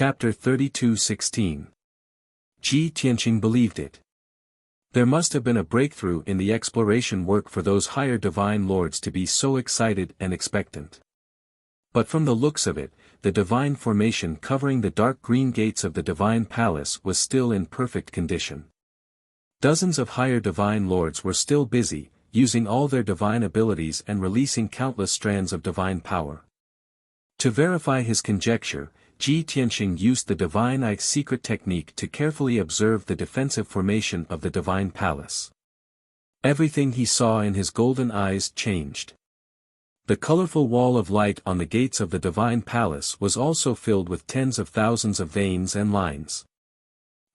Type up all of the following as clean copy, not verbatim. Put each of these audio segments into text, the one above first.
Chapter 32:16. Ji Tianqing believed it. There must have been a breakthrough in the exploration work for those higher divine lords to be so excited and expectant. But from the looks of it, the divine formation covering the dark green gates of the divine palace was still in perfect condition. Dozens of higher divine lords were still busy, using all their divine abilities and releasing countless strands of divine power. To verify his conjecture, Ji Tianqing used the divine eye secret technique to carefully observe the defensive formation of the divine palace. Everything he saw in his golden eyes changed. The colorful wall of light on the gates of the divine palace was also filled with tens of thousands of veins and lines.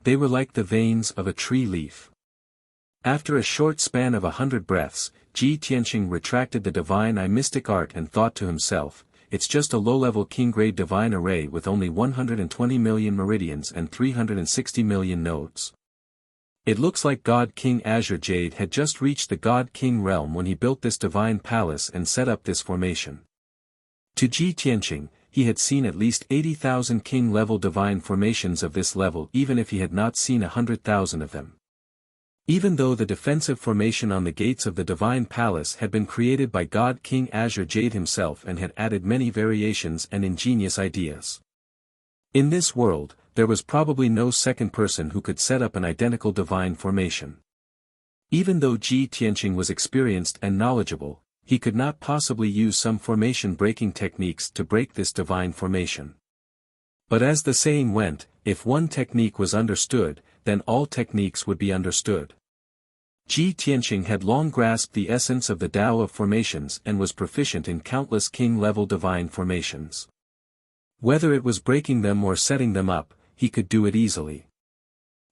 They were like the veins of a tree leaf. After a short span of 100 breaths, Ji Tianqing retracted the divine eye mystic art and thought to himself, "It's just a low-level king-grade divine array with only 120 million meridians and 360 million nodes. It looks like God King Azure Jade had just reached the God King realm when he built this divine palace and set up this formation." To Ji Tianqing, he had seen at least 80,000 king-level divine formations of this level even if he had not seen 100,000 of them. Even though the defensive formation on the gates of the divine palace had been created by God King Azure Jade himself and had added many variations and ingenious ideas. In this world, there was probably no second person who could set up an identical divine formation. Even though Ji Tianqing was experienced and knowledgeable, he could not possibly use some formation-breaking techniques to break this divine formation. But as the saying went, if one technique was understood, then all techniques would be understood. Ji Tianqing had long grasped the essence of the Tao of formations and was proficient in countless king-level divine formations. Whether it was breaking them or setting them up, he could do it easily.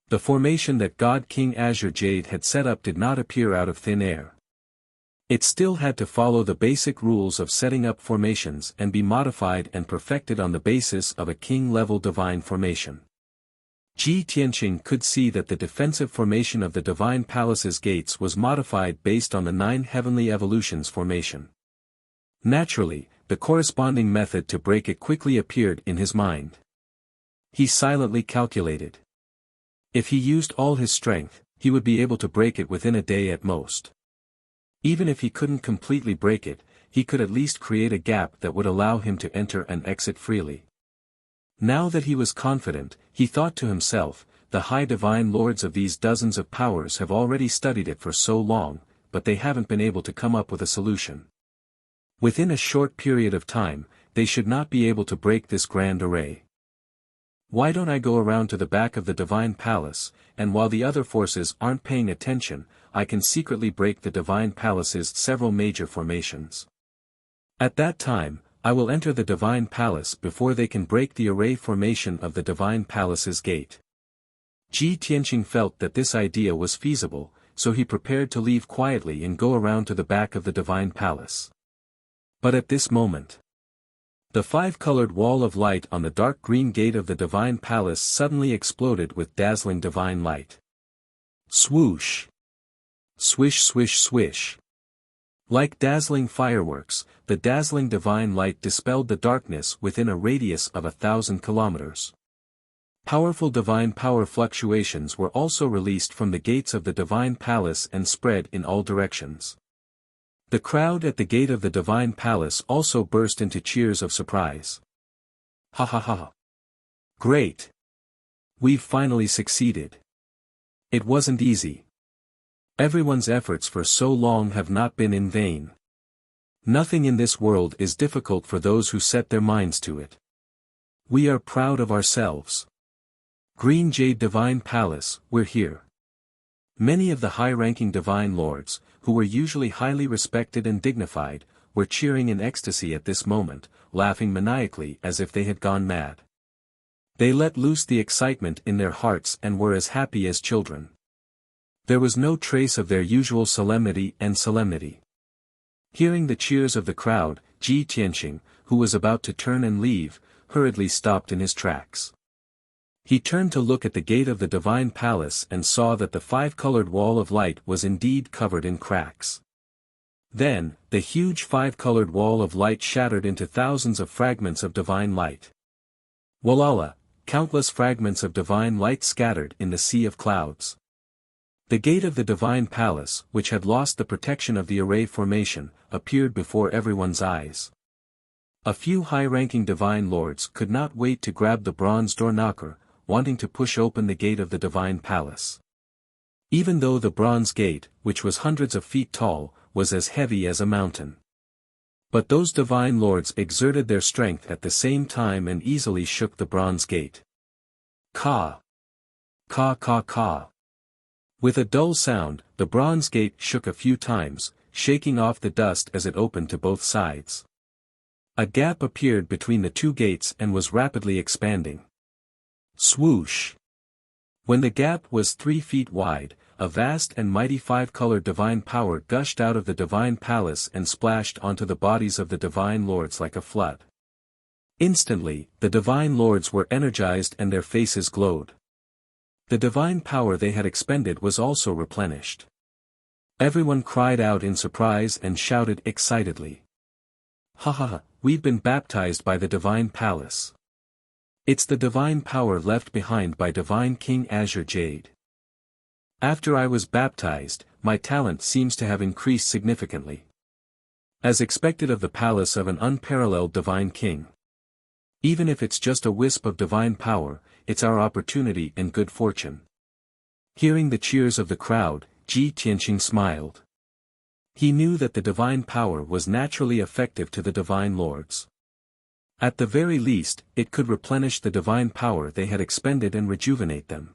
The formation that God King Azure Jade had set up did not appear out of thin air. It still had to follow the basic rules of setting up formations and be modified and perfected on the basis of a king-level divine formation. Ji Tianqing could see that the defensive formation of the divine palace's gates was modified based on the 9 heavenly evolutions formation. Naturally, the corresponding method to break it quickly appeared in his mind. He silently calculated. If he used all his strength, he would be able to break it within a day at most. Even if he couldn't completely break it, he could at least create a gap that would allow him to enter and exit freely. Now that he was confident, he thought to himself, the high divine lords of these dozens of powers have already studied it for so long, but they haven't been able to come up with a solution. Within a short period of time, they should not be able to break this grand array. Why don't I go around to the back of the divine palace, and while the other forces aren't paying attention, I can secretly break the divine palace's several major formations. At that time, I will enter the divine palace before they can break the array formation of the divine palace's gate. Ji Tianqing felt that this idea was feasible, so he prepared to leave quietly and go around to the back of the divine palace. But at this moment, the 5-colored wall of light on the dark green gate of the divine palace suddenly exploded with dazzling divine light. Swoosh! Swish swish swish! Like dazzling fireworks, the dazzling divine light dispelled the darkness within a radius of 1,000 kilometers. Powerful divine power fluctuations were also released from the gates of the divine palace and spread in all directions. The crowd at the gate of the divine palace also burst into cheers of surprise. Ha ha ha! Great! We've finally succeeded. It wasn't easy. Everyone's efforts for so long have not been in vain. Nothing in this world is difficult for those who set their minds to it. We are proud of ourselves. Green Jade Divine Palace, we're here. Many of the high-ranking divine lords, who were usually highly respected and dignified, were cheering in ecstasy at this moment, laughing maniacally as if they had gone mad. They let loose the excitement in their hearts and were as happy as children. There was no trace of their usual solemnity. Hearing the cheers of the crowd, Ji Tianqing, who was about to turn and leave, hurriedly stopped in his tracks. He turned to look at the gate of the divine palace and saw that the 5-colored wall of light was indeed covered in cracks. Then, the huge 5-colored wall of light shattered into thousands of fragments of divine light. Walala, countless fragments of divine light scattered in the sea of clouds. The gate of the divine palace, which had lost the protection of the array formation, appeared before everyone's eyes. A few high-ranking divine lords could not wait to grab the bronze door knocker, wanting to push open the gate of the divine palace. Even though the bronze gate, which was hundreds of feet tall, was as heavy as a mountain. But those divine lords exerted their strength at the same time and easily shook the bronze gate. Caw! Caw caw caw! With a dull sound, the bronze gate shook a few times, shaking off the dust as it opened to both sides. A gap appeared between the two gates and was rapidly expanding. Swoosh! When the gap was 3 feet wide, a vast and mighty 5-colored divine power gushed out of the divine palace and splashed onto the bodies of the divine lords like a flood. Instantly, the divine lords were energized and their faces glowed. The divine power they had expended was also replenished. Everyone cried out in surprise and shouted excitedly. Ha ha ha, we've been baptized by the divine palace. It's the divine power left behind by divine King Azure Jade. After I was baptized, my talent seems to have increased significantly. As expected of the palace of an unparalleled divine king. Even if it's just a wisp of divine power, it's our opportunity and good fortune. Hearing the cheers of the crowd, Ji Tianqing smiled. He knew that the divine power was naturally effective to the divine lords. At the very least, it could replenish the divine power they had expended and rejuvenate them.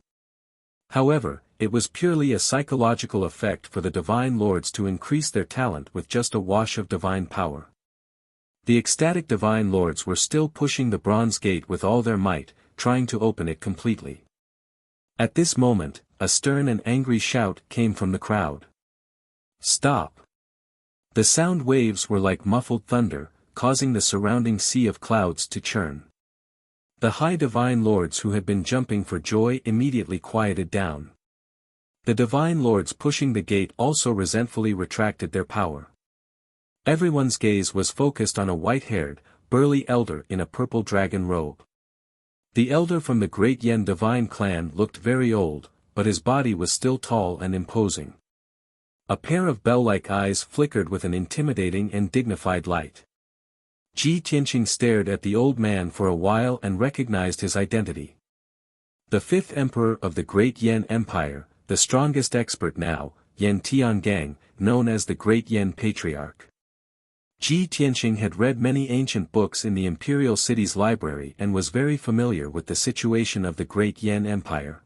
However, it was purely a psychological effect for the divine lords to increase their talent with just a wash of divine power. The ecstatic divine lords were still pushing the bronze gate with all their might, trying to open it completely. At this moment, a stern and angry shout came from the crowd. Stop! The sound waves were like muffled thunder, causing the surrounding sea of clouds to churn. The high divine lords who had been jumping for joy immediately quieted down. The divine lords pushing the gate also resentfully retracted their power. Everyone's gaze was focused on a white-haired, burly elder in a purple dragon robe. The elder from the Great Yen divine clan looked very old, but his body was still tall and imposing. A pair of bell-like eyes flickered with an intimidating and dignified light. Ji Tianqing stared at the old man for a while and recognized his identity. The fifth emperor of the Great Yen Empire, the strongest expert now, Yen Tiangang, known as the Great Yen Patriarch. Ji Tianqing had read many ancient books in the imperial city's library and was very familiar with the situation of the Great Yen Empire.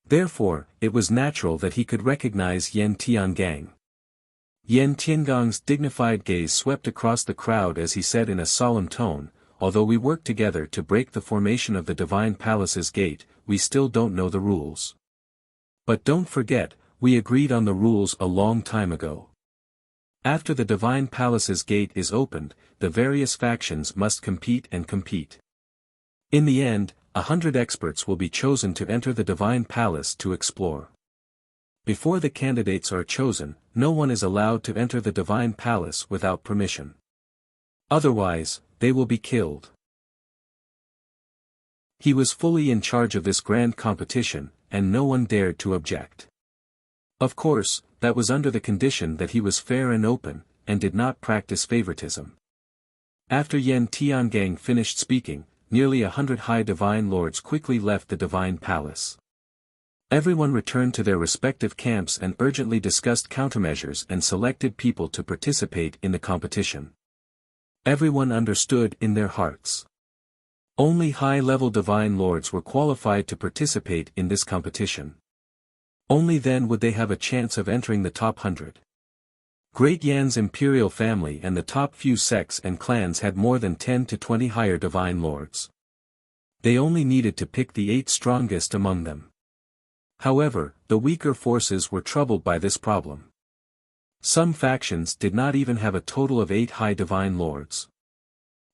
Therefore, it was natural that he could recognize Yen Tiangang. Yen Tiangang's dignified gaze swept across the crowd as he said in a solemn tone, although we worked together to break the formation of the Divine Palace's gate, we still don't know the rules. But don't forget, we agreed on the rules a long time ago. After the Divine Palace's gate is opened, the various factions must compete and compete. In the end, 100 experts will be chosen to enter the Divine Palace to explore. Before the candidates are chosen, no one is allowed to enter the Divine Palace without permission. Otherwise, they will be killed. He was fully in charge of this grand competition, and no one dared to object. Of course, that was under the condition that he was fair and open, and did not practice favoritism. After Yen Tiangang finished speaking, nearly 100 high divine lords quickly left the Divine Palace. Everyone returned to their respective camps and urgently discussed countermeasures and selected people to participate in the competition. Everyone understood in their hearts. Only high-level divine lords were qualified to participate in this competition. Only then would they have a chance of entering the top 100. Great Yan's imperial family and the top few sects and clans had more than 10 to 20 higher divine lords. They only needed to pick the 8 strongest among them. However, the weaker forces were troubled by this problem. Some factions did not even have a total of 8 high divine lords.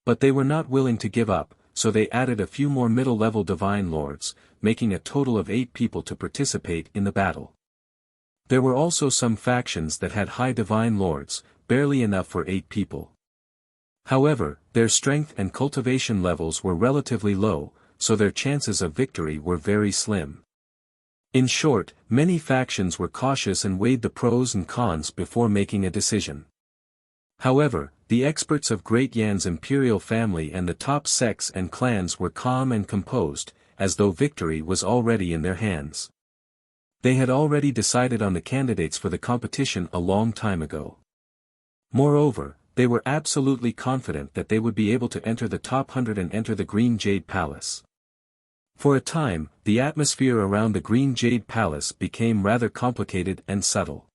But they were not willing to give up, so they added a few more middle-level divine lords, making a total of 8 people to participate in the battle. There were also some factions that had high divine lords, barely enough for 8 people. However, their strength and cultivation levels were relatively low, so their chances of victory were very slim. In short, many factions were cautious and weighed the pros and cons before making a decision. However, the experts of Great Yan's imperial family and the top sects and clans were calm and composed, as though victory was already in their hands. They had already decided on the candidates for the competition a long time ago. Moreover, they were absolutely confident that they would be able to enter the top 100 and enter the Green Jade Palace. For a time, the atmosphere around the Green Jade Palace became rather complicated and subtle.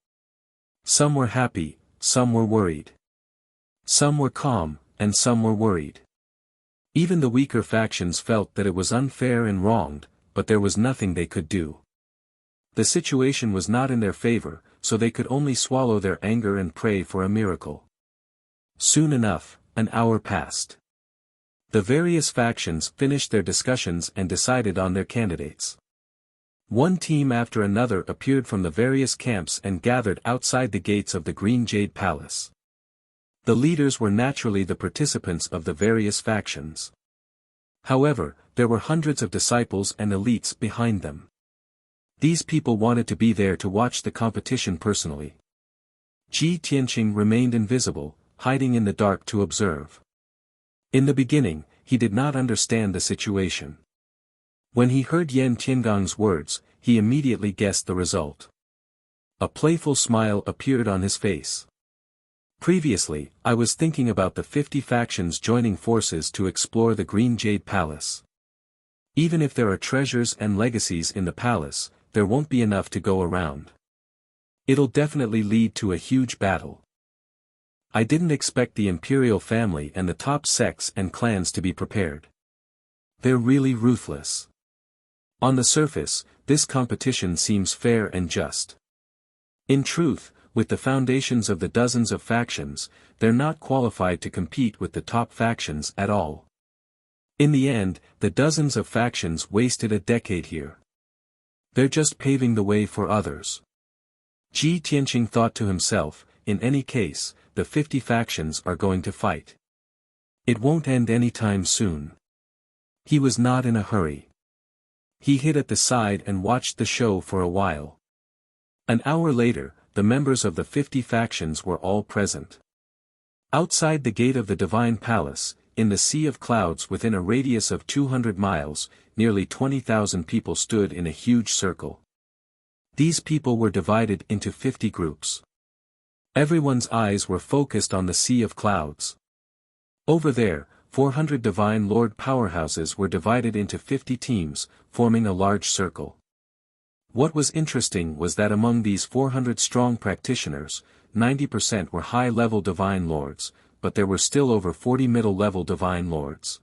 Some were happy, some were worried. Some were calm, and some were worried. Even the weaker factions felt that it was unfair and wronged, but there was nothing they could do. The situation was not in their favor, so they could only swallow their anger and pray for a miracle. Soon enough, an hour passed. The various factions finished their discussions and decided on their candidates. One team after another appeared from the various camps and gathered outside the gates of the Green Jade Palace. The leaders were naturally the participants of the various factions. However, there were hundreds of disciples and elites behind them. These people wanted to be there to watch the competition personally. Ji Tianqing remained invisible, hiding in the dark to observe. In the beginning, he did not understand the situation. When he heard Yan Tiangong's words, he immediately guessed the result. A playful smile appeared on his face. Previously, I was thinking about the 50 factions joining forces to explore the Green Jade Palace. Even if there are treasures and legacies in the palace, there won't be enough to go around. It'll definitely lead to a huge battle. I didn't expect the imperial family and the top sects and clans to be prepared. They're really ruthless. On the surface, this competition seems fair and just. In truth, with the foundations of the dozens of factions, they're not qualified to compete with the top factions at all. In the end, the dozens of factions wasted a decade here. They're just paving the way for others. Ji Tianqing thought to himself, in any case, the 50 factions are going to fight. It won't end anytime soon. He was not in a hurry. He hid at the side and watched the show for a while. An hour later, the members of the 50 factions were all present. Outside the gate of the Divine Palace, in the sea of clouds within a radius of 200 miles, nearly 20,000 people stood in a huge circle. These people were divided into 50 groups. Everyone's eyes were focused on the sea of clouds. Over there, 400 Divine Lord powerhouses were divided into 50 teams, forming a large circle. What was interesting was that among these 400 strong practitioners, 90% were high-level Divine Lords, but there were still over 40 middle-level Divine Lords.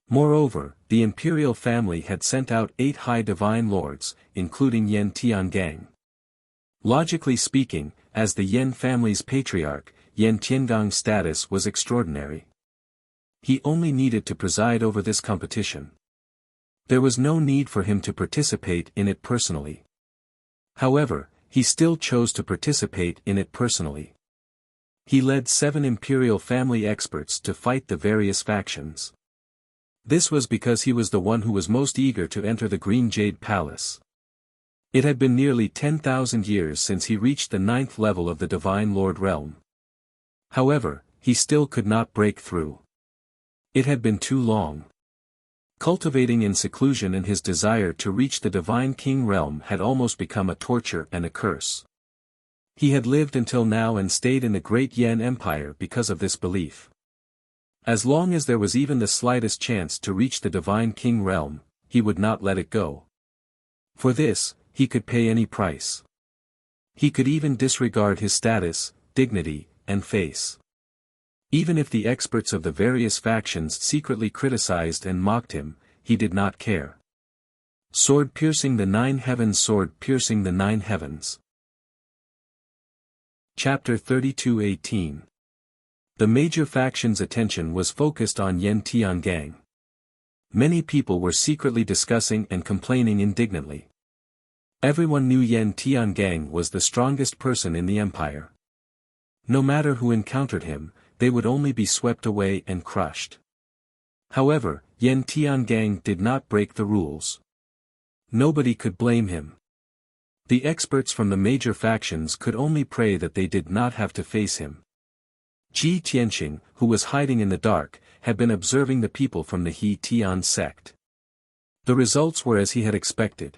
Moreover, the imperial family had sent out 8 high Divine Lords, including Yan Tiangang. Logically speaking, as the Yan family's patriarch, Yan Tiangong's status was extraordinary. He only needed to preside over this competition. There was no need for him to participate in it personally. However, he still chose to participate in it personally. He led 7 imperial family experts to fight the various factions. This was because he was the one who was most eager to enter the Green Jade Palace. It had been nearly 10,000 years since he reached the 9th level of the Divine Lord realm. However, he still could not break through. It had been too long. Cultivating in seclusion and his desire to reach the Divine King realm had almost become a torture and a curse. He had lived until now and stayed in the Great Yan Empire because of this belief. As long as there was even the slightest chance to reach the Divine King realm, he would not let it go. For this, he could pay any price. He could even disregard his status, dignity, and face. Even if the experts of the various factions secretly criticized and mocked him, he did not care. Sword piercing the 9 heavens, sword piercing the 9 heavens. Chapter 32:18. The major faction's attention was focused on Yan Tiangang. Many people were secretly discussing and complaining indignantly. Everyone knew Yan Tiangang was the strongest person in the empire. No matter who encountered him, they would only be swept away and crushed. However, Yan Tiangang did not break the rules. Nobody could blame him. The experts from the major factions could only pray that they did not have to face him. Ji Tianqing, who was hiding in the dark, had been observing the people from the He Tian sect. The results were as he had expected.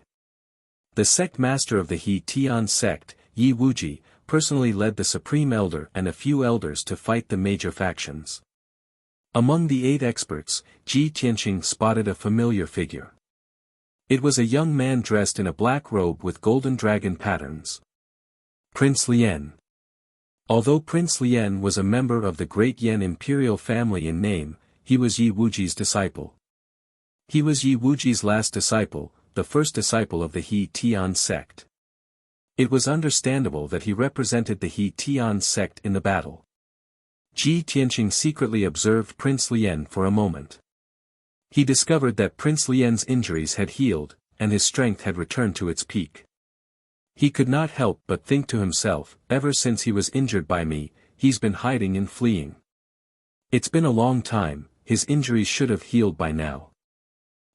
The sect master of the He Tian sect, Yi Wuji, personally led the supreme elder and a few elders to fight the major factions. Among the 8 experts, Ji Tianqing spotted a familiar figure. It was a young man dressed in a black robe with golden dragon patterns. Prince Lian. Although Prince Lian was a member of the Great Yan imperial family in name, he was Yi Wuji's disciple. He was Yi Wuji's last disciple, the first disciple of the He Tian sect. It was understandable that he represented the He Tian sect in the battle. Ji Tianqing secretly observed Prince Lian for a moment. He discovered that Prince Lian's injuries had healed, and his strength had returned to its peak. He could not help but think to himself, ever since he was injured by me, he's been hiding and fleeing. It's been a long time, his injuries should have healed by now.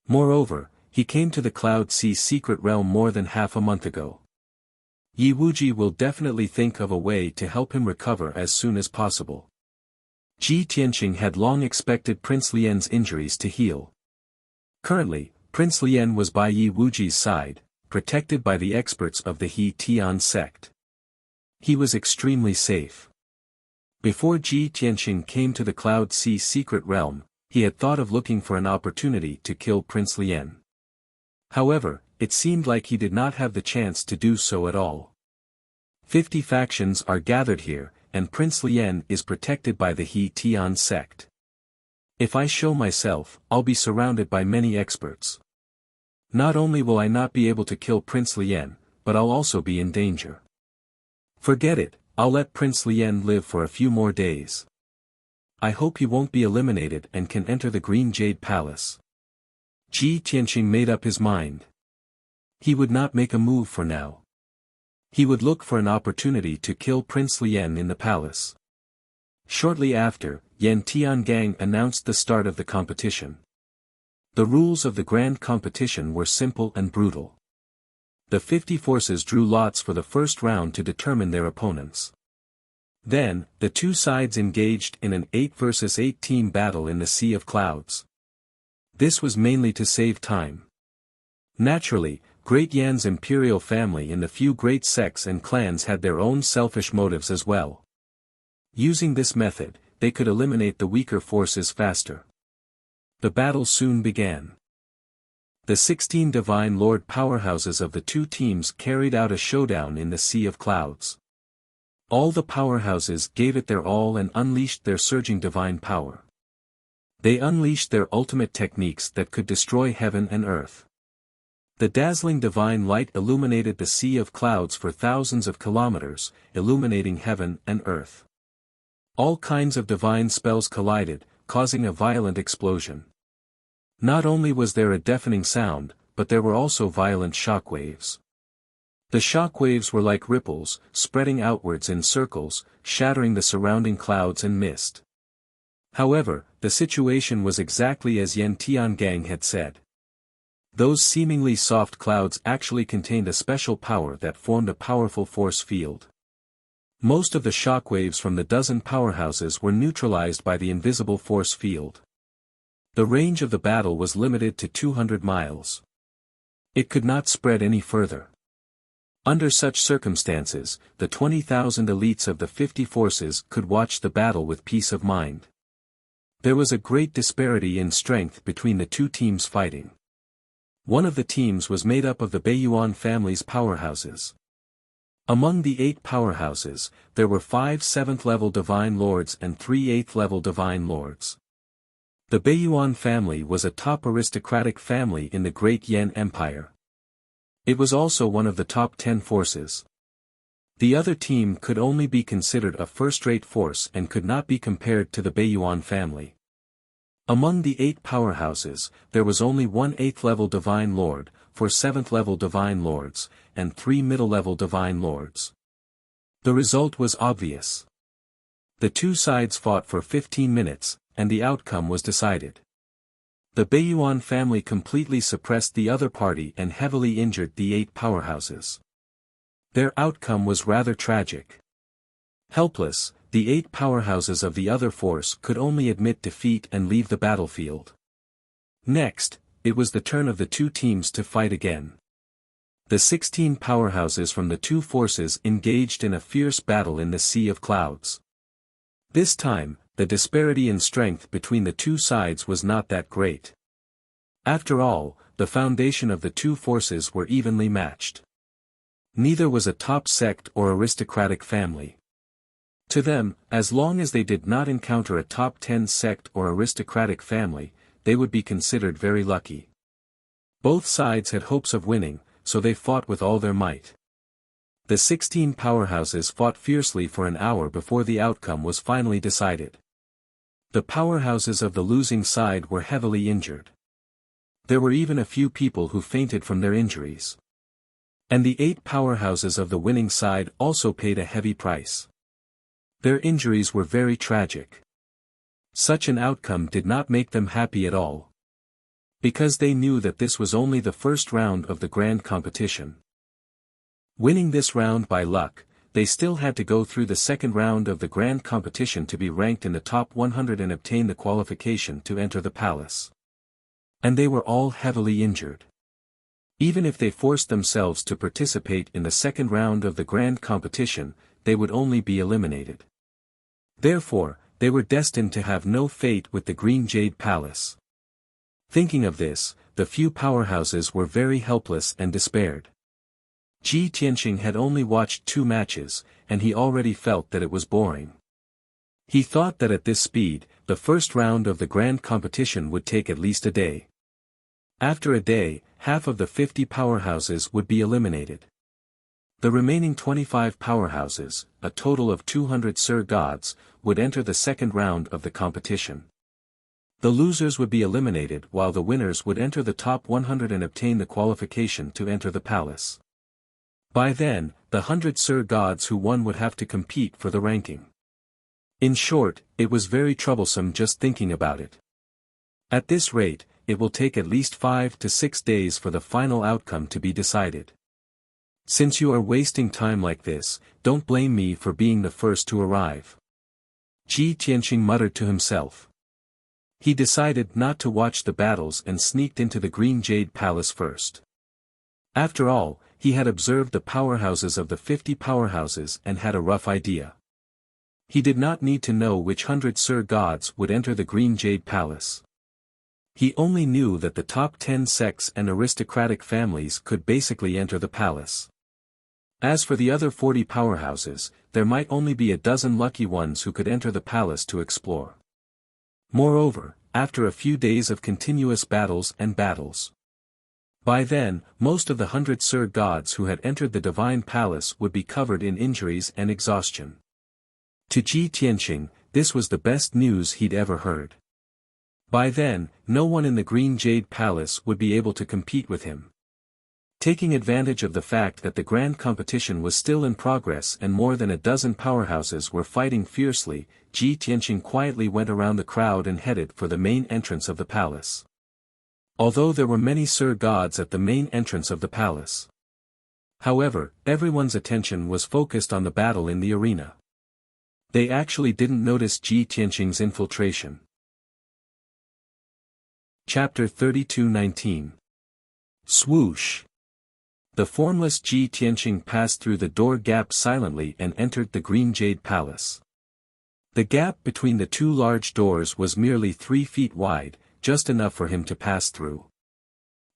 Moreover, he came to the Cloud Sea secret realm more than half a month ago. Yi Wuji will definitely think of a way to help him recover as soon as possible. Ji Tianqing had long expected Prince Lian's injuries to heal. Currently, Prince Lian was by Yi Wuji's side, protected by the experts of the He Tian sect. He was extremely safe. Before Ji Tianqing came to the Cloud Sea secret realm, he had thought of looking for an opportunity to kill Prince Lian. However, it seemed like he did not have the chance to do so at all. 50 factions are gathered here, and Prince Lian is protected by the He Tian sect. If I show myself, I'll be surrounded by many experts. Not only will I not be able to kill Prince Lian, but I'll also be in danger. Forget it, I'll let Prince Lian live for a few more days. I hope he won't be eliminated and can enter the Green Jade Palace. Ji Tianqing made up his mind. He would not make a move for now. He would look for an opportunity to kill Prince Lian in the palace. Shortly after, Yan Tiangang announced the start of the competition. The rules of the grand competition were simple and brutal. The 50 forces drew lots for the first round to determine their opponents. Then, the 2 sides engaged in an 8 versus 8 team battle in the Sea of Clouds. This was mainly to save time. Naturally, Great Yan's imperial family and the few great sects and clans had their own selfish motives as well. Using this method, they could eliminate the weaker forces faster. The battle soon began. The 16 Divine Lord powerhouses of the 2 teams carried out a showdown in the Sea of Clouds. All the powerhouses gave it their all and unleashed their surging divine power. They unleashed their ultimate techniques that could destroy heaven and earth. The dazzling divine light illuminated the Sea of Clouds for thousands of kilometers, illuminating heaven and earth. All kinds of divine spells collided, causing a violent explosion. Not only was there a deafening sound, but there were also violent shockwaves. The shockwaves were like ripples, spreading outwards in circles, shattering the surrounding clouds and mist. However, the situation was exactly as Yan Tiangang had said. Those seemingly soft clouds actually contained a special power that formed a powerful force field. Most of the shockwaves from the dozen powerhouses were neutralized by the invisible force field. The range of the battle was limited to 200 miles. It could not spread any further. Under such circumstances, the 20,000 elites of the 50 forces could watch the battle with peace of mind. There was a great disparity in strength between the 2 teams fighting. One of the teams was made up of the Beiyuan family's powerhouses. Among the 8 powerhouses, there were 5 7th-level Divine Lords and 3 8th-level Divine Lords. The Beiyuan family was a top aristocratic family in the Great Yan Empire. It was also one of the top 10 forces. The other team could only be considered a first-rate force and could not be compared to the Beiyuan family. Among the 8 powerhouses, there was only 1 8th-level Divine Lord, 4 7th-level Divine Lords, and 3 middle-level Divine Lords. The result was obvious. The 2 sides fought for 15 minutes, and the outcome was decided. The Baiyuan family completely suppressed the other party and heavily injured the 8 powerhouses. Their outcome was rather tragic. Helpless, the 8 powerhouses of the other force could only admit defeat and leave the battlefield. Next, it was the turn of the 2 teams to fight again. The 16 powerhouses from the 2 forces engaged in a fierce battle in the Sea of Clouds. This time, the disparity in strength between the 2 sides was not that great. After all, the foundation of the 2 forces were evenly matched. Neither was a top sect or aristocratic family. To them, as long as they did not encounter a top 10 sect or aristocratic family, they would be considered very lucky. Both sides had hopes of winning, so they fought with all their might. The 16 powerhouses fought fiercely for an hour before the outcome was finally decided. The powerhouses of the losing side were heavily injured. There were even a few people who fainted from their injuries. And the 8 powerhouses of the winning side also paid a heavy price. Their injuries were very tragic. Such an outcome did not make them happy at all. Because they knew that this was only the first round of the grand competition. Winning this round by luck, they still had to go through the second round of the grand competition to be ranked in the top 100 and obtain the qualification to enter the palace. And they were all heavily injured. Even if they forced themselves to participate in the second round of the grand competition, they would only be eliminated. Therefore, they were destined to have no fate with the Green Jade Palace. Thinking of this, the few powerhouses were very helpless and despaired. Ji Tianqing had only watched 2 matches, and he already felt that it was boring. He thought that at this speed, the first round of the grand competition would take at least a day. After a day, half of the 50 powerhouses would be eliminated. The remaining 25 powerhouses, a total of 200 Sir Gods, would enter the second round of the competition. The losers would be eliminated while the winners would enter the top 100 and obtain the qualification to enter the palace. By then, the 100 Sir Gods who won would have to compete for the ranking. In short, it was very troublesome just thinking about it. At this rate, it will take at least 5 to 6 days for the final outcome to be decided. Since you are wasting time like this, don't blame me for being the first to arrive. Ji Tianqing muttered to himself. He decided not to watch the battles and sneaked into the Green Jade Palace first. After all, he had observed the powerhouses of the 50 powerhouses and had a rough idea. He did not need to know which 100 Sir Gods would enter the Green Jade Palace. He only knew that the top 10 sects and aristocratic families could basically enter the palace. As for the other 40 powerhouses, there might only be a dozen lucky ones who could enter the palace to explore. Moreover, after a few days of continuous battles, by then, most of the 100 Sir Gods who had entered the Divine Palace would be covered in injuries and exhaustion. To Ji Tianqing, this was the best news he'd ever heard. By then, no one in the Green Jade Palace would be able to compete with him. Taking advantage of the fact that the grand competition was still in progress and more than a dozen powerhouses were fighting fiercely, Ji Tianqing quietly went around the crowd and headed for the main entrance of the palace. Although there were many Sir Gods at the main entrance of the palace. However, everyone's attention was focused on the battle in the arena. They actually didn't notice Ji Tianqing's infiltration. Chapter 32:19. Swoosh. The formless Ji Tianqing passed through the door gap silently and entered the Green Jade Palace. The gap between the 2 large doors was merely 3 feet wide, just enough for him to pass through.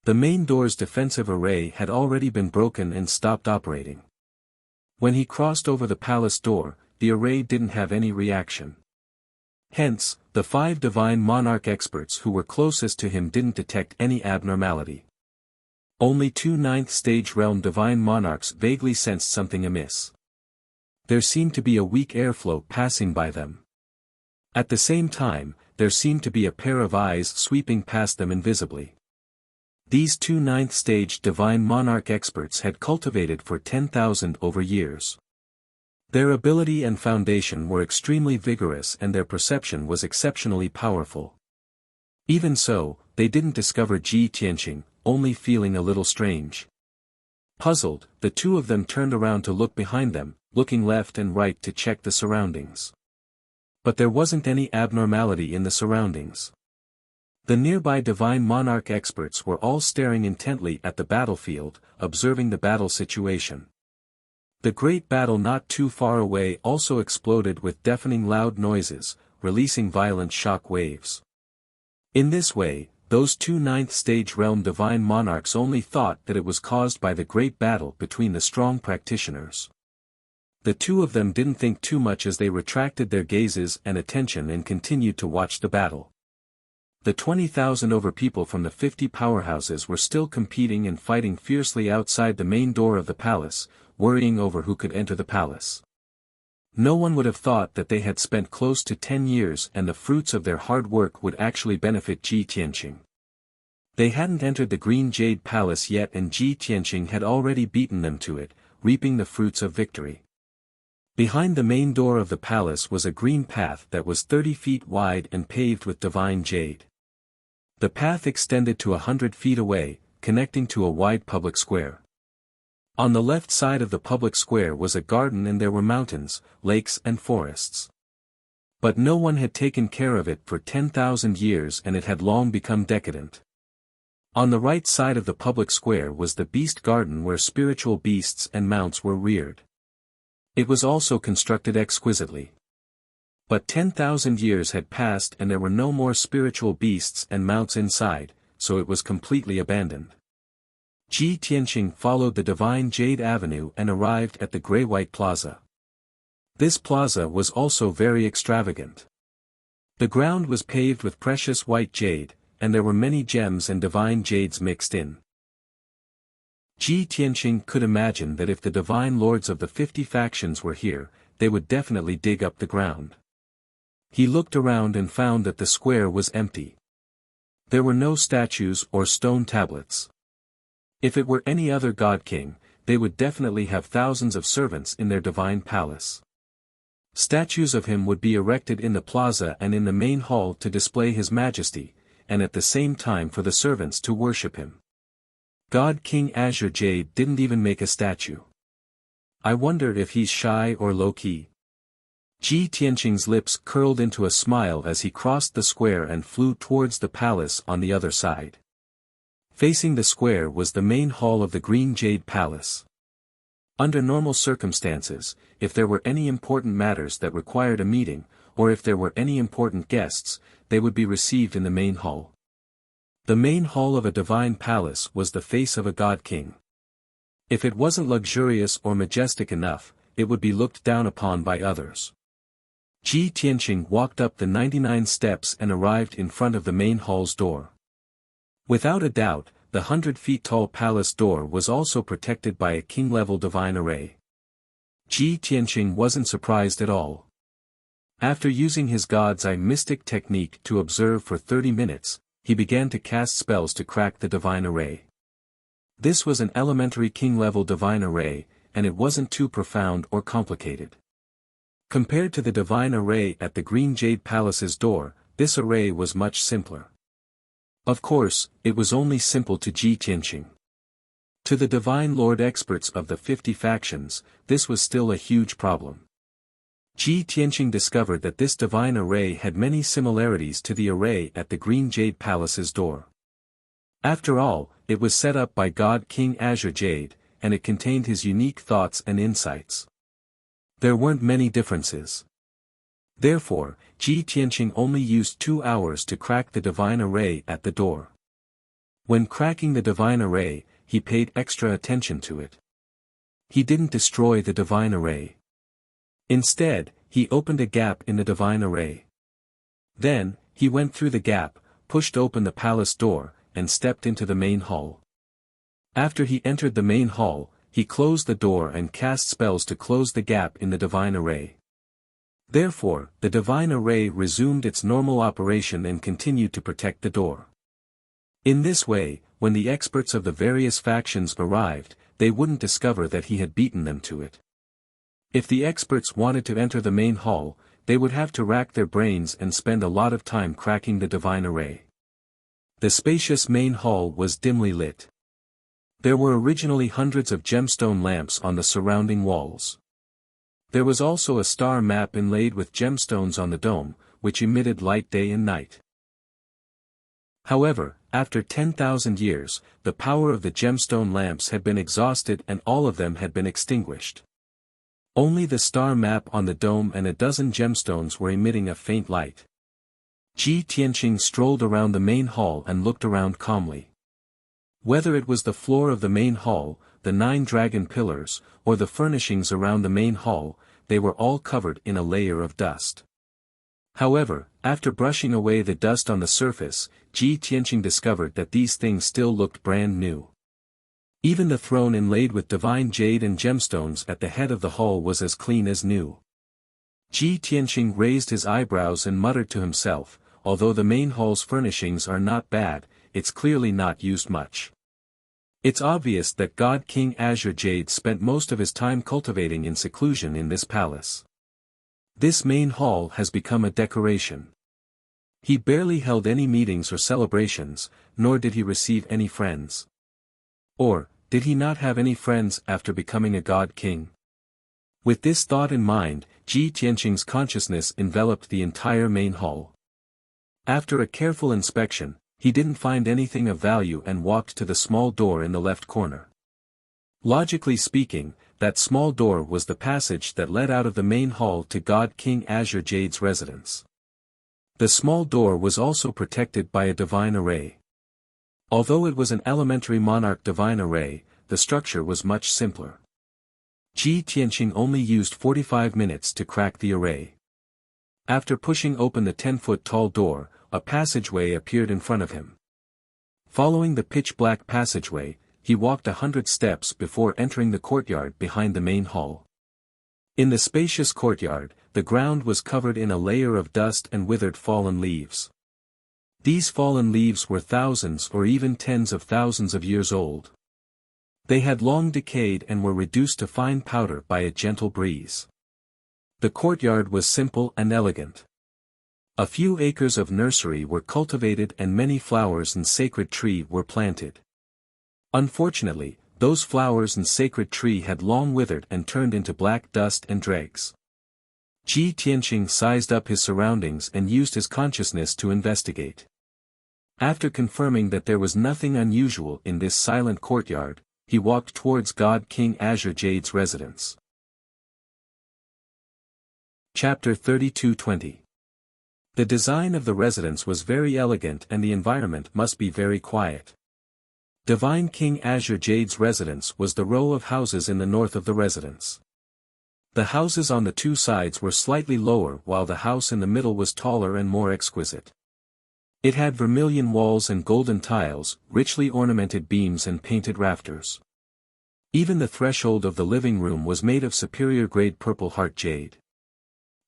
The main door's defensive array had already been broken and stopped operating. When he crossed over the palace door, the array didn't have any reaction. Hence, the 5 divine monarch experts who were closest to him didn't detect any abnormality. Only 2 9th-stage realm divine monarchs vaguely sensed something amiss. There seemed to be a weak airflow passing by them. At the same time, there seemed to be a pair of eyes sweeping past them invisibly. These 2 9th-stage divine monarch experts had cultivated for 10,000 over years. Their ability and foundation were extremely vigorous and their perception was exceptionally powerful. Even so, they didn't discover Ji Tianqing, only feeling a little strange. Puzzled, the two of them turned around to look behind them, looking left and right to check the surroundings. But there wasn't any abnormality in the surroundings. The nearby divine monarch experts were all staring intently at the battlefield, observing the battle situation. The great battle not too far away also exploded with deafening loud noises, releasing violent shock waves. In this way, those two ninth-stage realm divine monarchs only thought that it was caused by the great battle between the strong practitioners. The two of them didn't think too much as they retracted their gazes and attention and continued to watch the battle. The 20,000 over people from the 50 powerhouses were still competing and fighting fiercely outside the main door of the palace, worrying over who could enter the palace. No one would have thought that they had spent close to 10 years and the fruits of their hard work would actually benefit Ji Tianqing. They hadn't entered the Green Jade Palace yet and Ji Tianqing had already beaten them to it, reaping the fruits of victory. Behind the main door of the palace was a green path that was 30 feet wide and paved with divine jade. The path extended to 100 feet away, connecting to a wide public square. On the left side of the public square was a garden and there were mountains, lakes and forests. But no one had taken care of it for 10,000 years and it had long become decadent. On the right side of the public square was the beast garden where spiritual beasts and mounts were reared. It was also constructed exquisitely. But 10,000 years had passed and there were no more spiritual beasts and mounts inside, so it was completely abandoned. Ji Tianqing followed the divine Jade Avenue and arrived at the Grey-White Plaza. This plaza was also very extravagant. The ground was paved with precious white jade, and there were many gems and divine jades mixed in. Ji Tianqing could imagine that if the divine lords of the 50 factions were here, they would definitely dig up the ground. He looked around and found that the square was empty. There were no statues or stone tablets. If it were any other god king, they would definitely have thousands of servants in their divine palace. Statues of him would be erected in the plaza and in the main hall to display his majesty, and at the same time for the servants to worship him. God King Azure Jade didn't even make a statue. I wonder if he's shy or low-key. Ji Tianqing's lips curled into a smile as he crossed the square and flew towards the palace on the other side. Facing the square was the main hall of the Green Jade Palace. Under normal circumstances, if there were any important matters that required a meeting, or if there were any important guests, they would be received in the main hall. The main hall of a divine palace was the face of a god king. If it wasn't luxurious or majestic enough, it would be looked down upon by others. Ji Tianqing walked up the 99 steps and arrived in front of the main hall's door. Without a doubt, the 100 feet tall palace door was also protected by a king-level divine array. Ji Tianqing wasn't surprised at all. After using his God's Eye mystic technique to observe for 30 minutes, he began to cast spells to crack the divine array. This was an elementary king-level divine array, and it wasn't too profound or complicated. Compared to the divine array at the Green Jade Palace's door, this array was much simpler. Of course, it was only simple to Ji Tianqing. To the divine lord experts of the 50 factions, this was still a huge problem. Ji Tianqing discovered that this divine array had many similarities to the array at the Green Jade Palace's door. After all, it was set up by God King Azure Jade, and it contained his unique thoughts and insights. There weren't many differences. Therefore, Ji Tianqing only used 2 hours to crack the divine array at the door. When cracking the divine array, he paid extra attention to it. He didn't destroy the divine array. Instead, he opened a gap in the divine array. Then, he went through the gap, pushed open the palace door, and stepped into the main hall. After he entered the main hall, he closed the door and cast spells to close the gap in the divine array. Therefore, the divine array resumed its normal operation and continued to protect the door. In this way, when the experts of the various factions arrived, they wouldn't discover that he had beaten them to it. If the experts wanted to enter the main hall, they would have to rack their brains and spend a lot of time cracking the divine array. The spacious main hall was dimly lit. There were originally hundreds of gemstone lamps on the surrounding walls. There was also a star map inlaid with gemstones on the dome, which emitted light day and night. However, after 10,000 years, the power of the gemstone lamps had been exhausted and all of them had been extinguished. Only the star map on the dome and a dozen gemstones were emitting a faint light. Ji Tianqing strolled around the main hall and looked around calmly. Whether it was the floor of the main hall, the 9 dragon pillars, or the furnishings around the main hall, they were all covered in a layer of dust. However, after brushing away the dust on the surface, Ji Tianqing discovered that these things still looked brand new. Even the throne inlaid with divine jade and gemstones at the head of the hall was as clean as new. Ji Tianqing raised his eyebrows and muttered to himself, although the main hall's furnishings are not bad, it's clearly not used much. It's obvious that God King Azure Jade spent most of his time cultivating in seclusion in this palace. This main hall has become a decoration. He barely held any meetings or celebrations, nor did he receive any friends. Or, did he not have any friends after becoming a god king? With this thought in mind, Ji Tianqing's consciousness enveloped the entire main hall. After a careful inspection, he didn't find anything of value and walked to the small door in the left corner. Logically speaking, that small door was the passage that led out of the main hall to God King Azure Jade's residence. The small door was also protected by a divine array. Although it was an elementary monarch divine array, the structure was much simpler. Ji Tianqing only used 45 minutes to crack the array. After pushing open the 10-foot-tall door, a passageway appeared in front of him. Following the pitch-black passageway, he walked 100 steps before entering the courtyard behind the main hall. In the spacious courtyard, the ground was covered in a layer of dust and withered fallen leaves. These fallen leaves were thousands or even tens of thousands of years old. They had long decayed and were reduced to fine powder by a gentle breeze. The courtyard was simple and elegant. A few acres of nursery were cultivated and many flowers and sacred tree were planted. Unfortunately, those flowers and sacred tree had long withered and turned into black dust and dregs. Ji Tianqing sized up his surroundings and used his consciousness to investigate. After confirming that there was nothing unusual in this silent courtyard, he walked towards God King Azure Jade's residence. Chapter 32:20. The design of the residence was very elegant and the environment must be very quiet. Divine King Azure Jade's residence was the row of houses in the north of the residence. The houses on the 2 sides were slightly lower while the house in the middle was taller and more exquisite. It had vermilion walls and golden tiles, richly ornamented beams and painted rafters. Even the threshold of the living room was made of superior-grade purple heart jade.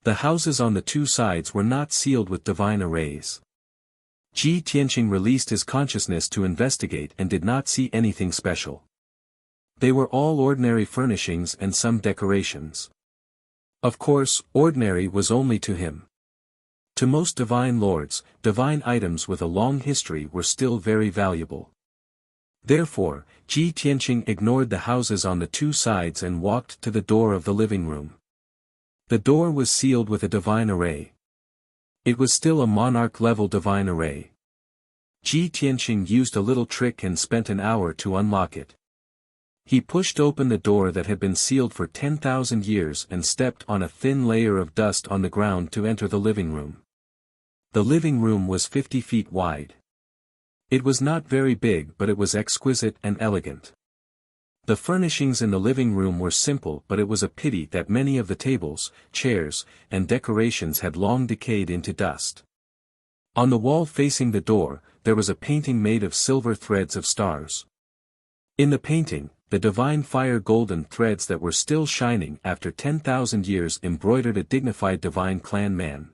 The houses on the 2 sides were not sealed with divine arrays. Ji Tianqing released his consciousness to investigate and did not see anything special. They were all ordinary furnishings and some decorations. Of course, ordinary was only to him. To most divine lords, divine items with a long history were still very valuable. Therefore, Ji Tianqing ignored the houses on the 2 sides and walked to the door of the living room. The door was sealed with a divine array. It was still a monarch-level divine array. Ji Tianqing used a little trick and spent an hour to unlock it. He pushed open the door that had been sealed for 10,000 years and stepped on a thin layer of dust on the ground to enter the living room. The living room was 50 feet wide. It was not very big but it was exquisite and elegant. The furnishings in the living room were simple but it was a pity that many of the tables, chairs, and decorations had long decayed into dust. On the wall facing the door, there was a painting made of silver threads of stars. In the painting, the divine fire golden threads that were still shining after 10,000 years embroidered a dignified divine clan man.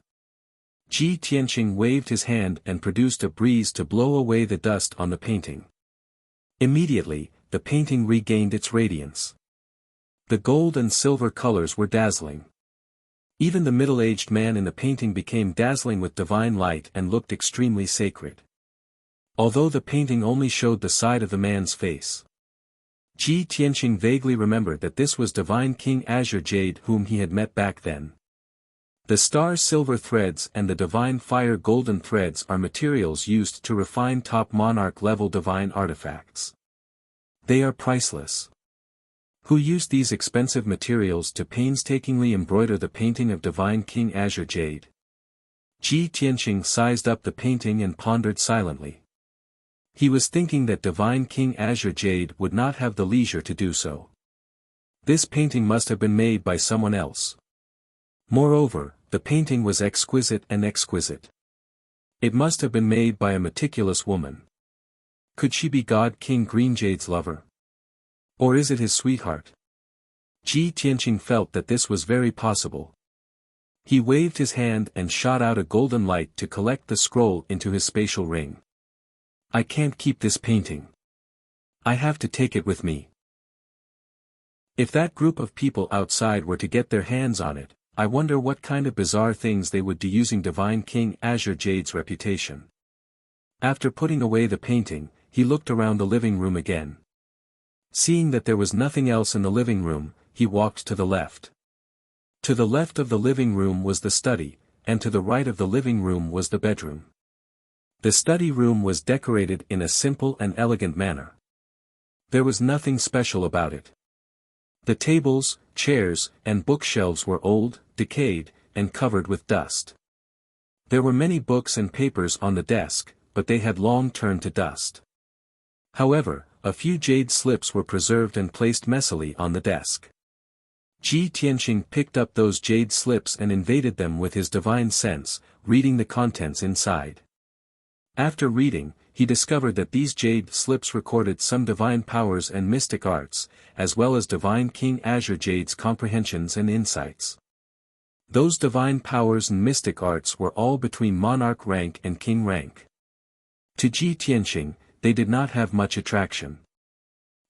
Ji Tianqing waved his hand and produced a breeze to blow away the dust on the painting. Immediately, the painting regained its radiance. The gold and silver colors were dazzling. Even the middle-aged man in the painting became dazzling with divine light and looked extremely sacred. although the painting only showed the side of the man's face. Ji Tianqing vaguely remembered that this was Divine King Azure Jade whom he had met back then. The star silver threads and the divine fire golden threads are materials used to refine top monarch level divine artifacts. They are priceless. Who used these expensive materials to painstakingly embroider the painting of Divine King Azure Jade? Ji Tianqing sized up the painting and pondered silently. He was thinking that Divine King Azure Jade would not have the leisure to do so. This painting must have been made by someone else. Moreover, the painting was exquisite and exquisite. It must have been made by a meticulous woman. Could she be God King Greenjade's lover? Or is it his sweetheart? Ji Tianqing felt that this was very possible. He waved his hand and shot out a golden light to collect the scroll into his spatial ring. I can't keep this painting. I have to take it with me. If that group of people outside were to get their hands on it, I wonder what kind of bizarre things they would do using Divine King Azure Jade's reputation. After putting away the painting, he looked around the living room again. Seeing that there was nothing else in the living room, he walked to the left. To the left of the living room was the study, and to the right of the living room was the bedroom. The study room was decorated in a simple and elegant manner. There was nothing special about it. The tables, chairs, and bookshelves were old, decayed, and covered with dust. There were many books and papers on the desk, but they had long turned to dust. However, a few jade slips were preserved and placed messily on the desk. Ji Tianqing picked up those jade slips and invaded them with his divine sense, reading the contents inside. After reading, he discovered that these jade slips recorded some divine powers and mystic arts, as well as Divine King Azure Jade's comprehensions and insights. Those divine powers and mystic arts were all between monarch rank and king rank. To Ji Tianqing, they did not have much attraction.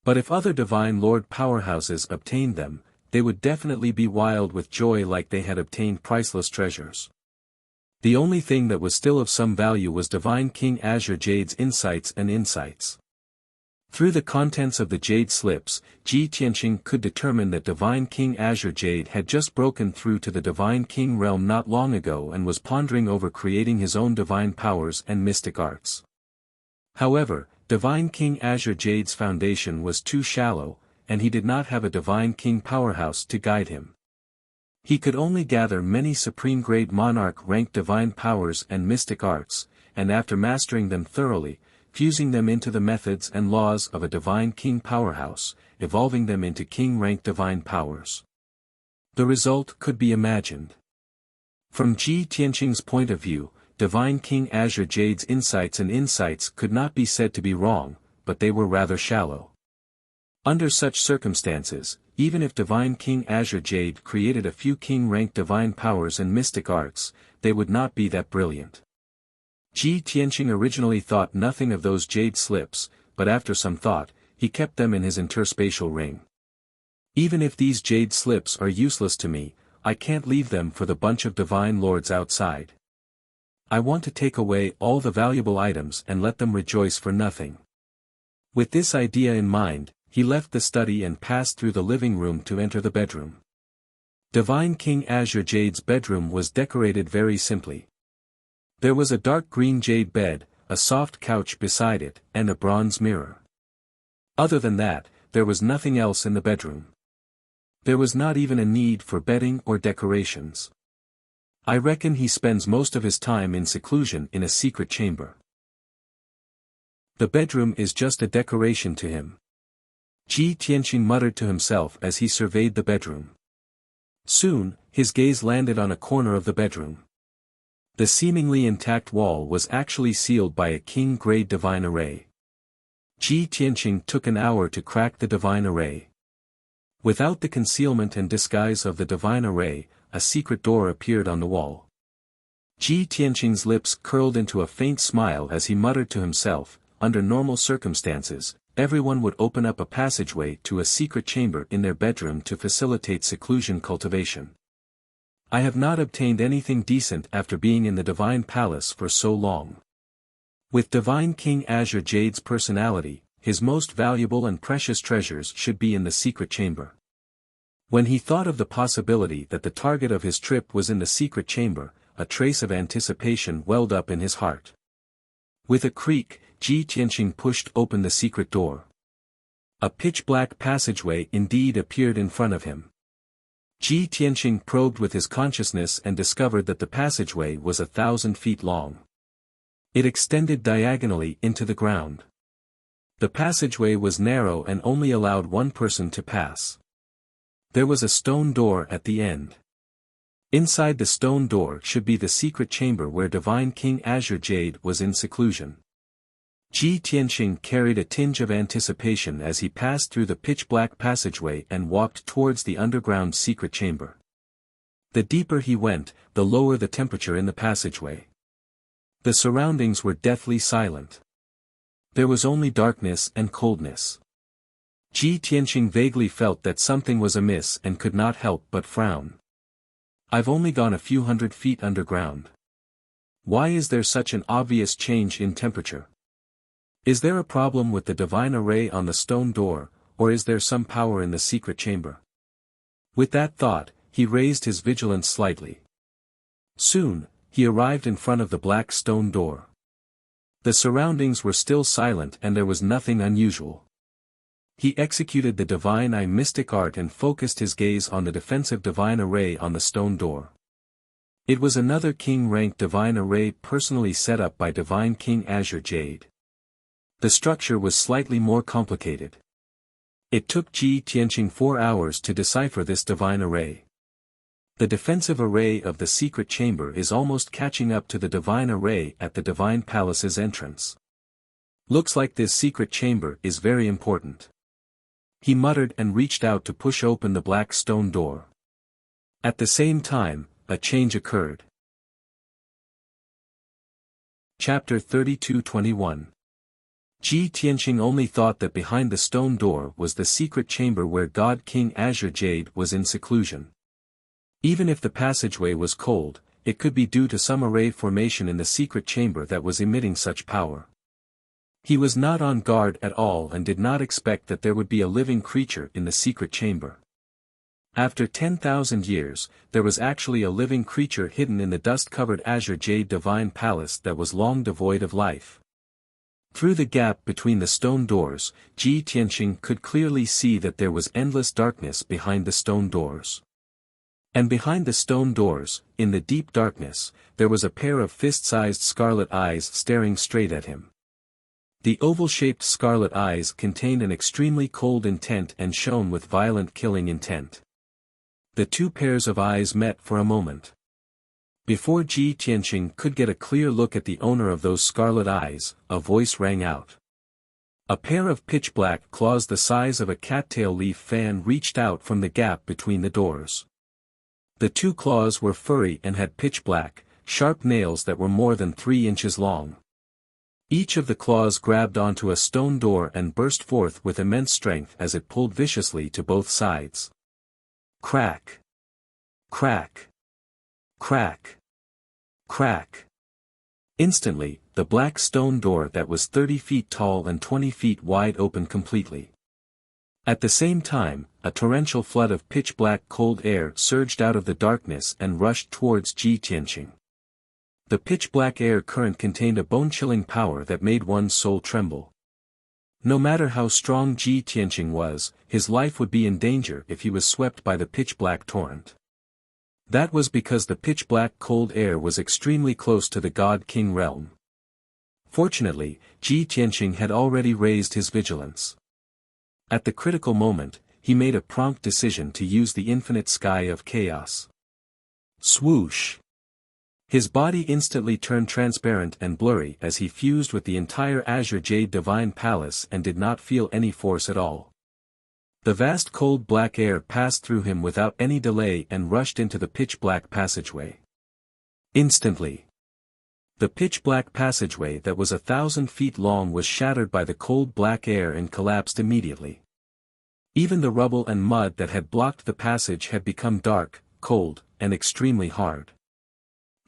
But if other divine lord powerhouses obtained them, they would definitely be wild with joy like they had obtained priceless treasures. The only thing that was still of some value was Divine King Azure Jade's insights and insights. Through the contents of the jade slips, Ji Tianqing could determine that Divine King Azure Jade had just broken through to the Divine King realm not long ago and was pondering over creating his own divine powers and mystic arts. However, Divine King Azure Jade's foundation was too shallow, and he did not have a Divine King powerhouse to guide him. He could only gather many supreme-grade monarch-ranked divine powers and mystic arts, and after mastering them thoroughly, fusing them into the methods and laws of a Divine King powerhouse, evolving them into king-ranked divine powers. The result could be imagined. From Ji Tianqing's point of view, Divine King Azure Jade's insights and insights could not be said to be wrong, but they were rather shallow. Under such circumstances, even if Divine King Azure Jade created a few king-ranked divine powers and mystic arts, they would not be that brilliant. Ji Tianqing originally thought nothing of those jade slips, but after some thought, he kept them in his interspatial ring. Even if these jade slips are useless to me, I can't leave them for the bunch of divine lords outside. I want to take away all the valuable items and let them rejoice for nothing. With this idea in mind, he left the study and passed through the living room to enter the bedroom. Divine King Azure Jade's bedroom was decorated very simply. There was a dark green jade bed, a soft couch beside it, and a bronze mirror. Other than that, there was nothing else in the bedroom. There was not even a need for bedding or decorations. I reckon he spends most of his time in seclusion in a secret chamber. The bedroom is just a decoration to him. Ji Tianqing muttered to himself as he surveyed the bedroom. Soon, his gaze landed on a corner of the bedroom. The seemingly intact wall was actually sealed by a king-grade divine array. Ji Tianqing took an hour to crack the divine array. Without the concealment and disguise of the divine array, a secret door appeared on the wall. Ji Tianqing's lips curled into a faint smile as he muttered to himself, under normal circumstances, everyone would open up a passageway to a secret chamber in their bedroom to facilitate seclusion cultivation. I have not obtained anything decent after being in the divine palace for so long. With Divine King Azure Jade's personality, his most valuable and precious treasures should be in the secret chamber. When he thought of the possibility that the target of his trip was in the secret chamber, a trace of anticipation welled up in his heart. With a creak, Ji Tianqing pushed open the secret door. A pitch-black passageway indeed appeared in front of him. Ji Tianqing probed with his consciousness and discovered that the passageway was 1,000 feet long. It extended diagonally into the ground. The passageway was narrow and only allowed one person to pass. There was a stone door at the end. Inside the stone door should be the secret chamber where Divine King Azure Jade was in seclusion. Ji Tianqing carried a tinge of anticipation as he passed through the pitch-black passageway and walked towards the underground secret chamber. The deeper he went, the lower the temperature in the passageway. The surroundings were deathly silent. There was only darkness and coldness. Ji Tianqing vaguely felt that something was amiss and could not help but frown. I've only gone a few hundred feet underground. Why is there such an obvious change in temperature? Is there a problem with the divine array on the stone door, or is there some power in the secret chamber? With that thought, he raised his vigilance slightly. Soon, he arrived in front of the black stone door. The surroundings were still silent and there was nothing unusual. He executed the divine eye mystic art and focused his gaze on the defensive divine array on the stone door. It was another king-ranked divine array personally set up by Divine King Azure Jade. The structure was slightly more complicated. It took Ji Tianqing 4 hours to decipher this divine array. The defensive array of the secret chamber is almost catching up to the divine array at the divine palace's entrance. Looks like this secret chamber is very important. He muttered and reached out to push open the black stone door. At the same time, a change occurred. Chapter 32:21. Ji Tianqing only thought that behind the stone door was the secret chamber where God King Azure Jade was in seclusion. Even if the passageway was cold, it could be due to some array formation in the secret chamber that was emitting such power. He was not on guard at all and did not expect that there would be a living creature in the secret chamber. After 10,000 years, there was actually a living creature hidden in the dust-covered Azure Jade Divine Palace that was long devoid of life. Through the gap between the stone doors, Ji Tianqing could clearly see that there was endless darkness behind the stone doors. And behind the stone doors, in the deep darkness, there was a pair of fist-sized scarlet eyes staring straight at him. The oval-shaped scarlet eyes contained an extremely cold intent and shone with violent killing intent. The two pairs of eyes met for a moment. Before Ji Tianqing could get a clear look at the owner of those scarlet eyes, a voice rang out. A pair of pitch-black claws the size of a cattail leaf fan reached out from the gap between the doors. The two claws were furry and had pitch-black, sharp nails that were more than 3 inches long. Each of the claws grabbed onto a stone door and burst forth with immense strength as it pulled viciously to both sides. Crack! Crack! Crack! Crack! Instantly, the black stone door that was 30 feet tall and 20 feet wide opened completely. At the same time, a torrential flood of pitch-black cold air surged out of the darkness and rushed towards Ji Tianqing. The pitch-black air current contained a bone-chilling power that made one's soul tremble. No matter how strong Ji Tianqing was, his life would be in danger if he was swept by the pitch-black torrent. That was because the pitch-black cold air was extremely close to the God King realm. Fortunately, Ji Tianqing had already raised his vigilance. At the critical moment, he made a prompt decision to use the infinite sky of chaos. Swoosh! His body instantly turned transparent and blurry as he fused with the entire Azure Jade Divine Palace and did not feel any force at all. The vast cold black air passed through him without any delay and rushed into the pitch-black passageway. Instantly, the pitch-black passageway that was 1,000 feet long was shattered by the cold black air and collapsed immediately. Even the rubble and mud that had blocked the passage had become dark, cold, and extremely hard.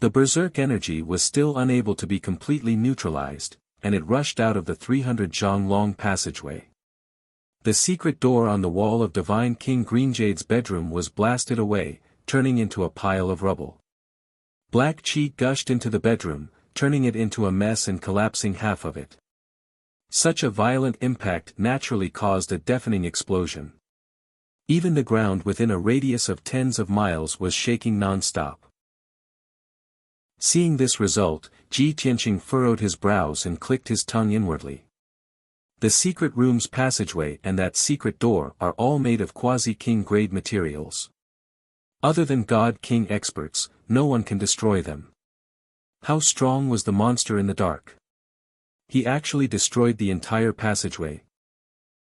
The berserk energy was still unable to be completely neutralized, and it rushed out of the 300 zhang long passageway. The secret door on the wall of Divine King Greenjade's bedroom was blasted away, turning into a pile of rubble. Black chi gushed into the bedroom, turning it into a mess and collapsing half of it. Such a violent impact naturally caused a deafening explosion. Even the ground within a radius of tens of miles was shaking non-stop. Seeing this result, Ji Tianqing furrowed his brows and clicked his tongue inwardly. The secret room's passageway and that secret door are all made of quasi-king grade materials. Other than God-king experts, no one can destroy them. How strong was the monster in the dark? He actually destroyed the entire passageway.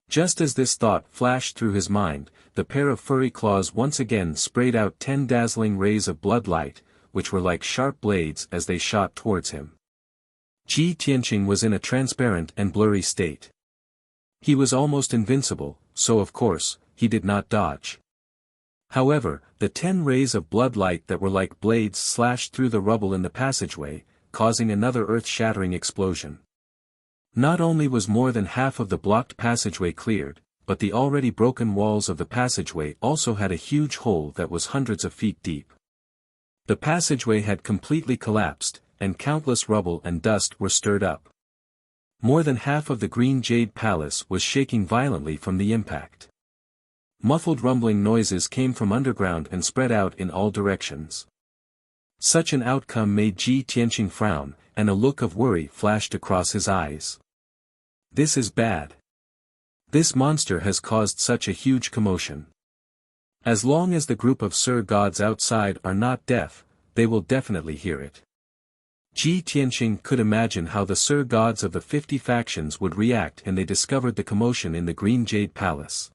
Just as this thought flashed through his mind, the pair of furry claws once again sprayed out 10 dazzling rays of blood light, which were like sharp blades as they shot towards him. Ji Tianqing was in a transparent and blurry state. He was almost invincible, so of course, he did not dodge. However, the 10 rays of blood light that were like blades slashed through the rubble in the passageway, causing another earth-shattering explosion. Not only was more than half of the blocked passageway cleared, but the already broken walls of the passageway also had a huge hole that was hundreds of feet deep. The passageway had completely collapsed, and countless rubble and dust were stirred up. More than half of the Green Jade Palace was shaking violently from the impact. Muffled rumbling noises came from underground and spread out in all directions. Such an outcome made Ji Tianqing frown, and a look of worry flashed across his eyes. This is bad. This monster has caused such a huge commotion. As long as the group of Sir Gods outside are not deaf, they will definitely hear it. Ji Tianqing could imagine how the Sir Gods of the 50 factions would react when they discovered the commotion in the Green Jade Palace.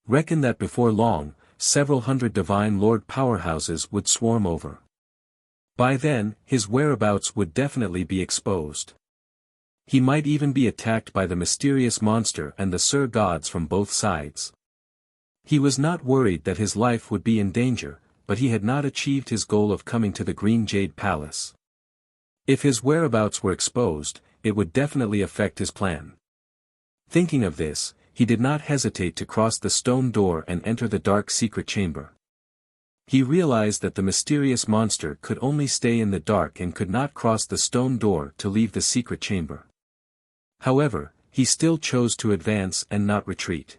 Reckon that before long, several hundred Divine Lord powerhouses would swarm over. By then, his whereabouts would definitely be exposed. He might even be attacked by the mysterious monster and the Sir Gods from both sides. He was not worried that his life would be in danger, but he had not achieved his goal of coming to the Green Jade Palace. If his whereabouts were exposed, it would definitely affect his plan. Thinking of this, he did not hesitate to cross the stone door and enter the dark secret chamber. He realized that the mysterious monster could only stay in the dark and could not cross the stone door to leave the secret chamber. However, he still chose to advance and not retreat.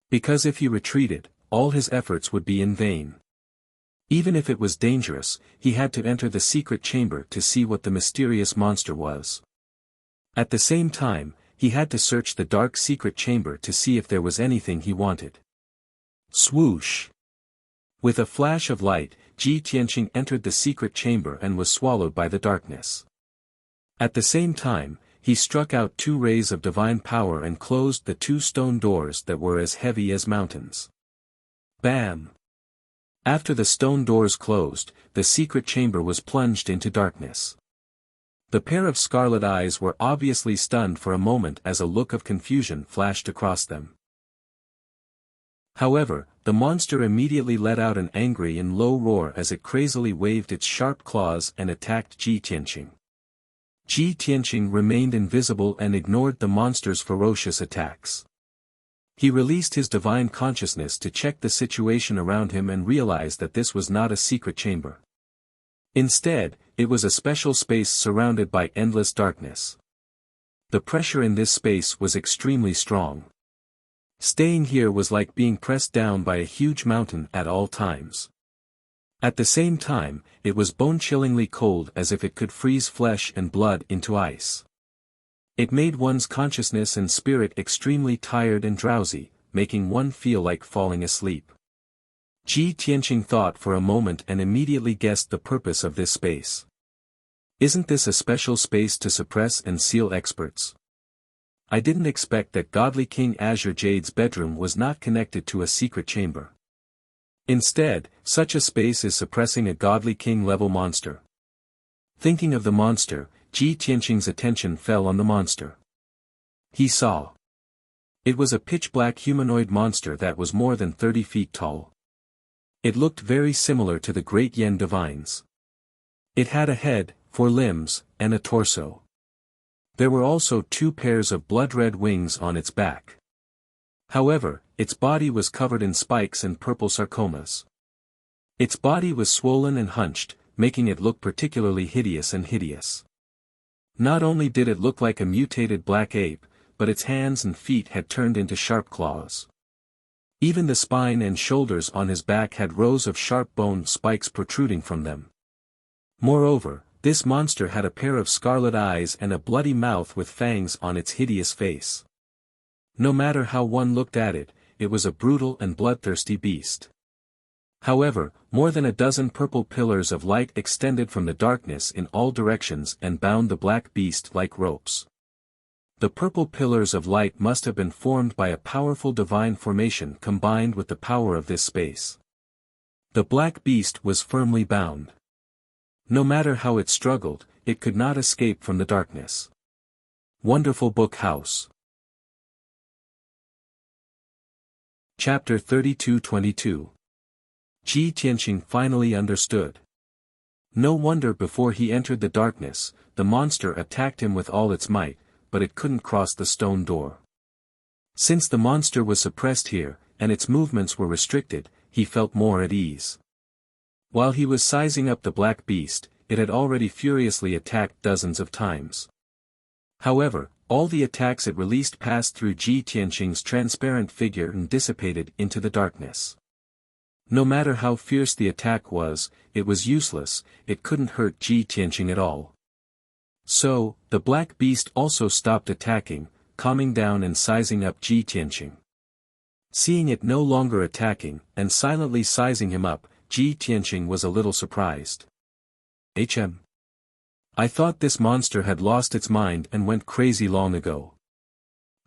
Because if he retreated, all his efforts would be in vain. Even if it was dangerous, he had to enter the secret chamber to see what the mysterious monster was. At the same time, he had to search the dark secret chamber to see if there was anything he wanted. Swoosh! With a flash of light, Ji Tianqing entered the secret chamber and was swallowed by the darkness. At the same time, he struck out 2 rays of divine power and closed the 2 stone doors that were as heavy as mountains. Bam! After the stone doors closed, the secret chamber was plunged into darkness. The pair of scarlet eyes were obviously stunned for a moment as a look of confusion flashed across them. However, the monster immediately let out an angry and low roar as it crazily waved its sharp claws and attacked Ji Tianqing. Ji Tianqing remained invisible and ignored the monster's ferocious attacks. He released his divine consciousness to check the situation around him and realized that this was not a secret chamber. Instead, it was a special space surrounded by endless darkness. The pressure in this space was extremely strong. Staying here was like being pressed down by a huge mountain at all times. At the same time, it was bone-chillingly cold as if it could freeze flesh and blood into ice. It made one's consciousness and spirit extremely tired and drowsy, making one feel like falling asleep. Ji Tianqing thought for a moment and immediately guessed the purpose of this space. Isn't this a special space to suppress and seal experts? I didn't expect that Godly King Azure Jade's bedroom was not connected to a secret chamber. Instead, such a space is suppressing a Godly King level monster. Thinking of the monster, Ji Tianqing's attention fell on the monster. He saw. It was a pitch-black humanoid monster that was more than 30 feet tall. It looked very similar to the Great Yen Divines. It had a head, 4 limbs, and a torso. There were also 2 pairs of blood-red wings on its back. However, its body was covered in spikes and purple sarcomas. Its body was swollen and hunched, making it look particularly hideous. Not only did it look like a mutated black ape, but its hands and feet had turned into sharp claws. Even the spine and shoulders on his back had rows of sharp bone spikes protruding from them. Moreover, this monster had a pair of scarlet eyes and a bloody mouth with fangs on its hideous face. No matter how one looked at it, it was a brutal and bloodthirsty beast. However, more than a dozen purple pillars of light extended from the darkness in all directions and bound the black beast like ropes. The purple pillars of light must have been formed by a powerful divine formation combined with the power of this space. The black beast was firmly bound. No matter how it struggled, it could not escape from the darkness. Wonderful Book House. Chapter 32-22. Ji Tianqing finally understood. No wonder before he entered the darkness, the monster attacked him with all its might, but it couldn't cross the stone door. Since the monster was suppressed here, and its movements were restricted, he felt more at ease. While he was sizing up the black beast, it had already furiously attacked dozens of times. However, all the attacks it released passed through Ji Tianqing's transparent figure and dissipated into the darkness. No matter how fierce the attack was, it was useless, it couldn't hurt Ji Tianqing at all. So, the black beast also stopped attacking, calming down and sizing up Ji Tianqing. Seeing it no longer attacking, and silently sizing him up, Ji Tianqing was a little surprised. I thought this monster had lost its mind and went crazy long ago.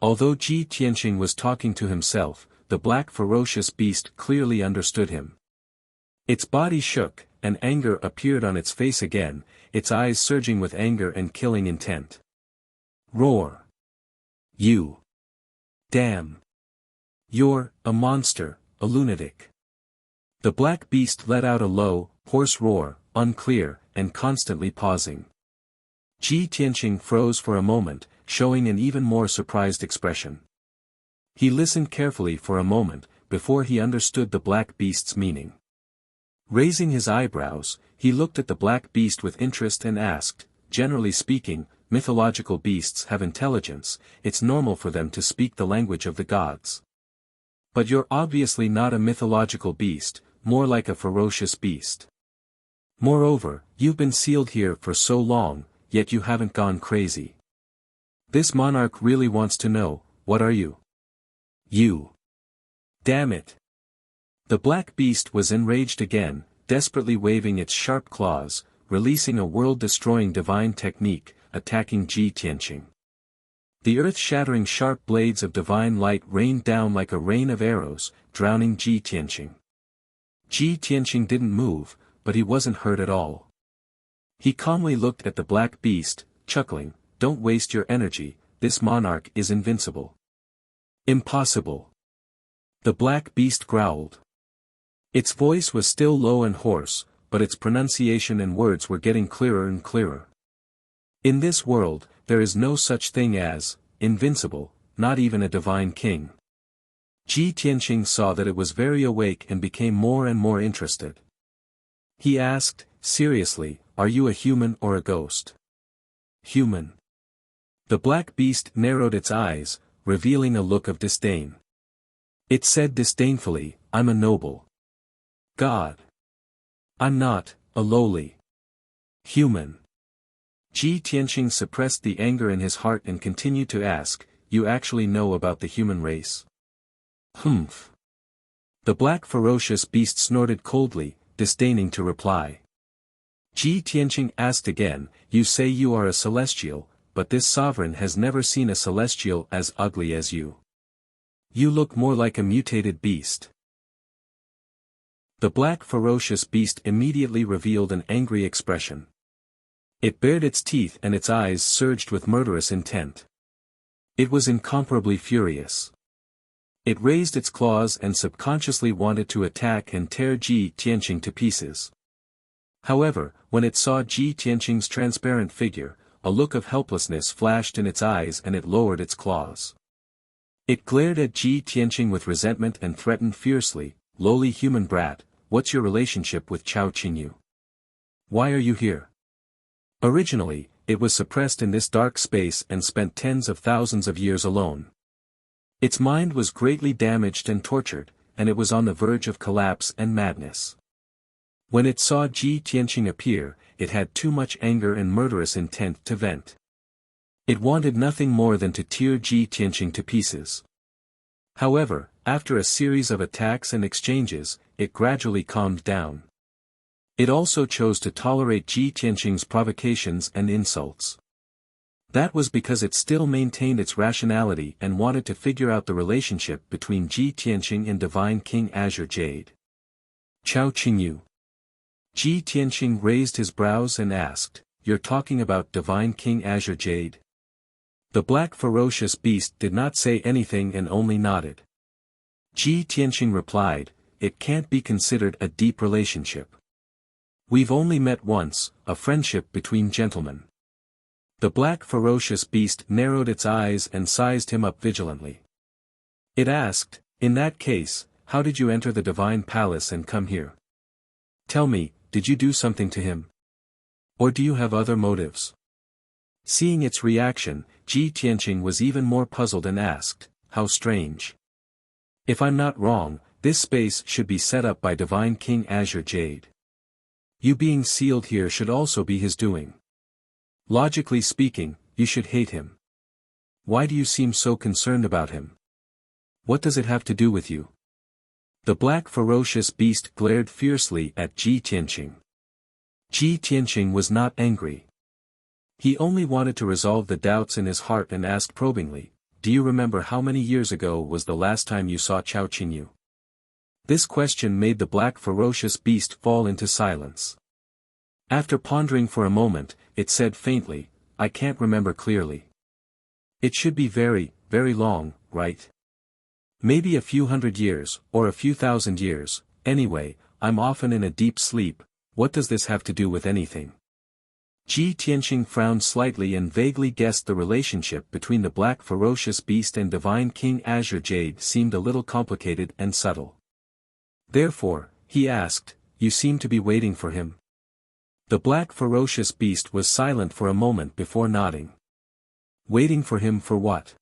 Although Ji Tianqing was talking to himself, the black ferocious beast clearly understood him. Its body shook, and anger appeared on its face again, its eyes surging with anger and killing intent. Roar! You! Damn! You're a monster, a lunatic. The black beast let out a low, hoarse roar, unclear, and constantly pausing. Ji Tianqing froze for a moment, showing an even more surprised expression. He listened carefully for a moment, before he understood the black beast's meaning. Raising his eyebrows, he looked at the black beast with interest and asked, generally speaking, mythological beasts have intelligence, it's normal for them to speak the language of the gods. But you're obviously not a mythological beast, more like a ferocious beast. Moreover, you've been sealed here for so long, yet you haven't gone crazy. This monarch really wants to know, what are you? You. Damn it. The black beast was enraged again, desperately waving its sharp claws, releasing a world-destroying divine technique, attacking Ji Tianqing. The earth-shattering sharp blades of divine light rained down like a rain of arrows, drowning Ji Tianqing. Ji Tianqing didn't move, but he wasn't hurt at all. He calmly looked at the black beast, chuckling, "Don't waste your energy, this monarch is invincible." "Impossible." The black beast growled. Its voice was still low and hoarse, but its pronunciation and words were getting clearer and clearer. In this world, there is no such thing as invincible, not even a divine king. Ji Tianqing saw that it was very awake and became more and more interested. He asked, seriously, "Are you a human or a ghost?" "Human." The black beast narrowed its eyes, revealing a look of disdain. It said disdainfully, "I'm a noble god. I'm not a lowly human." Ji Tianqing suppressed the anger in his heart and continued to ask, "You actually know about the human race?" "Humph." The black ferocious beast snorted coldly, disdaining to reply. Ji Tianqing asked again, "You say you are a celestial, but this sovereign has never seen a celestial as ugly as you. You look more like a mutated beast." The black ferocious beast immediately revealed an angry expression. It bared its teeth and its eyes surged with murderous intent. It was incomparably furious. It raised its claws and subconsciously wanted to attack and tear Ji Tianqing to pieces. However, when it saw Ji Tianqing's transparent figure, a look of helplessness flashed in its eyes and it lowered its claws. It glared at Ji Tianqing with resentment and threatened fiercely, "Lowly human brat, what's your relationship with Chao Qingyu? Why are you here?" Originally, it was suppressed in this dark space and spent tens of thousands of years alone. Its mind was greatly damaged and tortured, and it was on the verge of collapse and madness. When it saw Ji Tianqing appear, it had too much anger and murderous intent to vent. It wanted nothing more than to tear Ji Tianqing to pieces. However, after a series of attacks and exchanges, it gradually calmed down. It also chose to tolerate Ji Tianqing's provocations and insults. That was because it still maintained its rationality and wanted to figure out the relationship between Ji Tianqing and Divine King Azure Jade. "Chao Qingyu." Ji Tianqing raised his brows and asked, "You're talking about Divine King Azure Jade?" The black ferocious beast did not say anything and only nodded. Ji Tianqing replied, "It can't be considered a deep relationship. We've only met once, a friendship between gentlemen." The black ferocious beast narrowed its eyes and sized him up vigilantly. It asked, "In that case, how did you enter the divine palace and come here? Tell me, did you do something to him? Or do you have other motives?" Seeing its reaction, Ji Tianqing was even more puzzled and asked, "How strange. If I'm not wrong, this space should be set up by Divine King Azure Jade. You being sealed here should also be his doing. Logically speaking, you should hate him. Why do you seem so concerned about him? What does it have to do with you?" The black ferocious beast glared fiercely at Ji Tianqing. Ji Tianqing was not angry. He only wanted to resolve the doubts in his heart and asked probingly, "Do you remember how many years ago was the last time you saw Chao Qingyu?" This question made the black ferocious beast fall into silence. After pondering for a moment, it said faintly, "I can't remember clearly. It should be very, very long, right? Maybe a few hundred years, or a few thousand years. Anyway, I'm often in a deep sleep. What does this have to do with anything?" Ji Tianqing frowned slightly and vaguely guessed the relationship between the black ferocious beast and Divine King Azure Jade seemed a little complicated and subtle. Therefore, he asked, "You seem to be waiting for him?" The black ferocious beast was silent for a moment before nodding. "Waiting for him for what?"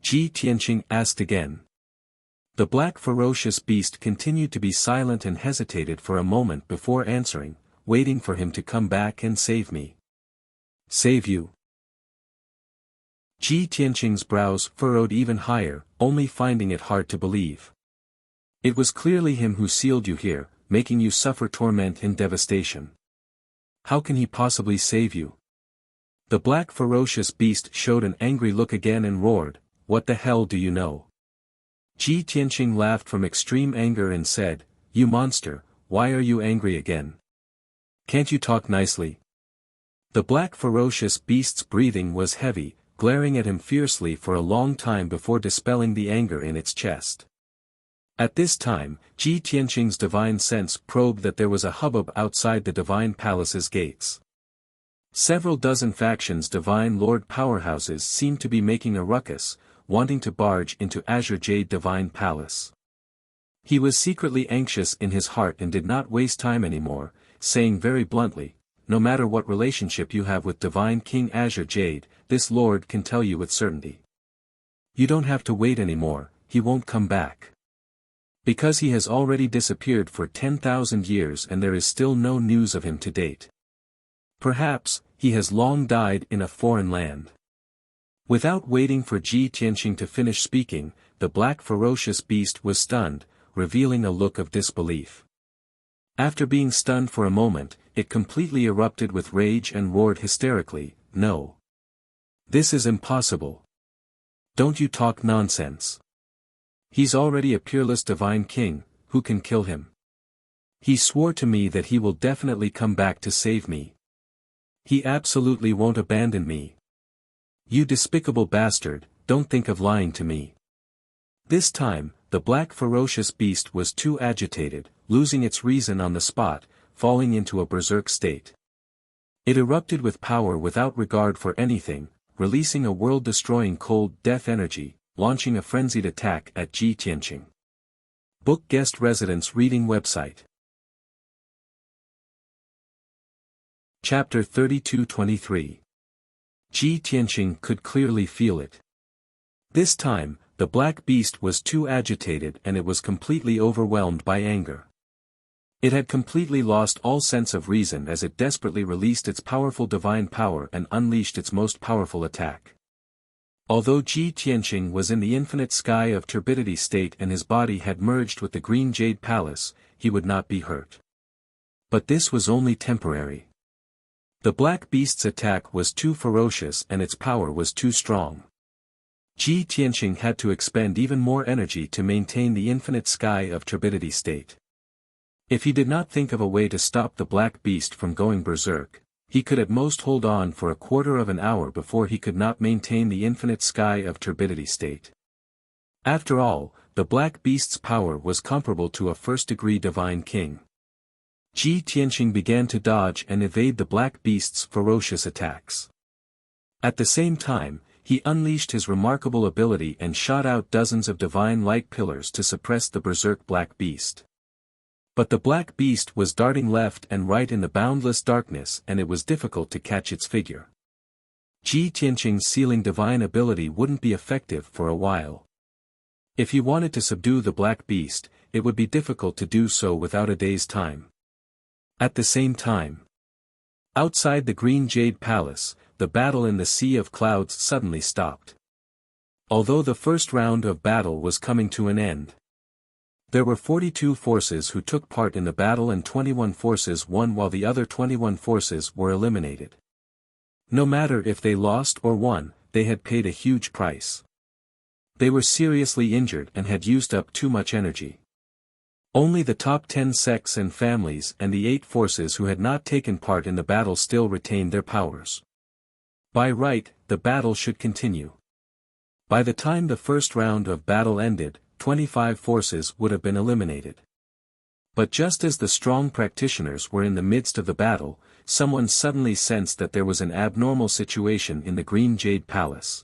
Ji Tianqing asked again. The black ferocious beast continued to be silent and hesitated for a moment before answering, "Waiting for him to come back and save me." "Save you?" Ji Tianqing's brows furrowed even higher, only finding it hard to believe. "It was clearly him who sealed you here, making you suffer torment and devastation. How can he possibly save you?" The black ferocious beast showed an angry look again and roared, "What the hell do you know?" Ji Tianqing laughed from extreme anger and said, "You monster, why are you angry again? Can't you talk nicely?" The black ferocious beast's breathing was heavy, glaring at him fiercely for a long time before dispelling the anger in its chest. At this time, Ji Tianqing's divine sense probed that there was a hubbub outside the divine palace's gates. Several dozen factions divine lord powerhouses seemed to be making a ruckus, wanting to barge into Azure Jade Divine Palace. He was secretly anxious in his heart and did not waste time anymore, saying very bluntly, "No matter what relationship you have with Divine King Azure Jade, this lord can tell you with certainty. You don't have to wait anymore, he won't come back. Because he has already disappeared for 10,000 years and there is still no news of him to date. Perhaps, he has long died in a foreign land." Without waiting for Ji Tianqing to finish speaking, the black ferocious beast was stunned, revealing a look of disbelief. After being stunned for a moment, it completely erupted with rage and roared hysterically, "No. This is impossible. Don't you talk nonsense. He's already a peerless divine king, who can kill him? He swore to me that he will definitely come back to save me. He absolutely won't abandon me. You despicable bastard, don't think of lying to me." This time, the black ferocious beast was too agitated, losing its reason on the spot, falling into a berserk state. It erupted with power without regard for anything, releasing a world-destroying cold death energy, launching a frenzied attack at Ji Tianqing. Book Guest Residence Reading Website. Chapter 32-23. Ji Tianqing could clearly feel it. This time, the black beast was too agitated and it was completely overwhelmed by anger. It had completely lost all sense of reason as it desperately released its powerful divine power and unleashed its most powerful attack. Although Ji Tianqing was in the infinite sky of turbidity state and his body had merged with the green jade palace, he would not be hurt. But this was only temporary. The black beast's attack was too ferocious and its power was too strong. Ji Tianqing had to expend even more energy to maintain the infinite sky of turbidity state. If he did not think of a way to stop the black beast from going berserk, he could at most hold on for a quarter of an hour before he could not maintain the infinite sky of turbidity state. After all, the black beast's power was comparable to a first-degree divine king. Ji Tianqing began to dodge and evade the black beast's ferocious attacks. At the same time, he unleashed his remarkable ability and shot out dozens of divine light pillars to suppress the berserk black beast. But the black beast was darting left and right in the boundless darkness and it was difficult to catch its figure. Ji Tianqing's sealing divine ability wouldn't be effective for a while. If he wanted to subdue the black beast, it would be difficult to do so without a day's time. At the same time, outside the Green Jade Palace, the battle in the Sea of Clouds suddenly stopped. Although the first round of battle was coming to an end, there were 42 forces who took part in the battle and 21 forces won while the other 21 forces were eliminated. No matter if they lost or won, they had paid a huge price. They were seriously injured and had used up too much energy. Only the top 10 sects and families and the 8 forces who had not taken part in the battle still retained their powers. By right, the battle should continue. By the time the first round of battle ended, 25 forces would have been eliminated. But just as the strong practitioners were in the midst of the battle, someone suddenly sensed that there was an abnormal situation in the Green Jade Palace.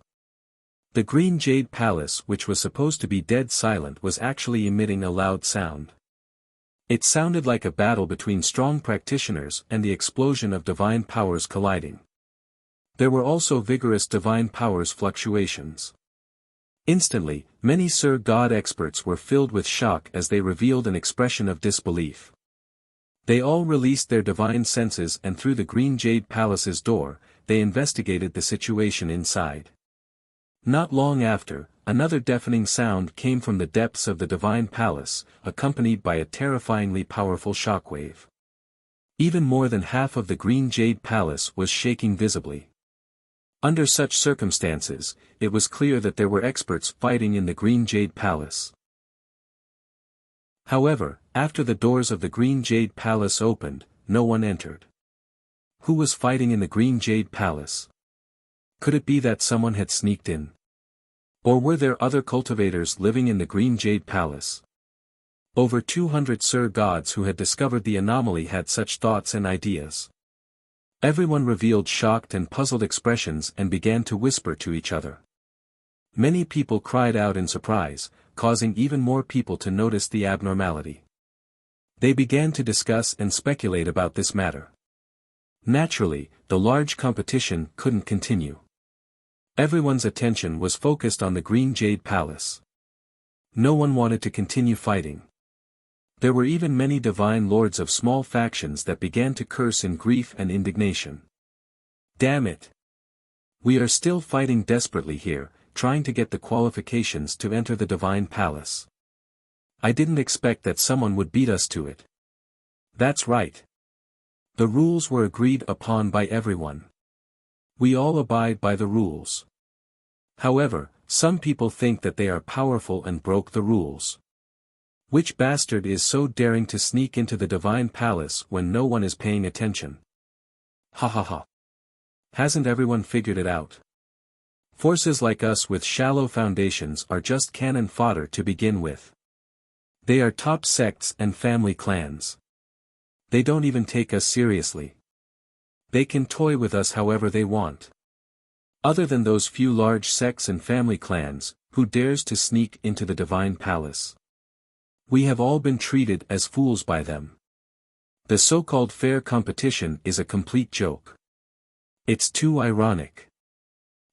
The Green Jade Palace, which was supposed to be dead silent, was actually emitting a loud sound. It sounded like a battle between strong practitioners and the explosion of divine powers colliding. There were also vigorous divine powers fluctuations. Instantly, many Sir God experts were filled with shock as they revealed an expression of disbelief. They all released their divine senses and through the Green Jade Palace's door, they investigated the situation inside. Not long after, another deafening sound came from the depths of the divine palace, accompanied by a terrifyingly powerful shockwave. Even more than half of the Green Jade Palace was shaking visibly. Under such circumstances, it was clear that there were experts fighting in the Green Jade Palace. However, after the doors of the Green Jade Palace opened, no one entered. Who was fighting in the Green Jade Palace? Could it be that someone had sneaked in? Or were there other cultivators living in the Green Jade Palace? Over 200 Sir Gods who had discovered the anomaly had such thoughts and ideas. Everyone revealed shocked and puzzled expressions and began to whisper to each other. Many people cried out in surprise, causing even more people to notice the abnormality. They began to discuss and speculate about this matter. Naturally, the large competition couldn't continue. Everyone's attention was focused on the Green Jade Palace. No one wanted to continue fighting. There were even many divine lords of small factions that began to curse in grief and indignation. Damn it! We are still fighting desperately here, trying to get the qualifications to enter the divine palace. I didn't expect that someone would beat us to it. That's right. The rules were agreed upon by everyone. We all abide by the rules. However, some people think that they are powerful and broke the rules. Which bastard is so daring to sneak into the divine palace when no one is paying attention? Ha ha ha. Hasn't everyone figured it out? Forces like us with shallow foundations are just cannon fodder to begin with. They are top sects and family clans. They don't even take us seriously. They can toy with us however they want. Other than those few large sects and family clans, who dares to sneak into the divine palace? We have all been treated as fools by them. The so-called fair competition is a complete joke. It's too ironic.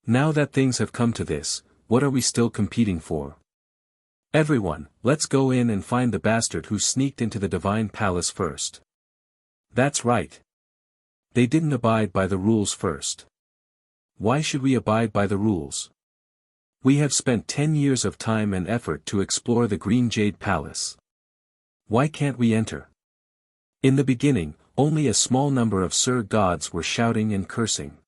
Now that things have come to this, what are we still competing for? Everyone, let's go in and find the bastard who sneaked into the divine palace first. That's right. They didn't abide by the rules first. Why should we abide by the rules? We have spent 10 years of time and effort to explore the Green Jade Palace. Why can't we enter? In the beginning, only a small number of Sir Gods were shouting and cursing.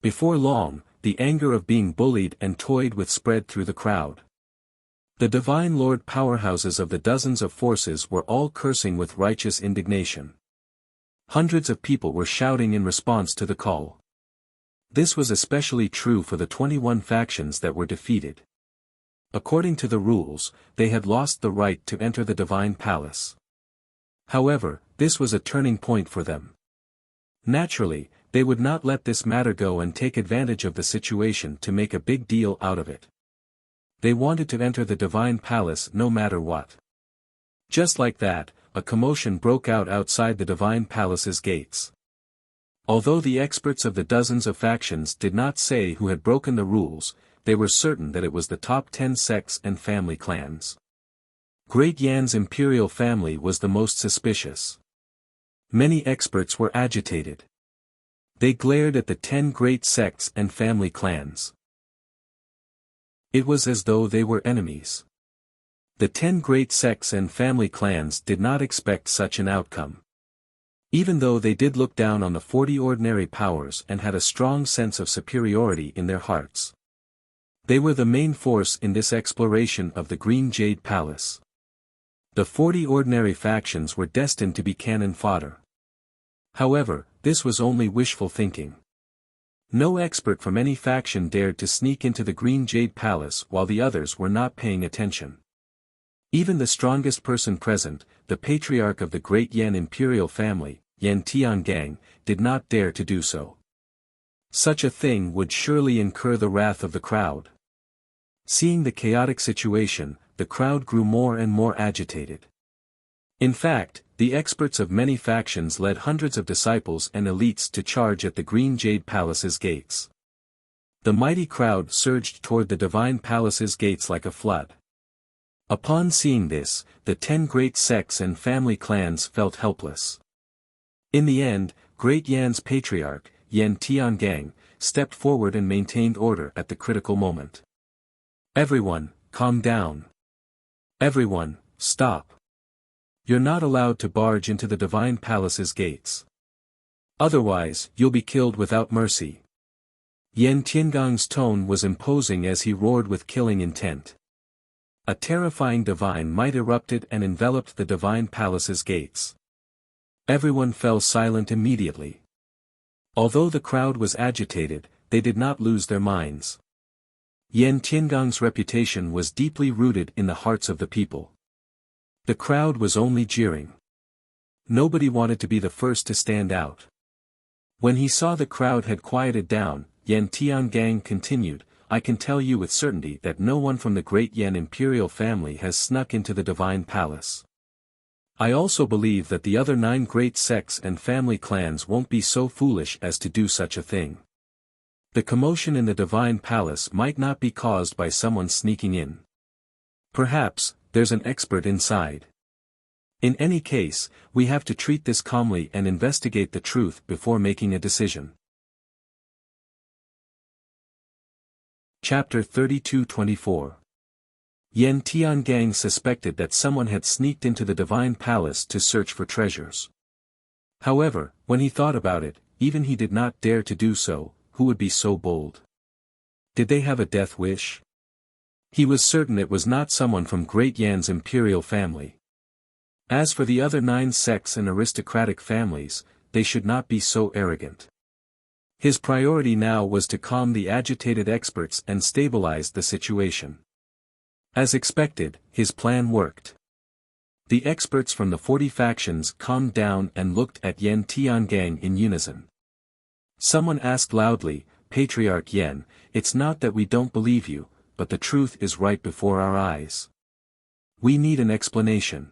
Before long, the anger of being bullied and toyed with spread through the crowd. The Divine Lord powerhouses of the dozens of forces were all cursing with righteous indignation. Hundreds of people were shouting in response to the call. This was especially true for the 21 factions that were defeated. According to the rules, they had lost the right to enter the Divine Palace. However, this was a turning point for them. Naturally, they would not let this matter go and take advantage of the situation to make a big deal out of it. They wanted to enter the Divine Palace no matter what. Just like that, a commotion broke out outside the Divine Palace's gates. Although the experts of the dozens of factions did not say who had broken the rules, they were certain that it was the top 10 sects and family clans. Great Yan's imperial family was the most suspicious. Many experts were agitated. They glared at the 10 great sects and family clans. It was as though they were enemies. The 10 great sects and family clans did not expect such an outcome. Even though they did look down on the 40 ordinary powers and had a strong sense of superiority in their hearts. They were the main force in this exploration of the Green Jade Palace. The 40 ordinary factions were destined to be cannon fodder. However, this was only wishful thinking. No expert from any faction dared to sneak into the Green Jade Palace while the others were not paying attention. Even the strongest person present, the patriarch of the Great Yan imperial family, Yan Tiangang, did not dare to do so. Such a thing would surely incur the wrath of the crowd. Seeing the chaotic situation, the crowd grew more and more agitated. In fact, the experts of many factions led hundreds of disciples and elites to charge at the Green Jade Palace's gates. The mighty crowd surged toward the Divine Palace's gates like a flood. Upon seeing this, the 10 great sects and family clans felt helpless. In the end, Great Yan's patriarch, Yan Tiangang, stepped forward and maintained order at the critical moment. Everyone, calm down. Everyone, stop. You're not allowed to barge into the Divine Palace's gates. Otherwise, you'll be killed without mercy. Yan Tiangang's tone was imposing as he roared with killing intent. A terrifying divine might erupted and enveloped the Divine Palace's gates. Everyone fell silent immediately. Although the crowd was agitated, they did not lose their minds. Yan Tiangang's reputation was deeply rooted in the hearts of the people. The crowd was only jeering. Nobody wanted to be the first to stand out. When he saw the crowd had quieted down, Yan Tiangang continued, I can tell you with certainty that no one from the Great Yan imperial family has snuck into the Divine Palace. I also believe that the other 9 great sects and family clans won't be so foolish as to do such a thing. The commotion in the Divine Palace might not be caused by someone sneaking in. Perhaps, there's an expert inside. In any case, we have to treat this calmly and investigate the truth before making a decision. Chapter 32-24. Yan Tiangang suspected that someone had sneaked into the Divine Palace to search for treasures. However, when he thought about it, even he did not dare to do so. Who would be so bold? Did they have a death wish? He was certain it was not someone from Great Yan's imperial family. As for the other 9 sects and aristocratic families, they should not be so arrogant. His priority now was to calm the agitated experts and stabilize the situation. As expected, his plan worked. The experts from the 40 factions calmed down and looked at Yan Tiangang in unison. Someone asked loudly, Patriarch Yen, it's not that we don't believe you, but the truth is right before our eyes. We need an explanation.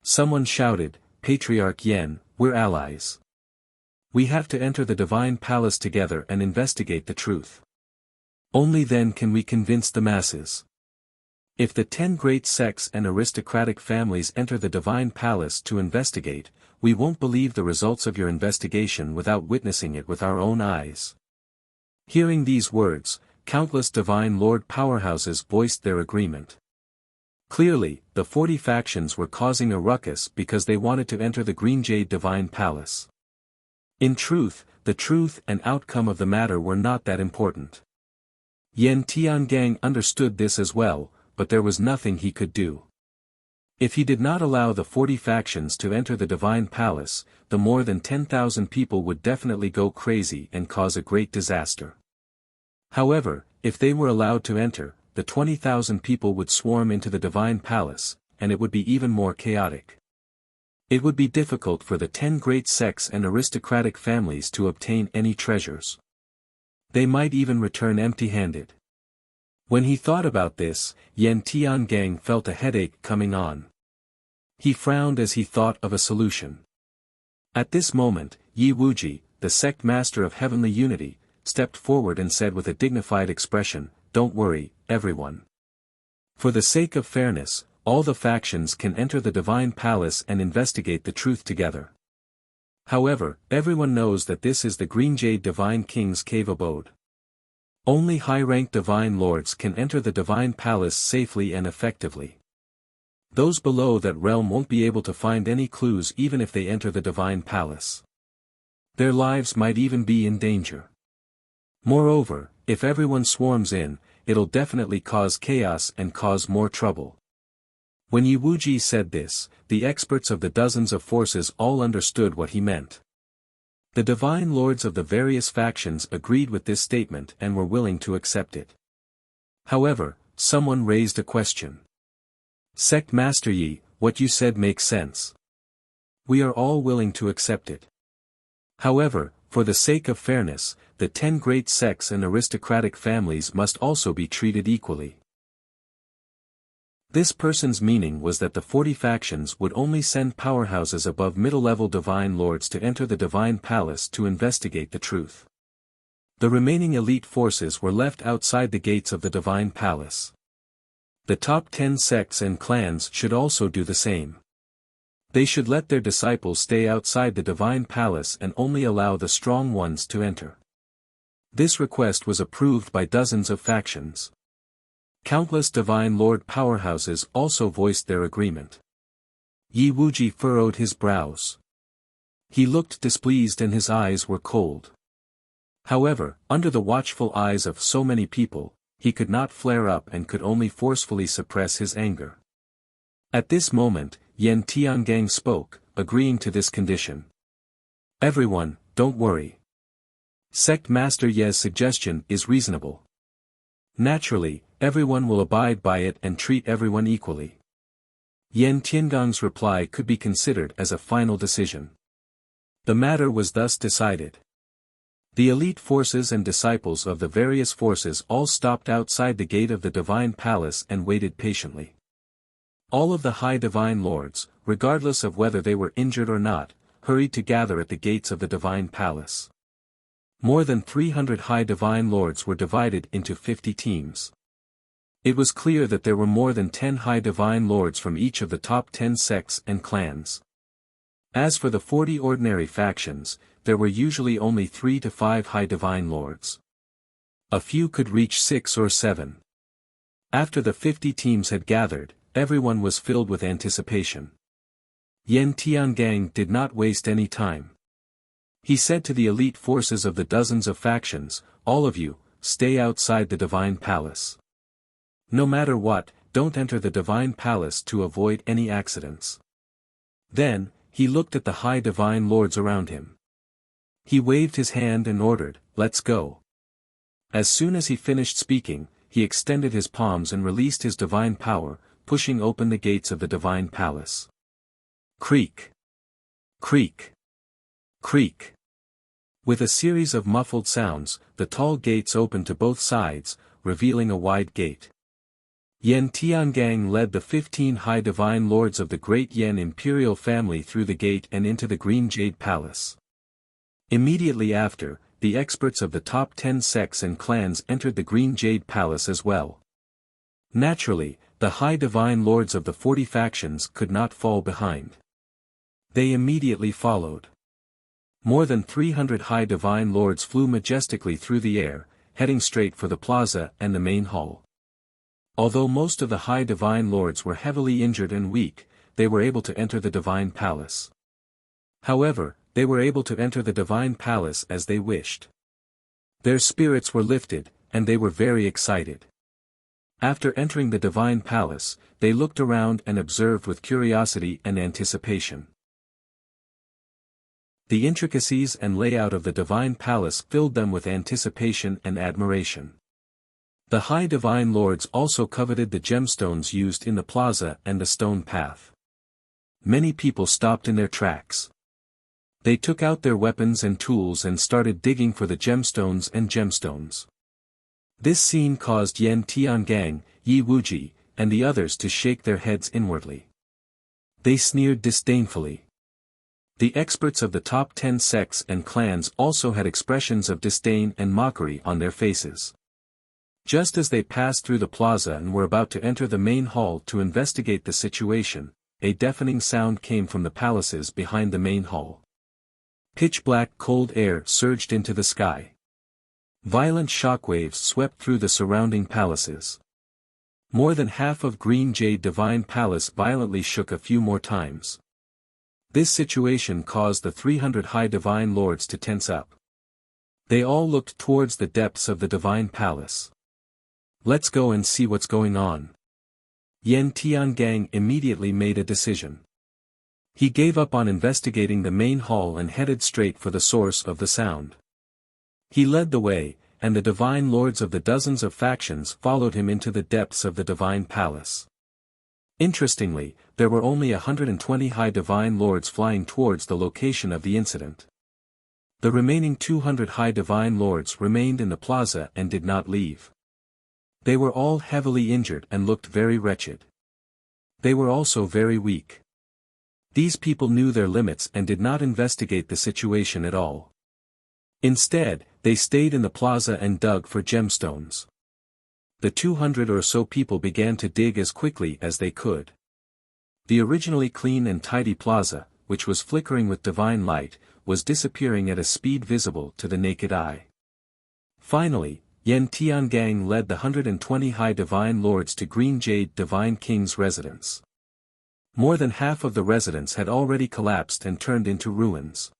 Someone shouted, Patriarch Yen, we're allies. We have to enter the divine palace together and investigate the truth. Only then can we convince the masses. If the 10 great sects and aristocratic families enter the divine palace to investigate, we won't believe the results of your investigation without witnessing it with our own eyes. Hearing these words, countless divine lord powerhouses voiced their agreement. Clearly, the 40 factions were causing a ruckus because they wanted to enter the Green Jade Divine Palace. In truth, the truth and outcome of the matter were not that important. Yen Tiangang understood this as well, but there was nothing he could do. If he did not allow the 40 factions to enter the Divine Palace, the more than 10,000 people would definitely go crazy and cause a great disaster. However, if they were allowed to enter, the 20,000 people would swarm into the Divine Palace, and it would be even more chaotic. It would be difficult for the 10 great sects and aristocratic families to obtain any treasures. They might even return empty-handed. When he thought about this, Yen Tiangang felt a headache coming on. He frowned as he thought of a solution. At this moment, Yi Wuji, the sect master of Heavenly Unity, stepped forward and said with a dignified expression, Don't worry, everyone. For the sake of fairness, all the factions can enter the Divine Palace and investigate the truth together. However, everyone knows that this is the Green Jade Divine King's cave abode. Only high-ranked divine lords can enter the Divine Palace safely and effectively. Those below that realm won't be able to find any clues even if they enter the Divine Palace. Their lives might even be in danger. Moreover, if everyone swarms in, it'll definitely cause chaos and cause more trouble. When Yi Wuji said this, the experts of the dozens of forces all understood what he meant. The divine lords of the various factions agreed with this statement and were willing to accept it. However, someone raised a question. Sect Master Yi, what you said makes sense. We are all willing to accept it. However, for the sake of fairness, the 10 great sects and aristocratic families must also be treated equally. This person's meaning was that the 40 factions would only send powerhouses above middle-level divine lords to enter the Divine Palace to investigate the truth. The remaining elite forces were left outside the gates of the Divine Palace. The top 10 sects and clans should also do the same. They should let their disciples stay outside the Divine Palace and only allow the strong ones to enter. This request was approved by dozens of factions. Countless divine lord powerhouses also voiced their agreement. Yi Wuji furrowed his brows. He looked displeased and his eyes were cold. However, under the watchful eyes of so many people, he could not flare up and could only forcefully suppress his anger. At this moment, Yen Tiangang spoke, agreeing to this condition. Everyone, don't worry. Sect Master Ye's suggestion is reasonable. Naturally, everyone will abide by it and treat everyone equally. Yen Tiangang's reply could be considered as a final decision. The matter was thus decided. The elite forces and disciples of the various forces all stopped outside the gate of the Divine Palace and waited patiently. All of the high divine lords, regardless of whether they were injured or not, hurried to gather at the gates of the Divine Palace. More than 300 high divine lords were divided into 50 teams. It was clear that there were more than 10 high divine lords from each of the top 10 sects and clans. As for the 40 ordinary factions, there were usually only 3 to 5 high divine lords. A few could reach 6 or 7. After the 50 teams had gathered, everyone was filled with anticipation. Yen Tiangang did not waste any time. He said to the elite forces of the dozens of factions, all of you, stay outside the Divine Palace. No matter what, don't enter the Divine Palace to avoid any accidents. Then, he looked at the high divine lords around him. He waved his hand and ordered, let's go. As soon as he finished speaking, he extended his palms and released his divine power, pushing open the gates of the Divine Palace. Creak. Creak. Creak. With a series of muffled sounds, the tall gates opened to both sides, revealing a wide gate. Yan Tiangang led the 15 high divine lords of the great Yan imperial family through the gate and into the Green Jade Palace. Immediately after, the experts of the top 10 sects and clans entered the Green Jade Palace as well. Naturally, the high divine lords of the 40 factions could not fall behind. They immediately followed. More than 300 high divine lords flew majestically through the air, heading straight for the plaza and the main hall. Although most of the high divine lords were heavily injured and weak, they were able to enter the divine palace. However, they were able to enter the divine palace as they wished. Their spirits were lifted, and they were very excited. After entering the divine palace, they looked around and observed with curiosity and anticipation. The intricacies and layout of the divine palace filled them with anticipation and admiration. The high divine lords also coveted the gemstones used in the plaza and the stone path. Many people stopped in their tracks. They took out their weapons and tools and started digging for the gemstones and gemstones. This scene caused Yan Tiangang, Yi Wuji, and the others to shake their heads inwardly. They sneered disdainfully. The experts of the top 10 sects and clans also had expressions of disdain and mockery on their faces. Just as they passed through the plaza and were about to enter the main hall to investigate the situation, a deafening sound came from the palaces behind the main hall. Pitch-black cold air surged into the sky. Violent shockwaves swept through the surrounding palaces. More than half of Green Jade Divine Palace violently shook a few more times. This situation caused the 300 high divine lords to tense up. They all looked towards the depths of the divine palace. Let's go and see what's going on. Yan Tiangang immediately made a decision. He gave up on investigating the main hall and headed straight for the source of the sound. He led the way, and the divine lords of the dozens of factions followed him into the depths of the divine palace. Interestingly, there were only 120 high divine lords flying towards the location of the incident. The remaining 200 high divine lords remained in the plaza and did not leave. They were all heavily injured and looked very wretched. They were also very weak. These people knew their limits and did not investigate the situation at all. Instead, they stayed in the plaza and dug for gemstones. The 200 or so people began to dig as quickly as they could. The originally clean and tidy plaza, which was flickering with divine light, was disappearing at a speed visible to the naked eye. Finally, Yan Tiangang led the 120 high divine lords to Green Jade Divine King's residence. More than half of the residence had already collapsed and turned into ruins.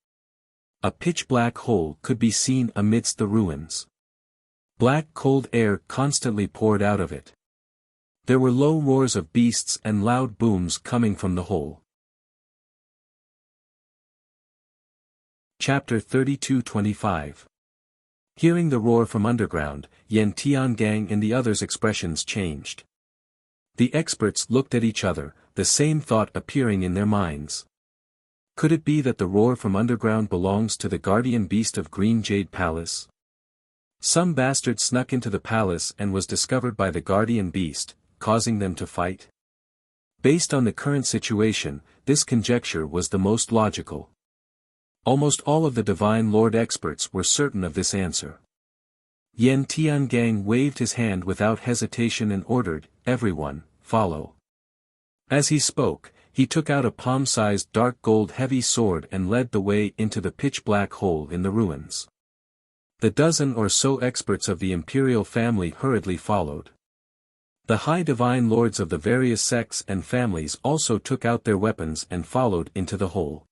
A pitch-black hole could be seen amidst the ruins. Black cold air constantly poured out of it. There were low roars of beasts and loud booms coming from the hole. Chapter 32-25. Hearing the roar from underground, Yan Tiangang and the others' expressions changed. The experts looked at each other, the same thought appearing in their minds. Could it be that the roar from underground belongs to the guardian beast of Green Jade Palace? Some bastard snuck into the palace and was discovered by the guardian beast, causing them to fight? Based on the current situation, this conjecture was the most logical. Almost all of the Divine Lord experts were certain of this answer. Yan Tiangang waved his hand without hesitation and ordered, "Everyone, follow." As he spoke, he took out a palm-sized dark gold heavy sword and led the way into the pitch-black hole in the ruins. The dozen or so experts of the imperial family hurriedly followed. The high divine lords of the various sects and families also took out their weapons and followed into the hole.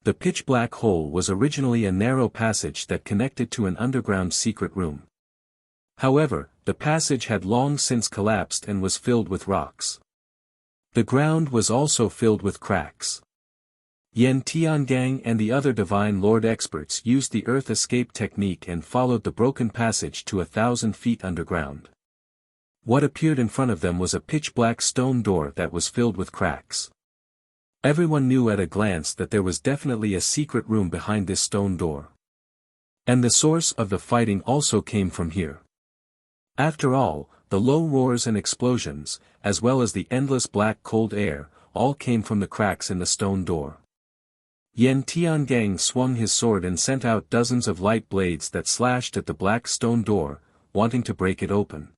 The pitch-black hole was originally a narrow passage that connected to an underground secret room. However, the passage had long since collapsed and was filled with rocks. The ground was also filled with cracks. Yan Tiangang and the other Divine Lord experts used the earth escape technique and followed the broken passage to 1,000 feet underground. What appeared in front of them was a pitch-black stone door that was filled with cracks. Everyone knew at a glance that there was definitely a secret room behind this stone door. And the source of the fighting also came from here. After all, the low roars and explosions, as well as the endless black cold air, all came from the cracks in the stone door. Yan Tiangang swung his sword and sent out dozens of light blades that slashed at the black stone door, wanting to break it open.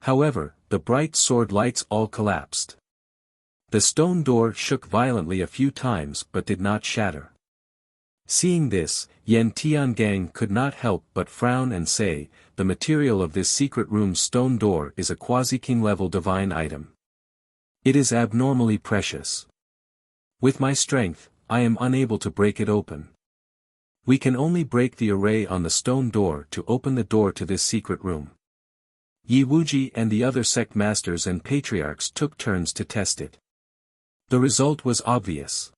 However, the bright sword lights all collapsed. The stone door shook violently a few times but did not shatter. Seeing this, Yan Tiangang could not help but frown and say, "The material of this secret room's stone door is a quasi-king level divine item. It is abnormally precious. With my strength, I am unable to break it open. We can only break the array on the stone door to open the door to this secret room." Yi Wuji and the other sect masters and patriarchs took turns to test it. The result was obvious.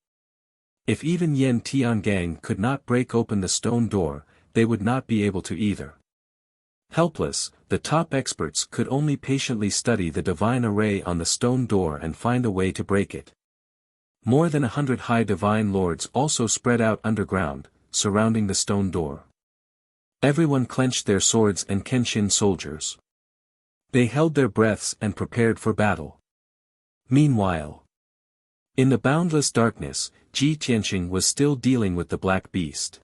If even Yan Tiangang could not break open the stone door, they would not be able to either. Helpless, the top experts could only patiently study the divine array on the stone door and find a way to break it. More than 100 high divine lords also spread out underground, surrounding the stone door. Everyone clenched their swords and Kenshin soldiers. They held their breaths and prepared for battle. Meanwhile, in the boundless darkness, Ji Tianqing was still dealing with the black beast.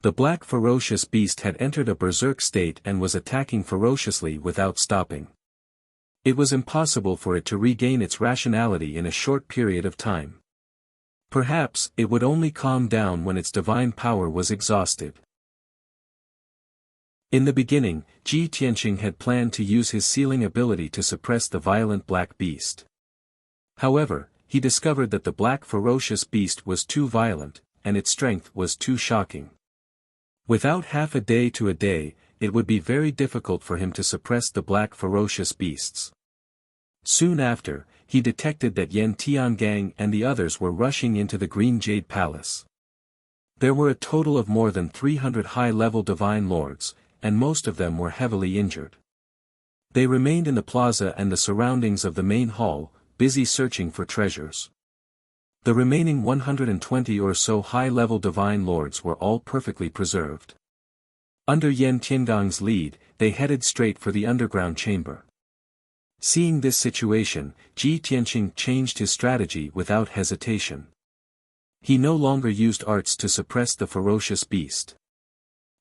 The black ferocious beast had entered a berserk state and was attacking ferociously without stopping. It was impossible for it to regain its rationality in a short period of time. Perhaps it would only calm down when its divine power was exhausted. In the beginning, Ji Tianqing had planned to use his sealing ability to suppress the violent black beast. However, he discovered that the black ferocious beast was too violent, and its strength was too shocking. Without half a day to a day, it would be very difficult for him to suppress the black ferocious beasts. Soon after, he detected that Yan Tiangang and the others were rushing into the Green Jade Palace. There were a total of more than 300 high-level divine lords, and most of them were heavily injured. They remained in the plaza and the surroundings of the main hall, busy searching for treasures. The remaining 120 or so high-level divine lords were all perfectly preserved. Under Yan Tiangang's lead, they headed straight for the underground chamber. Seeing this situation, Ji Tianqing changed his strategy without hesitation. He no longer used arts to suppress the ferocious beast.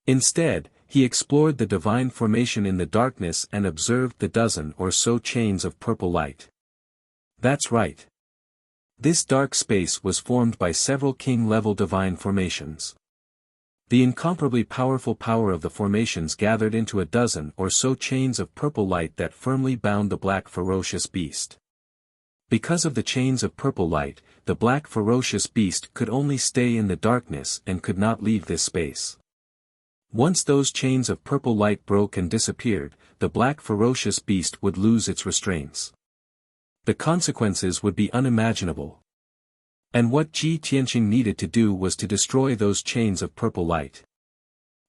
Instead, he explored the divine formation in the darkness and observed the dozen or so chains of purple light. That's right. This dark space was formed by several king-level divine formations. The incomparably powerful power of the formations gathered into a dozen or so chains of purple light that firmly bound the black ferocious beast. Because of the chains of purple light, the black ferocious beast could only stay in the darkness and could not leave this space. Once those chains of purple light broke and disappeared, the black ferocious beast would lose its restraints. The consequences would be unimaginable. And what Ji Tianqing needed to do was to destroy those chains of purple light.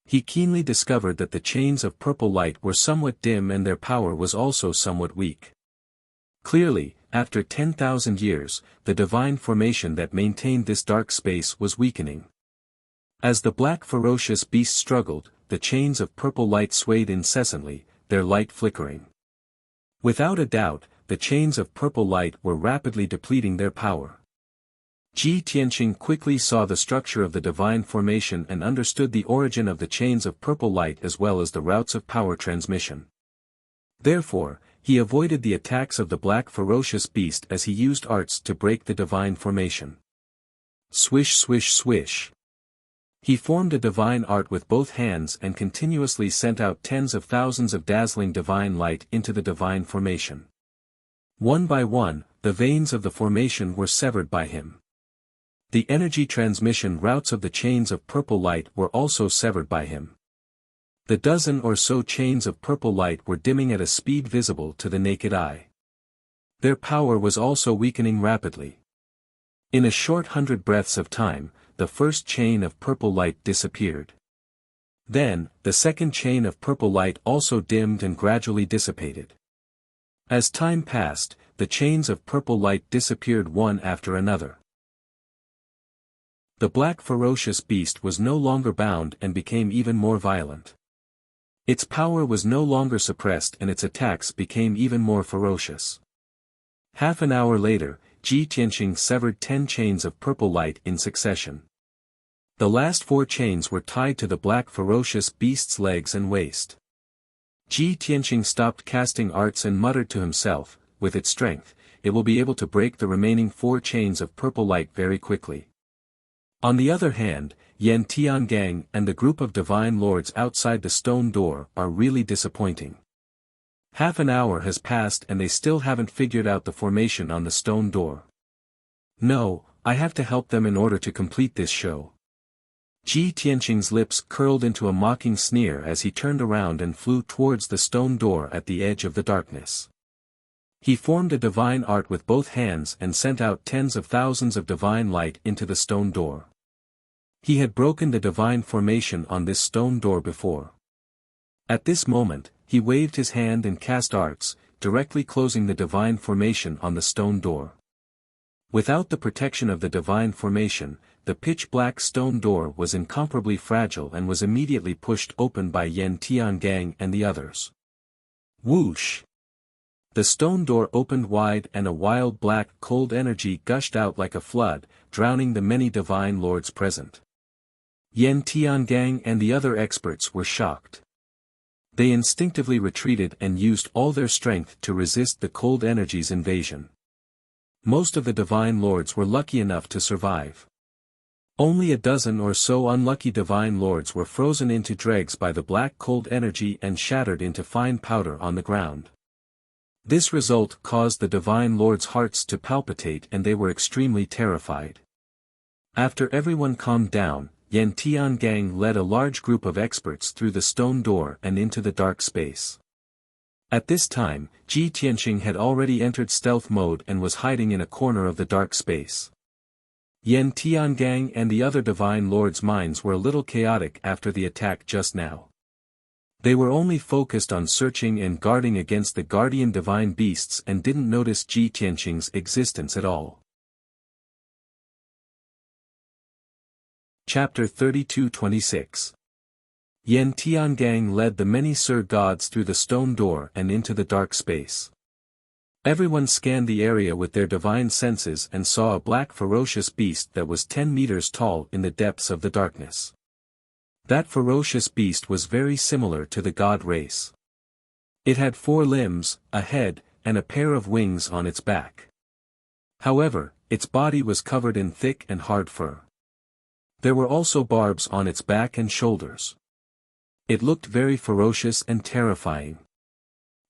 He keenly discovered that the chains of purple light were somewhat dim and their power was also somewhat weak. Clearly, after 10,000 years, the divine formation that maintained this dark space was weakening. As the black ferocious beast struggled, the chains of purple light swayed incessantly, their light flickering. Without a doubt, the chains of purple light were rapidly depleting their power. Ji Tianqing quickly saw the structure of the divine formation and understood the origin of the chains of purple light as well as the routes of power transmission. Therefore, he avoided the attacks of the black ferocious beast as he used arts to break the divine formation. Swish swish swish. He formed a divine art with both hands and continuously sent out tens of thousands of dazzling divine light into the divine formation. One by one, the veins of the formation were severed by him. The energy transmission routes of the chains of purple light were also severed by him. The dozen or so chains of purple light were dimming at a speed visible to the naked eye. Their power was also weakening rapidly. In a short 100 breaths of time, the first chain of purple light disappeared. Then, the second chain of purple light also dimmed and gradually dissipated. As time passed, the chains of purple light disappeared one after another. The black ferocious beast was no longer bound and became even more violent. Its power was no longer suppressed and its attacks became even more ferocious. Half an hour later, Ji Tianqing severed 10 chains of purple light in succession. The last 4 chains were tied to the black ferocious beast's legs and waist. Ji Tianqing stopped casting arts and muttered to himself, with its strength, it will be able to break the remaining 4 chains of purple light very quickly. On the other hand, Yan Tiangang and the group of divine lords outside the stone door are really disappointing. Half an hour has passed and they still haven't figured out the formation on the stone door. No, I have to help them in order to complete this show. Ji Tianqing's lips curled into a mocking sneer as he turned around and flew towards the stone door at the edge of the darkness. He formed a divine art with both hands and sent out tens of thousands of divine light into the stone door. He had broken the divine formation on this stone door before. At this moment, he waved his hand and cast arts, directly closing the divine formation on the stone door. Without the protection of the divine formation, the pitch-black stone door was incomparably fragile and was immediately pushed open by Yan Tiangang and the others. Whoosh! The stone door opened wide and a wild black cold energy gushed out like a flood, drowning the many divine lords present. Yan Tiangang and the other experts were shocked. They instinctively retreated and used all their strength to resist the cold energy's invasion. Most of the divine lords were lucky enough to survive. Only a dozen or so unlucky divine lords were frozen into dregs by the black cold energy and shattered into fine powder on the ground. This result caused the divine lords' hearts to palpitate and they were extremely terrified. After everyone calmed down, Yan Tiangang led a large group of experts through the stone door and into the dark space. At this time, Ji Tianqing had already entered stealth mode and was hiding in a corner of the dark space. Yan Tiangang and the other divine lords' minds were a little chaotic after the attack just now. They were only focused on searching and guarding against the guardian divine beasts and didn't notice Ji Tianqing's existence at all. Chapter 32-26 Yan Tiangang led the many Sir Gods through the stone door and into the dark space. Everyone scanned the area with their divine senses and saw a black ferocious beast that was 10 meters tall in the depths of the darkness. That ferocious beast was very similar to the god race. It had 4 limbs, a head, and a pair of wings on its back. However, its body was covered in thick and hard fur. There were also barbs on its back and shoulders. It looked very ferocious and terrifying.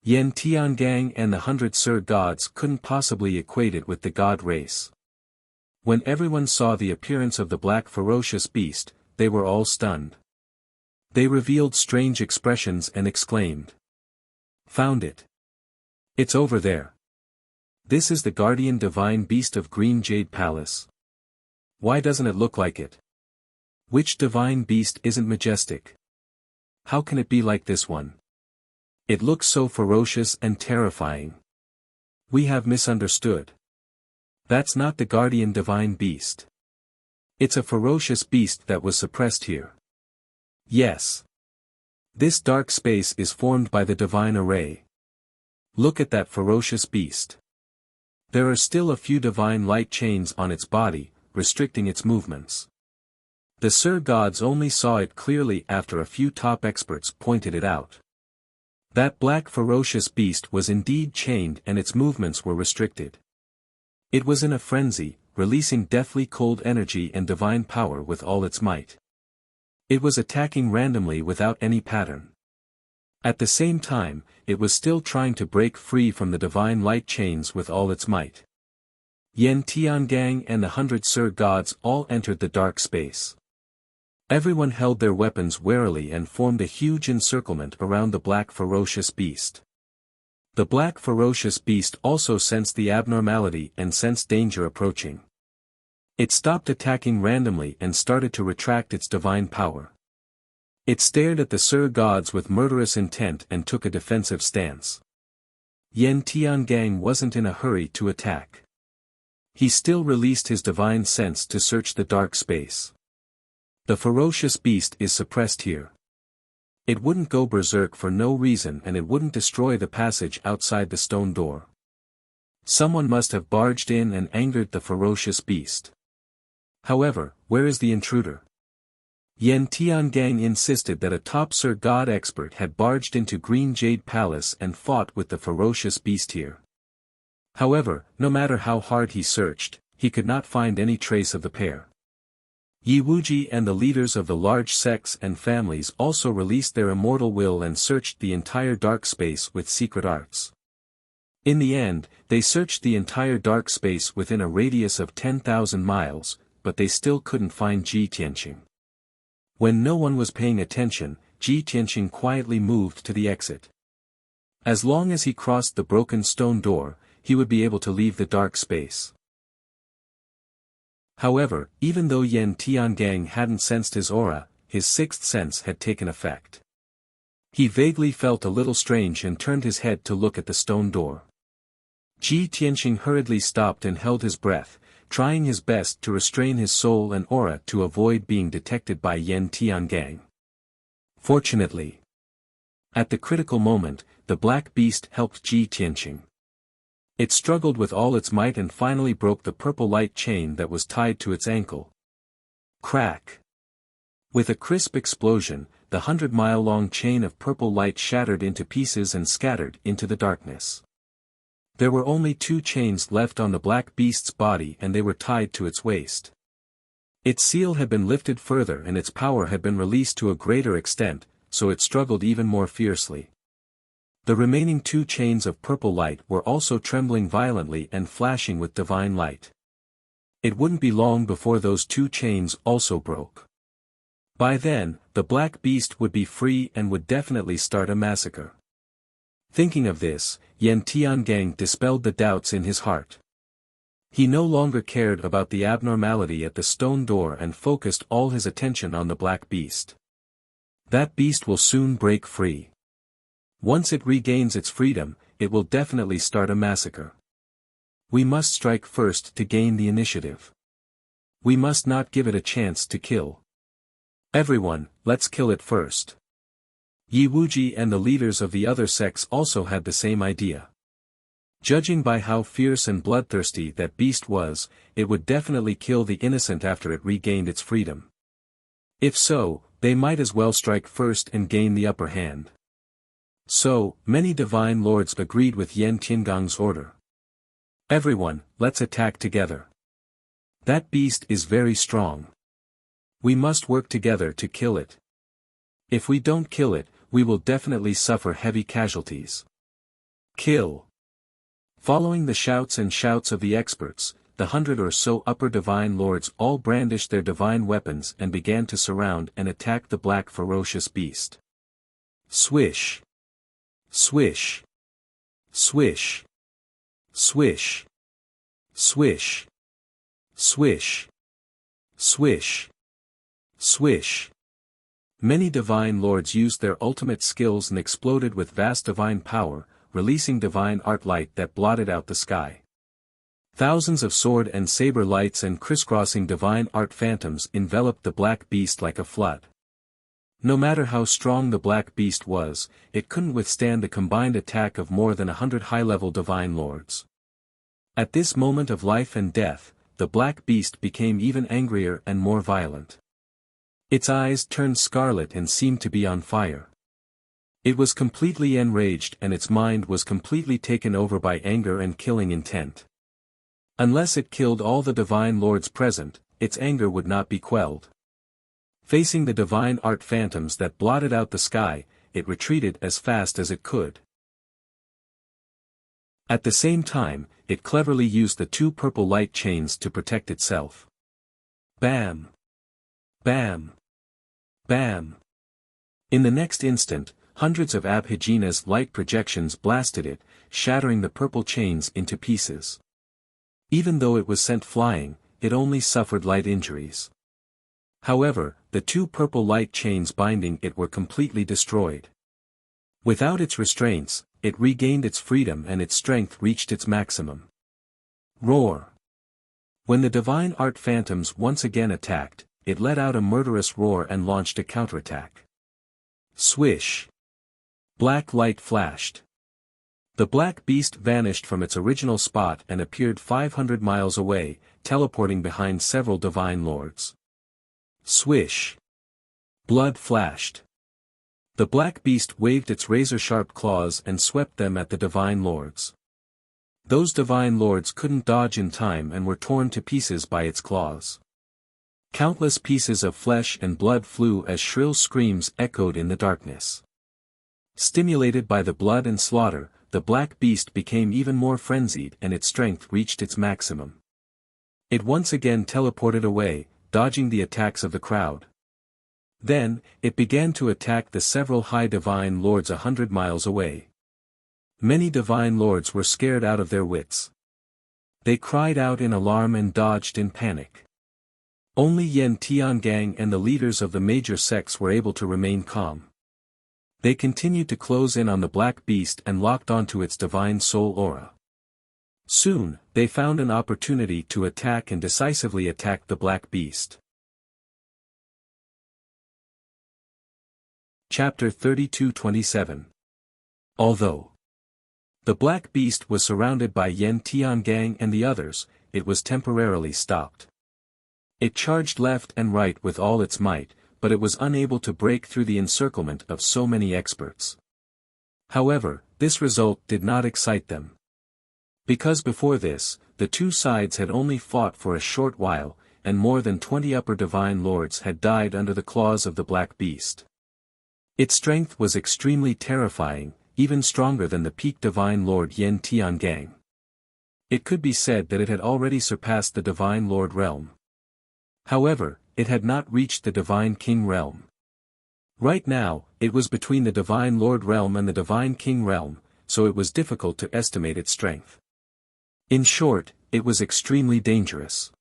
Yan Tiangang and the 100 Sir Gods couldn't possibly equate it with the god race. When everyone saw the appearance of the black ferocious beast, they were all stunned. They revealed strange expressions and exclaimed. Found it. It's over there. This is the guardian divine beast of Green Jade Palace. Why doesn't it look like it? Which divine beast isn't majestic? How can it be like this one? It looks so ferocious and terrifying. We have misunderstood. That's not the guardian divine beast. It's a ferocious beast that was suppressed here. Yes. This dark space is formed by the divine array. Look at that ferocious beast. There are still a few divine light chains on its body, restricting its movements. The Sir Gods only saw it clearly after a few top experts pointed it out. That black ferocious beast was indeed chained and its movements were restricted. It was in a frenzy, releasing deathly cold energy and divine power with all its might. It was attacking randomly without any pattern. At the same time, it was still trying to break free from the divine light chains with all its might. Yan Tiangang and the 100 Sir Gods all entered the dark space. Everyone held their weapons warily and formed a huge encirclement around the black ferocious beast. The black ferocious beast also sensed the abnormality and sensed danger approaching. It stopped attacking randomly and started to retract its divine power. It stared at the Sir Gods with murderous intent and took a defensive stance. Yan Tiangang wasn't in a hurry to attack. He still released his divine sense to search the dark space. The ferocious beast is suppressed here. It wouldn't go berserk for no reason, and it wouldn't destroy the passage outside the stone door. Someone must have barged in and angered the ferocious beast. However, where is the intruder? Yen Tiangang insisted that a top Sir God expert had barged into Green Jade Palace and fought with the ferocious beast here. However, no matter how hard he searched, he could not find any trace of the pair. Yi Wuji and the leaders of the large sects and families also released their immortal will and searched the entire dark space with secret arts. In the end, they searched the entire dark space within a radius of 10,000 miles, but they still couldn't find Ji Tianqing. When no one was paying attention, Ji Tianqing quietly moved to the exit. As long as he crossed the broken stone door, he would be able to leave the dark space. However, even though Yen Tiangang hadn't sensed his aura, his sixth sense had taken effect. He vaguely felt a little strange and turned his head to look at the stone door. Ji Tianqing hurriedly stopped and held his breath, trying his best to restrain his soul and aura to avoid being detected by Yen Tiangang. Fortunately, at the critical moment, the black beast helped Ji Tianqing. It struggled with all its might and finally broke the purple light chain that was tied to its ankle. Crack! With a crisp explosion, the 100-mile-long chain of purple light shattered into pieces and scattered into the darkness. There were only 2 chains left on the black beast's body, and they were tied to its waist. Its seal had been lifted further and its power had been released to a greater extent, so it struggled even more fiercely. The remaining 2 chains of purple light were also trembling violently and flashing with divine light. It wouldn't be long before those 2 chains also broke. By then, the black beast would be free and would definitely start a massacre. Thinking of this, Yen Tiangang dispelled the doubts in his heart. He no longer cared about the abnormality at the stone door and focused all his attention on the black beast. That beast will soon break free. Once it regains its freedom, it will definitely start a massacre. We must strike first to gain the initiative. We must not give it a chance to kill. Everyone, let's kill it first. Yi Wuji and the leaders of the other sects also had the same idea. Judging by how fierce and bloodthirsty that beast was, it would definitely kill the innocent after it regained its freedom. If so, they might as well strike first and gain the upper hand. So, many divine lords agreed with Yen Tiangang's order. Everyone, let's attack together. That beast is very strong. We must work together to kill it. If we don't kill it, we will definitely suffer heavy casualties. Kill! Following the shouts of the experts, the 100 or so upper divine lords all brandished their divine weapons and began to surround and attack the black ferocious beast. Swish! Swish! Swish! Swish! Swish! Swish! Swish! Swish! Many divine lords used their ultimate skills and exploded with vast divine power, releasing divine art light that blotted out the sky. Thousands of sword and saber lights and crisscrossing divine art phantoms enveloped the black beast like a flood. No matter how strong the black beast was, it couldn't withstand the combined attack of more than 100 high-level divine lords. At this moment of life and death, the black beast became even angrier and more violent. Its eyes turned scarlet and seemed to be on fire. It was completely enraged and its mind was completely taken over by anger and killing intent. Unless it killed all the divine lords present, its anger would not be quelled. Facing the divine art phantoms that blotted out the sky, it retreated as fast as it could. At the same time, it cleverly used the 2 purple light chains to protect itself. Bam! Bam! Bam! In the next instant, hundreds of Abhijina's light projections blasted it, shattering the purple chains into pieces. Even though it was sent flying, it only suffered light injuries. However, the 2 purple light chains binding it were completely destroyed. Without its restraints, it regained its freedom and its strength reached its maximum. Roar! When the divine art phantoms once again attacked, it let out a murderous roar and launched a counterattack. Swish! Black light flashed. The black beast vanished from its original spot and appeared 500 miles away, teleporting behind several divine lords. Swish! Blood flashed. The black beast waved its razor-sharp claws and swept them at the divine lords. Those divine lords couldn't dodge in time and were torn to pieces by its claws. Countless pieces of flesh and blood flew as shrill screams echoed in the darkness. Stimulated by the blood and slaughter, the black beast became even more frenzied and its strength reached its maximum. It once again teleported away, dodging the attacks of the crowd. Then, it began to attack the several high divine lords 100 miles away. Many divine lords were scared out of their wits. They cried out in alarm and dodged in panic. Only Yen Tiangang and the leaders of the major sects were able to remain calm. They continued to close in on the black beast and locked onto its divine soul aura. Soon, they found an opportunity to attack and decisively attack the black beast. Chapter 32-27. Although the black beast was surrounded by Yen Tiangang and the others, it was temporarily stopped. It charged left and right with all its might, but it was unable to break through the encirclement of so many experts. However, this result did not excite them. Because before this, the two sides had only fought for a short while, and more than 20 upper divine lords had died under the claws of the black beast. Its strength was extremely terrifying, even stronger than the peak divine lord Yen Tiangang. It could be said that it had already surpassed the divine lord realm. However, it had not reached the divine king realm. Right now, it was between the divine lord realm and the divine king realm, so it was difficult to estimate its strength. In short, it was extremely dangerous.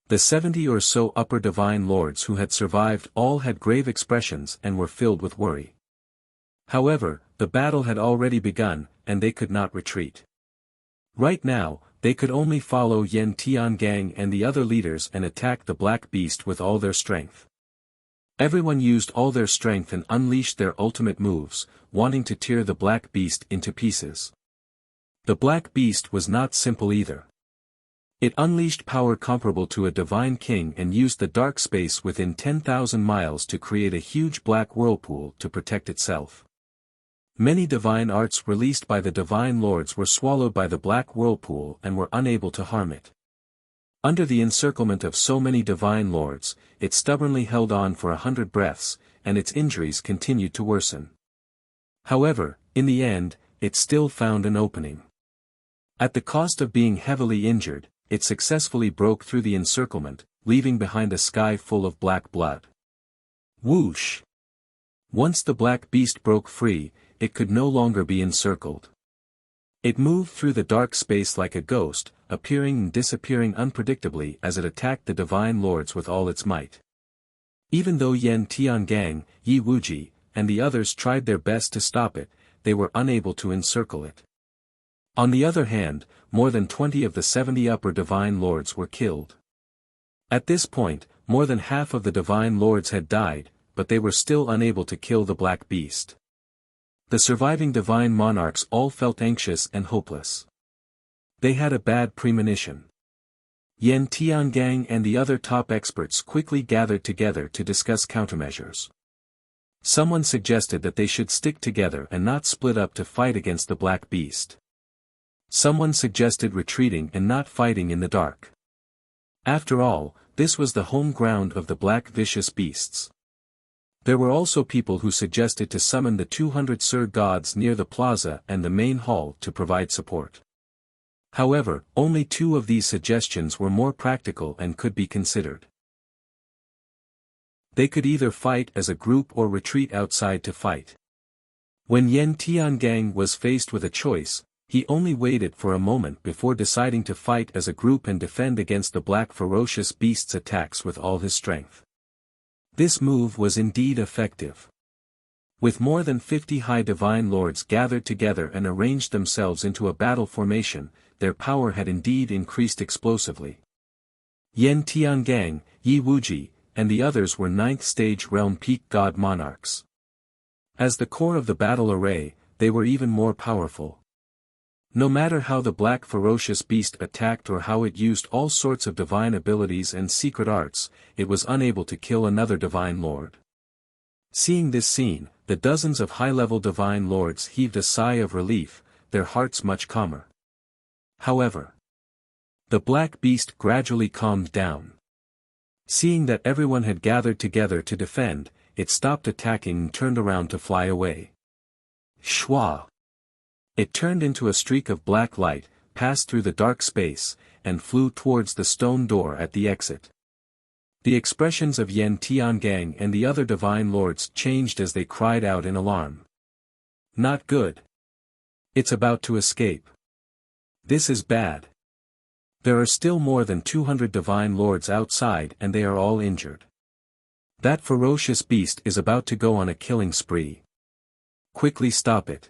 The 70 or so upper divine lords who had survived all had grave expressions and were filled with worry. However, the battle had already begun, and they could not retreat. Right now, they could only follow Yen Tiangang and the other leaders and attack the black beast with all their strength. Everyone used all their strength and unleashed their ultimate moves, wanting to tear the black beast into pieces. The black beast was not simple either. It unleashed power comparable to a divine king and used the dark space within 10,000 miles to create a huge black whirlpool to protect itself. Many divine arts released by the divine lords were swallowed by the black whirlpool and were unable to harm it. Under the encirclement of so many divine lords, it stubbornly held on for 100 breaths, and its injuries continued to worsen. However, in the end, it still found an opening. At the cost of being heavily injured, it successfully broke through the encirclement, leaving behind a sky full of black blood. Whoosh! Once the black beast broke free, it could no longer be encircled. It moved through the dark space like a ghost, appearing and disappearing unpredictably as it attacked the divine lords with all its might. Even though Yen Tiangang, Yi Wuji, and the others tried their best to stop it, they were unable to encircle it. On the other hand, more than 20 of the 70 upper divine lords were killed. At this point, more than half of the divine lords had died, but they were still unable to kill the black beast. The surviving divine monarchs all felt anxious and hopeless. They had a bad premonition. Yen Tiangang and the other top experts quickly gathered together to discuss countermeasures. Someone suggested that they should stick together and not split up to fight against the black beast. Someone suggested retreating and not fighting in the dark. After all, this was the home ground of the black vicious beasts. There were also people who suggested to summon the 200 Sir gods near the plaza and the main hall to provide support. However, only 2 of these suggestions were more practical and could be considered. They could either fight as a group or retreat outside to fight. When Yen Tiangang was faced with a choice, he only waited for a moment before deciding to fight as a group and defend against the black ferocious beast's attacks with all his strength. This move was indeed effective. With more than 50 high divine lords gathered together and arranged themselves into a battle formation, their power had indeed increased explosively. Yen Tiangang, Yi Wuji, and the others were ninth-stage realm peak god monarchs. As the core of the battle array, they were even more powerful. No matter how the black ferocious beast attacked or how it used all sorts of divine abilities and secret arts, it was unable to kill another divine lord. Seeing this scene, the dozens of high-level divine lords heaved a sigh of relief, their hearts much calmer. However, the black beast gradually calmed down. Seeing that everyone had gathered together to defend, it stopped attacking and turned around to fly away. Shwa! It turned into a streak of black light, passed through the dark space, and flew towards the stone door at the exit. The expressions of Yen Tiangang and the other divine lords changed as they cried out in alarm. Not good. It's about to escape. This is bad. There are still more than 200 divine lords outside and they are all injured. That ferocious beast is about to go on a killing spree. Quickly stop it.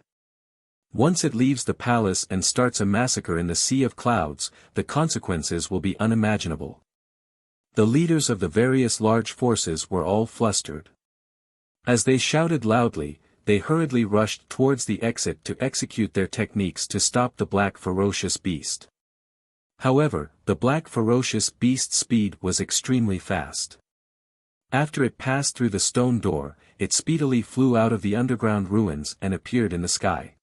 Once it leaves the palace and starts a massacre in the Sea of Clouds, the consequences will be unimaginable. The leaders of the various large forces were all flustered. As they shouted loudly, they hurriedly rushed towards the exit to execute their techniques to stop the black ferocious beast. However, the black ferocious beast's speed was extremely fast. After it passed through the stone door, it speedily flew out of the underground ruins and appeared in the sky.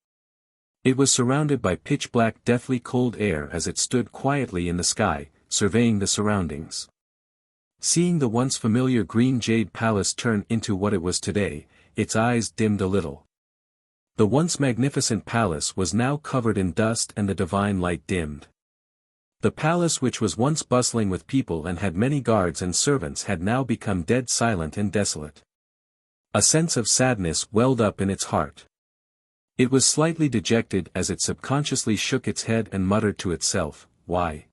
It was surrounded by pitch-black deathly cold air as it stood quietly in the sky, surveying the surroundings. Seeing the once familiar green jade palace turn into what it was today, its eyes dimmed a little. The once magnificent palace was now covered in dust and the divine light dimmed. The palace which was once bustling with people and had many guards and servants had now become dead silent and desolate. A sense of sadness welled up in its heart. It was slightly dejected as it subconsciously shook its head and muttered to itself, "Why?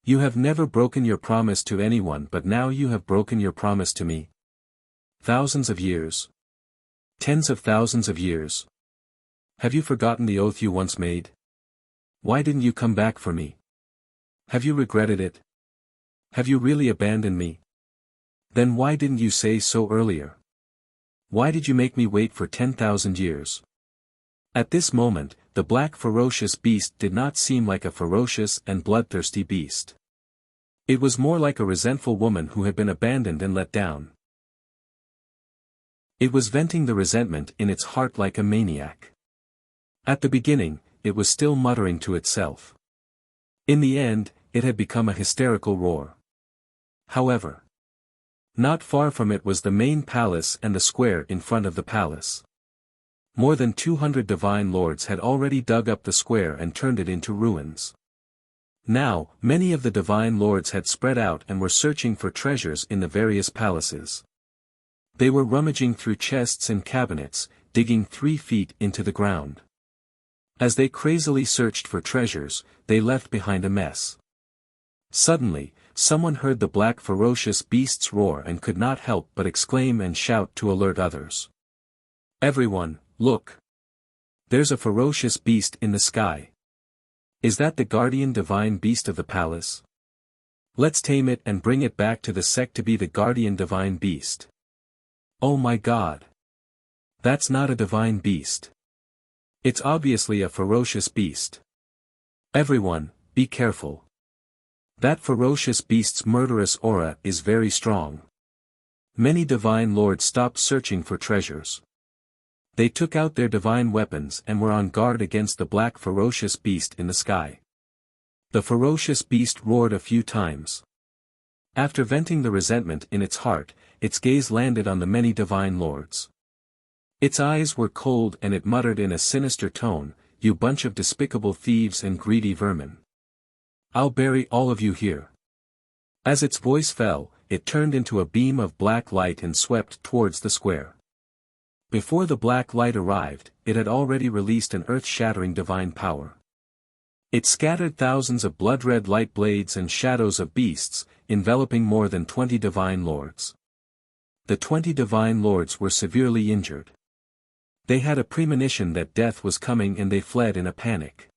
You have never broken your promise to anyone, but now you have broken your promise to me. Thousands of years. Tens of thousands of years. Have you forgotten the oath you once made? Why didn't you come back for me? Have you regretted it? Have you really abandoned me? Then why didn't you say so earlier? Why did you make me wait for 10,000 years?" At this moment, the black ferocious beast did not seem like a ferocious and bloodthirsty beast. It was more like a resentful woman who had been abandoned and let down. It was venting the resentment in its heart like a maniac. At the beginning, it was still muttering to itself. In the end, it had become a hysterical roar. However, not far from it was the main palace and the square in front of the palace. More than 200 divine lords had already dug up the square and turned it into ruins. Now, many of the divine lords had spread out and were searching for treasures in the various palaces. They were rummaging through chests and cabinets, digging 3 feet into the ground. As they crazily searched for treasures, they left behind a mess. Suddenly, someone heard the black ferocious beast's roar and could not help but exclaim and shout to alert others. "Everyone, look! There's a ferocious beast in the sky. Is that the guardian divine beast of the palace? Let's tame it and bring it back to the sect to be the guardian divine beast." Oh my God! That's not a divine beast. It's obviously a ferocious beast. Everyone, be careful. That ferocious beast's murderous aura is very strong. Many divine lords stopped searching for treasures. They took out their divine weapons and were on guard against the black ferocious beast in the sky. The ferocious beast roared a few times. After venting the resentment in its heart, its gaze landed on the many divine lords. Its eyes were cold and it muttered in a sinister tone, "You bunch of despicable thieves and greedy vermin. I'll bury all of you here." As its voice fell, it turned into a beam of black light and swept towards the square. Before the black light arrived, it had already released an earth-shattering divine power. It scattered thousands of blood-red light blades and shadows of beasts, enveloping more than 20 divine lords. The 20 divine lords were severely injured. They had a premonition that death was coming and they fled in a panic.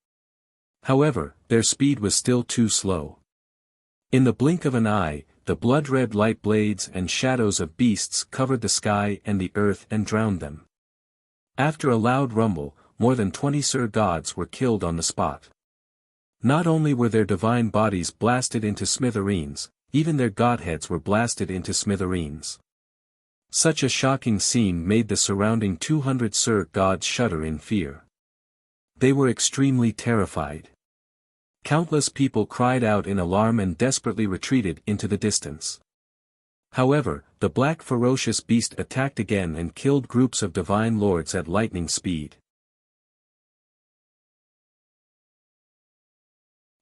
However, their speed was still too slow. In the blink of an eye, the blood-red light blades and shadows of beasts covered the sky and the earth and drowned them. After a loud rumble, more than 20 Sir Gods were killed on the spot. Not only were their divine bodies blasted into smithereens, even their godheads were blasted into smithereens. Such a shocking scene made the surrounding 200 Sir Gods shudder in fear. They were extremely terrified. Countless people cried out in alarm and desperately retreated into the distance. However, the black ferocious beast attacked again and killed groups of divine lords at lightning speed.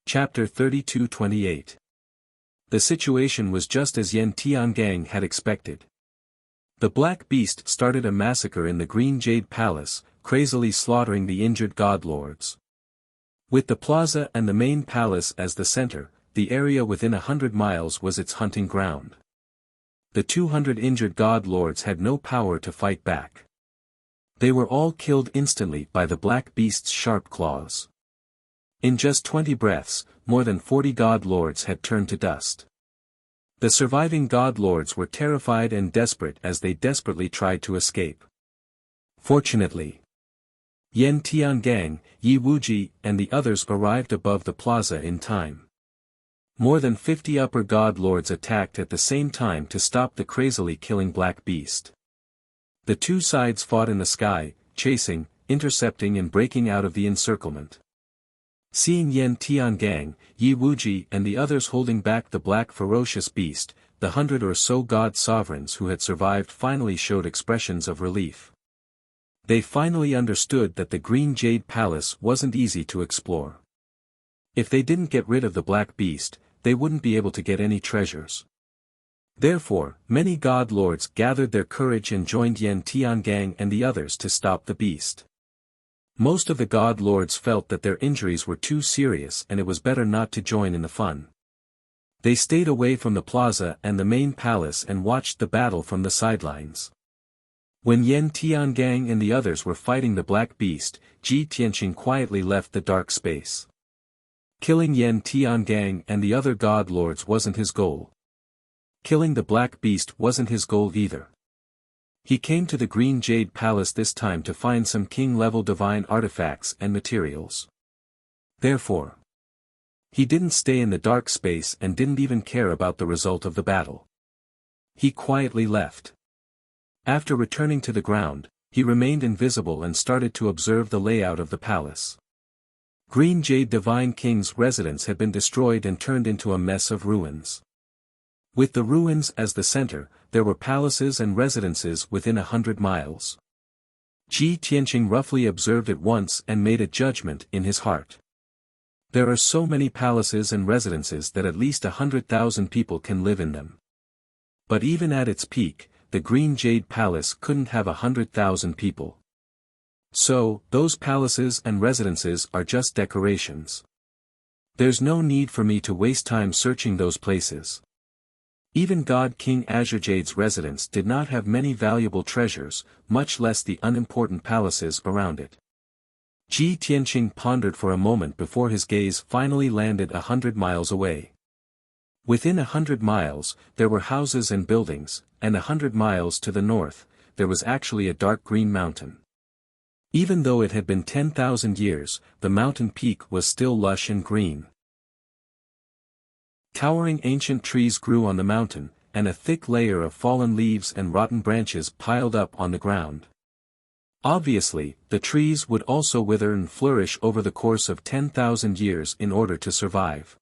Chapter 32-28. The situation was just as Yen Tiangang had expected. The black beast started a massacre in the Green Jade Palace, crazily slaughtering the injured god lords. With the plaza and the main palace as the center, the area within 100 miles was its hunting ground. The 200 injured god lords had no power to fight back. They were all killed instantly by the black beast's sharp claws. In just 20 breaths, more than 40 god lords had turned to dust. The surviving god lords were terrified and desperate as they desperately tried to escape. Fortunately, Yen Tiangang, Yi Wuji, and the others arrived above the plaza in time. More than 50 upper god lords attacked at the same time to stop the crazily killing black beast. The two sides fought in the sky, chasing, intercepting and breaking out of the encirclement. Seeing Yen Tiangang, Yi Wuji and the others holding back the black ferocious beast, the 100 or so god sovereigns who had survived finally showed expressions of relief. They finally understood that the Green Jade Palace wasn't easy to explore. If they didn't get rid of the black beast, they wouldn't be able to get any treasures. Therefore, many god lords gathered their courage and joined Yen Tiangang and the others to stop the beast. Most of the god lords felt that their injuries were too serious and it was better not to join in the fun. They stayed away from the plaza and the main palace and watched the battle from the sidelines. When Yen Tiangang and the others were fighting the black beast, Ji Tianqing quietly left the dark space. Killing Yen Tiangang and the other god lords wasn't his goal. Killing the black beast wasn't his goal either. He came to the Green Jade Palace this time to find some king-level divine artifacts and materials. Therefore, he didn't stay in the dark space and didn't even care about the result of the battle. He quietly left. After returning to the ground, he remained invisible and started to observe the layout of the palace. Green Jade Divine King's residence had been destroyed and turned into a mess of ruins. With the ruins as the center, there were palaces and residences within 100 miles. Ji Tianqing roughly observed it once and made a judgment in his heart. There are so many palaces and residences that at least 100,000 people can live in them. But even at its peak, the Green Jade Palace couldn't have 100,000 people. So, those palaces and residences are just decorations. There's no need for me to waste time searching those places. Even God King Azurejade's residence did not have many valuable treasures, much less the unimportant palaces around it. Ji Tianqing pondered for a moment before his gaze finally landed 100 miles away. Within 100 miles, there were houses and buildings, and 100 miles to the north, there was actually a dark green mountain. Even though it had been 10,000 years, the mountain peak was still lush and green. Towering ancient trees grew on the mountain, and a thick layer of fallen leaves and rotten branches piled up on the ground. Obviously, the trees would also wither and flourish over the course of 10,000 years in order to survive.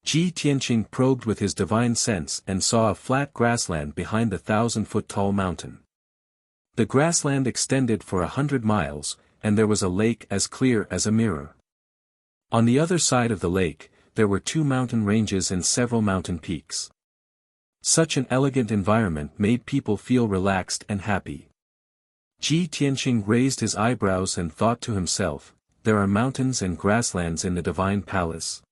Ji Tianqing probed with his divine sense and saw a flat grassland behind the 1,000-foot-tall mountain. The grassland extended for 100 miles, and there was a lake as clear as a mirror. On the other side of the lake, there were 2 mountain ranges and several mountain peaks. Such an elegant environment made people feel relaxed and happy. Ji Tianqing raised his eyebrows and thought to himself, there are mountains and grasslands in the divine palace.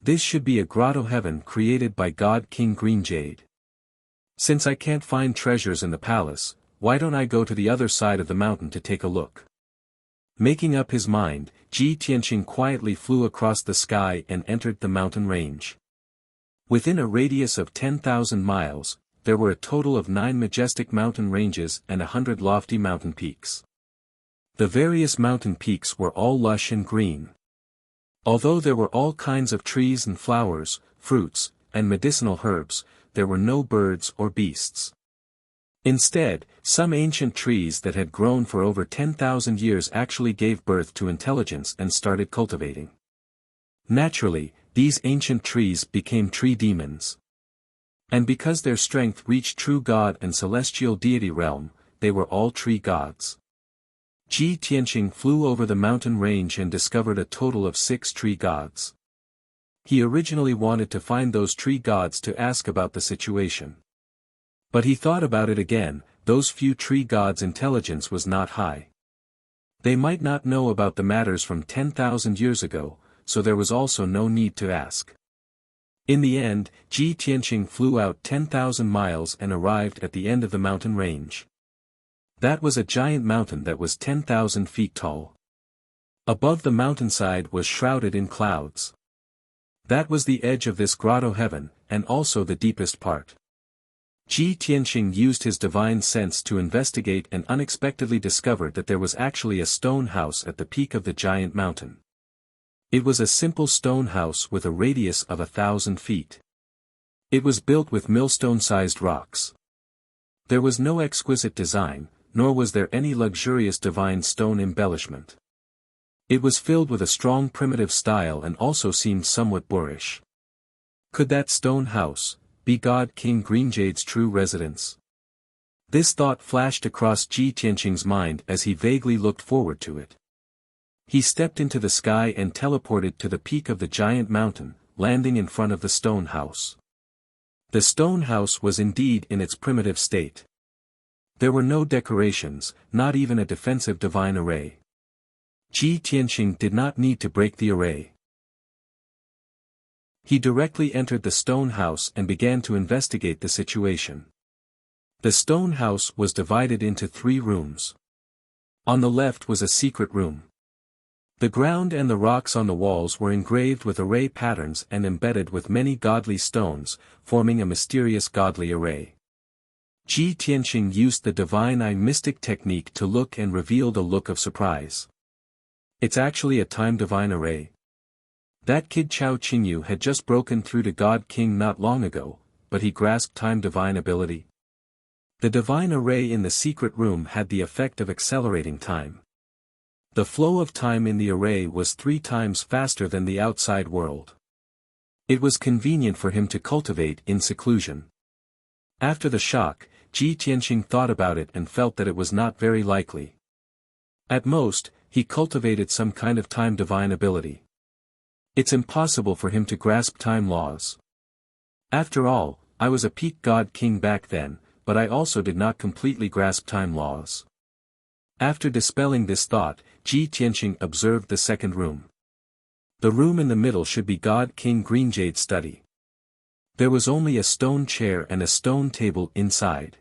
This should be a grotto heaven created by God King Green Jade. Since I can't find treasures in the palace, why don't I go to the other side of the mountain to take a look? Making up his mind, Ji Tianqing quietly flew across the sky and entered the mountain range. Within a radius of 10,000 miles, there were a total of 9 majestic mountain ranges and 100 lofty mountain peaks. The various mountain peaks were all lush and green. Although there were all kinds of trees and flowers, fruits, and medicinal herbs, there were no birds or beasts. Instead, some ancient trees that had grown for over 10,000 years actually gave birth to intelligence and started cultivating. Naturally, these ancient trees became tree demons. And because their strength reached true God and celestial deity realm, they were all tree gods. Ji Tianqing flew over the mountain range and discovered a total of 6 tree gods. He originally wanted to find those tree gods to ask about the situation. But he thought about it again, those few tree gods' intelligence was not high. They might not know about the matters from 10,000 years ago, so there was also no need to ask. In the end, Ji Tianqing flew out 10,000 miles and arrived at the end of the mountain range. That was a giant mountain that was 10,000 feet tall. Above the mountainside was shrouded in clouds. That was the edge of this grotto heaven, and also the deepest part. Ji Tianqing used his divine sense to investigate and unexpectedly discovered that there was actually a stone house at the peak of the giant mountain. It was a simple stone house with a radius of 1,000 feet. It was built with millstone-sized rocks. There was no exquisite design, nor was there any luxurious divine stone embellishment. It was filled with a strong primitive style and also seemed somewhat boorish. Could that stone house be God King Greenjade's true residence? This thought flashed across Ji Tianqing's mind as he vaguely looked forward to it. He stepped into the sky and teleported to the peak of the giant mountain, landing in front of the stone house. The stone house was indeed in its primitive state. There were no decorations, not even a defensive divine array. Ji Tianqing did not need to break the array. He directly entered the stone house and began to investigate the situation. The stone house was divided into 3 rooms. On the left was a secret room. The ground and the rocks on the walls were engraved with array patterns and embedded with many godly stones, forming a mysterious godly array. Ji Tianqing used the divine eye mystic technique to look and revealed a look of surprise. It's actually a time divine array. That kid Chao Qingyu had just broken through to God King not long ago, but he grasped time divine ability. The divine array in the secret room had the effect of accelerating time. The flow of time in the array was 3 times faster than the outside world. It was convenient for him to cultivate in seclusion. After the shock, Ji Tianqing thought about it and felt that it was not very likely. At most, he cultivated some kind of time divine ability. It's impossible for him to grasp time laws. After all, I was a peak god king back then, but I also did not completely grasp time laws. After dispelling this thought, Ji Tianqing observed the second room. The room in the middle should be God King Greenjade's study. There was only a stone chair and a stone table inside.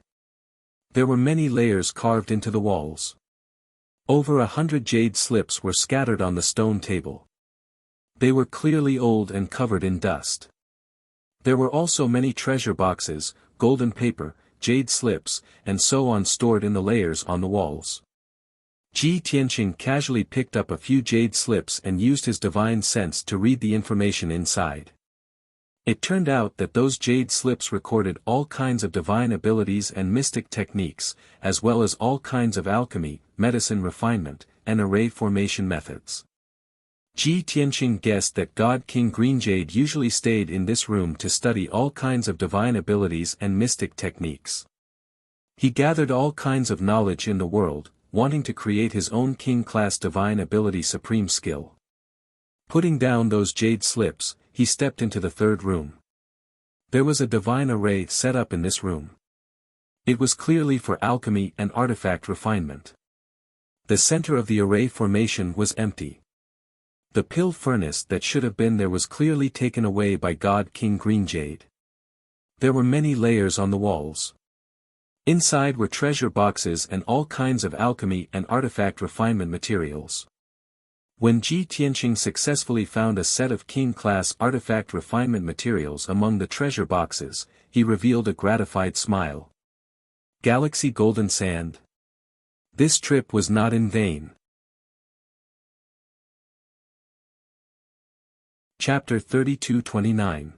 There were many layers carved into the walls. Over 100 jade slips were scattered on the stone table. They were clearly old and covered in dust. There were also many treasure boxes, golden paper, jade slips, and so on stored in the layers on the walls. Ji Tianqing casually picked up a few jade slips and used his divine sense to read the information inside. It turned out that those jade slips recorded all kinds of divine abilities and mystic techniques, as well as all kinds of alchemy, medicine refinement, and array formation methods. Ji Tianqing guessed that God King Greenjade usually stayed in this room to study all kinds of divine abilities and mystic techniques. He gathered all kinds of knowledge in the world, wanting to create his own king-class divine ability supreme skill. Putting down those jade slips, he stepped into the third room. There was a divine array set up in this room. It was clearly for alchemy and artifact refinement. The center of the array formation was empty. The pill furnace that should have been there was clearly taken away by God King Greenjade. There were many layers on the walls. Inside were treasure boxes and all kinds of alchemy and artifact refinement materials. When Ji Tianqing successfully found a set of king-class artifact refinement materials among the treasure boxes, he revealed a gratified smile. Galaxy Golden Sand. This trip was not in vain. Chapter 32-29.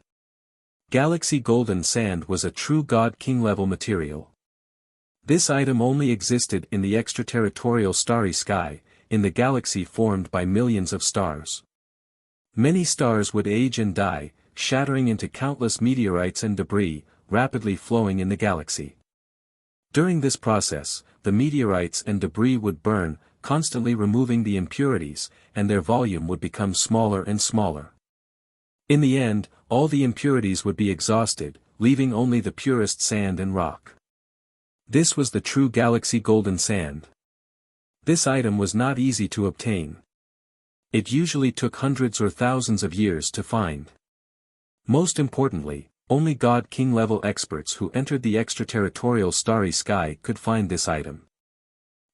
Galaxy Golden Sand was a true God King level material. This item only existed in the extraterritorial starry sky, in the galaxy formed by millions of stars. Many stars would age and die, shattering into countless meteorites and debris, rapidly flowing in the galaxy. During this process, the meteorites and debris would burn, constantly removing the impurities, and their volume would become smaller and smaller. In the end, all the impurities would be exhausted, leaving only the purest sand and rock. This was the true Galaxy Golden Sand. This item was not easy to obtain. It usually took hundreds or thousands of years to find. Most importantly, only God King level experts who entered the extraterritorial starry sky could find this item.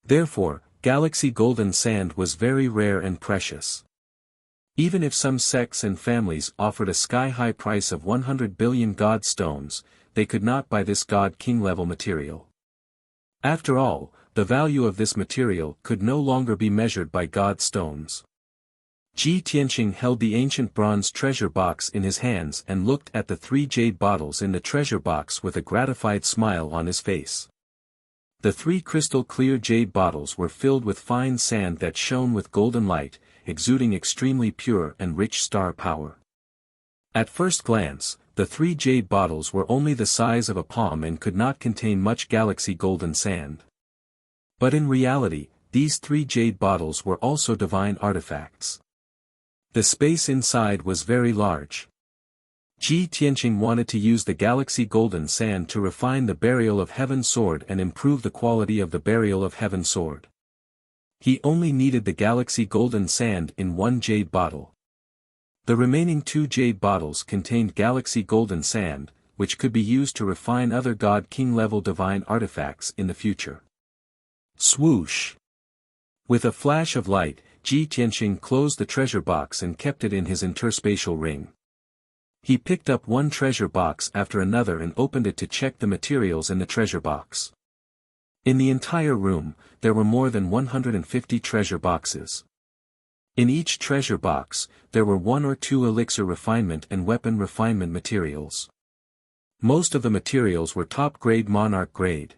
Therefore, Galaxy Golden Sand was very rare and precious. Even if some sects and families offered a sky-high price of 100 billion God stones, they could not buy this God King level material. After all, the value of this material could no longer be measured by God stones. Ji Tianqing held the ancient bronze treasure box in his hands and looked at the 3 jade bottles in the treasure box with a gratified smile on his face. The 3 crystal-clear jade bottles were filled with fine sand that shone with golden light, exuding extremely pure and rich star power. At first glance, the 3 jade bottles were only the size of a palm and could not contain much Galaxy Golden Sand. But in reality, these 3 jade bottles were also divine artifacts. The space inside was very large. Ji Tianqing wanted to use the Galaxy Golden Sand to refine the Burial of Heaven sword and improve the quality of the Burial of Heaven sword. He only needed the Galaxy Golden Sand in 1 jade bottle. The remaining 2 jade bottles contained Galaxy Golden Sand, which could be used to refine other God King level divine artifacts in the future. Swoosh! With a flash of light, Ji Tianqing closed the treasure box and kept it in his interspatial ring. He picked up one treasure box after another and opened it to check the materials in the treasure box. In the entire room, there were more than 150 treasure boxes. In each treasure box, there were 1 or 2 elixir refinement and weapon refinement materials. Most of the materials were top-grade monarch grade.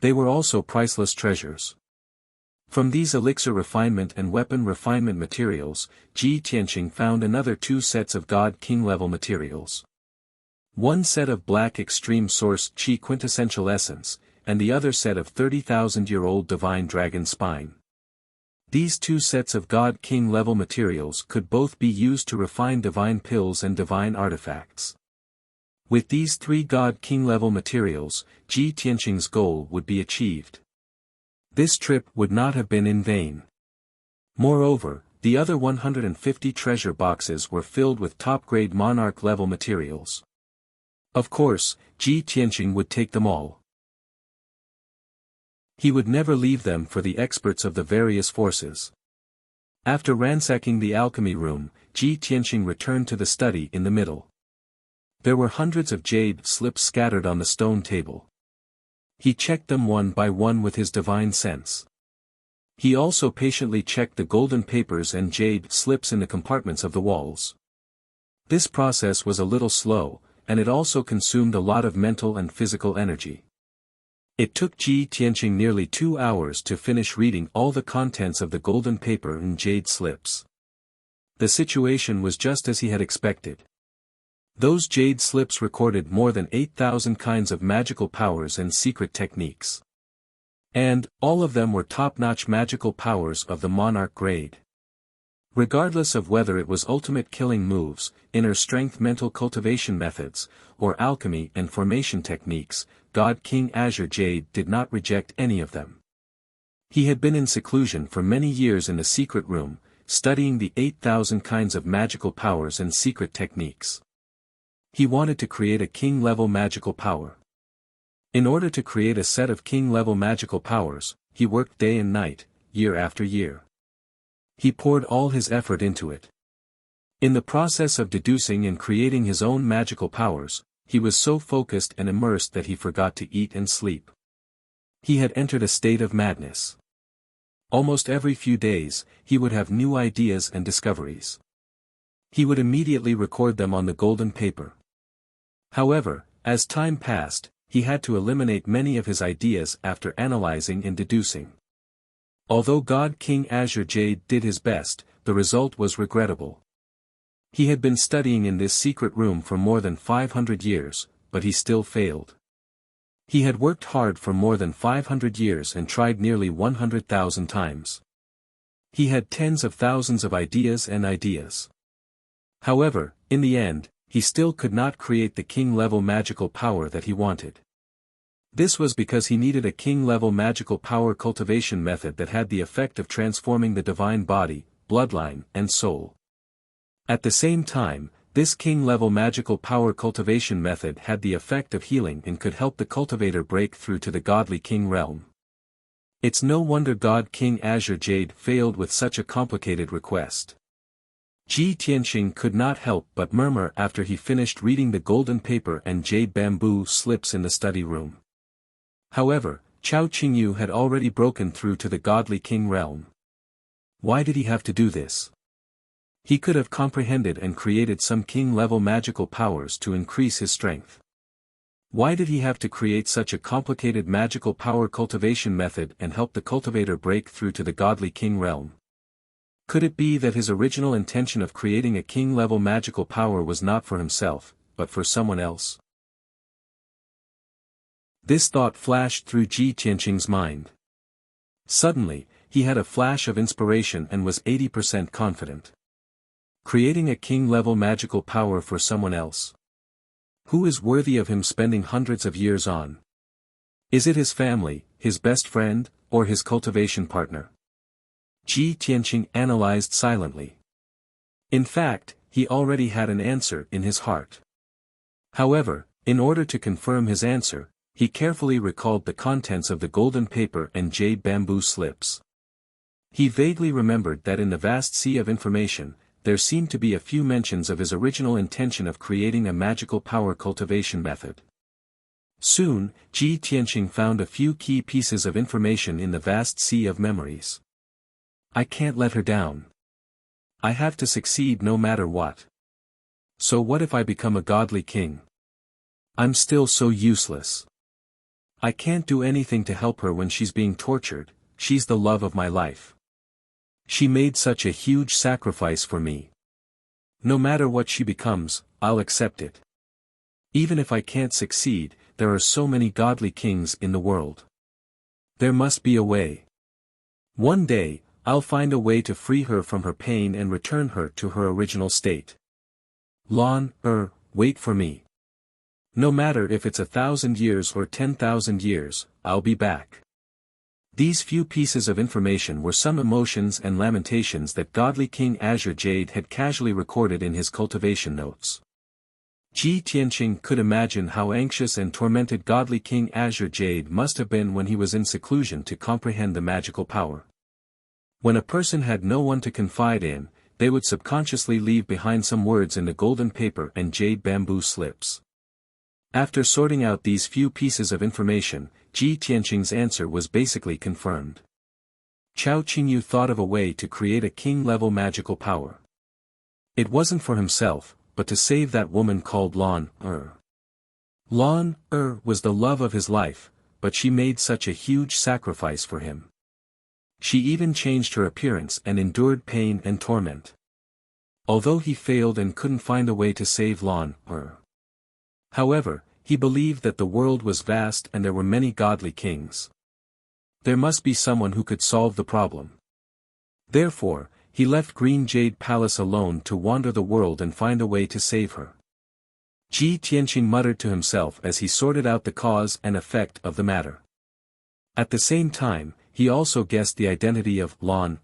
They were also priceless treasures. From these elixir refinement and weapon refinement materials, Ji Tianqing found another 2 sets of God King level materials. One set of black extreme source Qi quintessential essence, and the other set of 30,000-year-old divine dragon spine. These 2 sets of God King level materials could both be used to refine divine pills and divine artifacts. With these 3 God King level materials, Ji Tianqing's goal would be achieved. This trip would not have been in vain. Moreover, the other 150 treasure boxes were filled with top-grade monarch level materials. Of course, Ji Tianqing would take them all. He would never leave them for the experts of the various forces. After ransacking the alchemy room, Ji Tianqing returned to the study in the middle. There were hundreds of jade slips scattered on the stone table. He checked them one by one with his divine sense. He also patiently checked the golden papers and jade slips in the compartments of the walls. This process was a little slow, and it also consumed a lot of mental and physical energy. It took Ji Tianqing nearly 2 hours to finish reading all the contents of the golden paper and jade slips. The situation was just as he had expected. Those jade slips recorded more than 8,000 kinds of magical powers and secret techniques. And, all of them were top-notch magical powers of the monarch grade. Regardless of whether it was ultimate killing moves, inner strength mental cultivation methods, or alchemy and formation techniques, God King Azure Jade did not reject any of them. He had been in seclusion for many years in the secret room, studying the 8,000 kinds of magical powers and secret techniques. He wanted to create a king-level magical power. In order to create a set of king-level magical powers, he worked day and night, year after year. He poured all his effort into it. In the process of deducing and creating his own magical powers, he was so focused and immersed that he forgot to eat and sleep. He had entered a state of madness. Almost every few days, he would have new ideas and discoveries. He would immediately record them on the golden paper. However, as time passed, he had to eliminate many of his ideas after analyzing and deducing. Although God King Azure Jade did his best, the result was regrettable. He had been studying in this secret room for more than 500 years, but he still failed. He had worked hard for more than 500 years and tried nearly 100,000 times. He had tens of thousands of ideas and ideas. However, in the end, he still could not create the king-level magical power that he wanted. This was because he needed a king-level magical power cultivation method that had the effect of transforming the divine body, bloodline, and soul. At the same time, this king-level magical power cultivation method had the effect of healing and could help the cultivator break through to the godly king realm. It's no wonder God King Azure Jade failed with such a complicated request. Ji Tianqing could not help but murmur after he finished reading the golden paper and jade bamboo slips in the study room. However, Chao Qingyu had already broken through to the godly king realm. Why did he have to do this? He could have comprehended and created some king-level magical powers to increase his strength. Why did he have to create such a complicated magical power cultivation method and help the cultivator break through to the godly king realm? Could it be that his original intention of creating a king-level magical power was not for himself, but for someone else? This thought flashed through Ji Tianqing's mind. Suddenly, he had a flash of inspiration and was 80% confident. Creating a king-level magical power for someone else. Who is worthy of him spending hundreds of years on? Is it his family, his best friend, or his cultivation partner? Ji Tianqing analyzed silently. In fact, he already had an answer in his heart. However, in order to confirm his answer, he carefully recalled the contents of the golden paper and jade bamboo slips. He vaguely remembered that in the vast sea of information, there seemed to be a few mentions of his original intention of creating a magical power cultivation method. Soon, Ji Tianqing found a few key pieces of information in the vast sea of memories. I can't let her down. I have to succeed no matter what. So what if I become a godly king? I'm still so useless. I can't do anything to help her when she's being tortured. She's the love of my life. She made such a huge sacrifice for me. No matter what she becomes, I'll accept it. Even if I can't succeed, there are so many godly kings in the world. There must be a way. One day, I'll find a way to free her from her pain and return her to her original state. Lan, wait for me. No matter if it's 1,000 years or 10,000 years, I'll be back. These few pieces of information were some emotions and lamentations that godly King Azure Jade had casually recorded in his cultivation notes. Ji Tianqing could imagine how anxious and tormented godly King Azure Jade must have been when he was in seclusion to comprehend the magical power. When a person had no one to confide in, they would subconsciously leave behind some words in the golden paper and jade bamboo slips. After sorting out these few pieces of information, Ji Tianqing's answer was basically confirmed. Chao Qingyu thought of a way to create a king-level magical power. It wasn't for himself, but to save that woman called Lan. Lan was the love of his life, but she made such a huge sacrifice for him. She even changed her appearance and endured pain and torment. Although he failed and couldn't find a way to save Lan. However, he believed that the world was vast and there were many godly kings. There must be someone who could solve the problem. Therefore, he left Green Jade Palace alone to wander the world and find a way to save her. Ji Tianqing muttered to himself as he sorted out the cause and effect of the matter. At the same time, he also guessed the identity of Lan.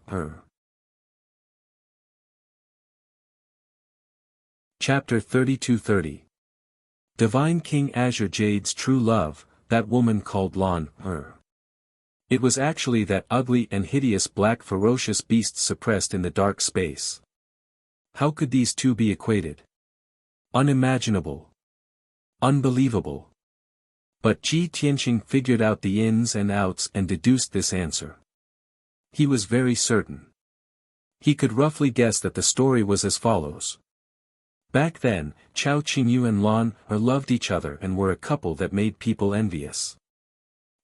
Chapter 32:30. Divine King Azure Jade's true love, that woman called Lan. It was actually that ugly and hideous black ferocious beast suppressed in the dark space. How could these two be equated? Unimaginable. Unbelievable. But Ji Tianqing figured out the ins and outs and deduced this answer. He was very certain. He could roughly guess that the story was as follows. Back then, Chao Qingyu and Lan Er loved each other and were a couple that made people envious.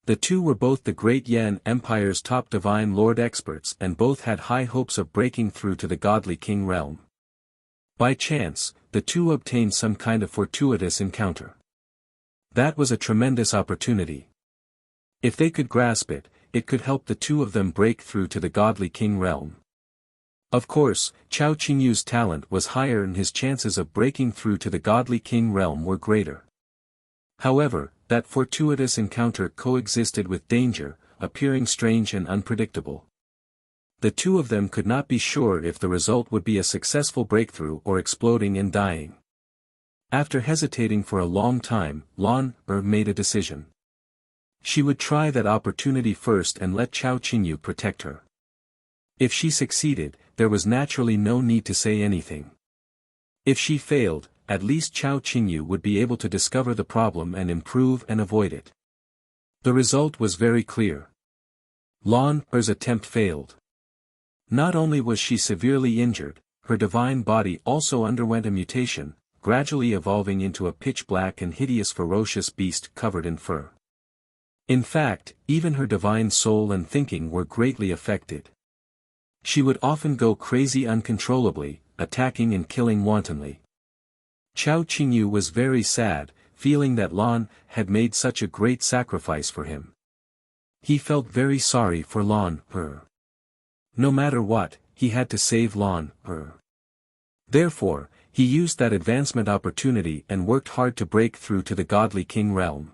The two were both the great Yan Empire's top divine lord experts and both had high hopes of breaking through to the godly king realm. By chance, the two obtained some kind of fortuitous encounter. That was a tremendous opportunity. If they could grasp it, it could help the two of them break through to the godly king realm. Of course, Chao Qingyu's talent was higher and his chances of breaking through to the godly king realm were greater. However, that fortuitous encounter coexisted with danger, appearing strange and unpredictable. The two of them could not be sure if the result would be a successful breakthrough or exploding and dying. After hesitating for a long time, Lan Er made a decision. She would try that opportunity first and let Chao Qingyu protect her. If she succeeded, there was naturally no need to say anything. If she failed, at least Chao Qingyu would be able to discover the problem and improve and avoid it. The result was very clear. Lan Er's attempt failed. Not only was she severely injured, her divine body also underwent a mutation, gradually evolving into a pitch-black and hideous ferocious beast covered in fur. In fact, even her divine soul and thinking were greatly affected. She would often go crazy uncontrollably, attacking and killing wantonly. Chao Qingyu was very sad, feeling that Lan had made such a great sacrifice for him. He felt very sorry for Lan Er. No matter what, he had to save Lan Er. Therefore, he used that advancement opportunity and worked hard to break through to the godly king realm.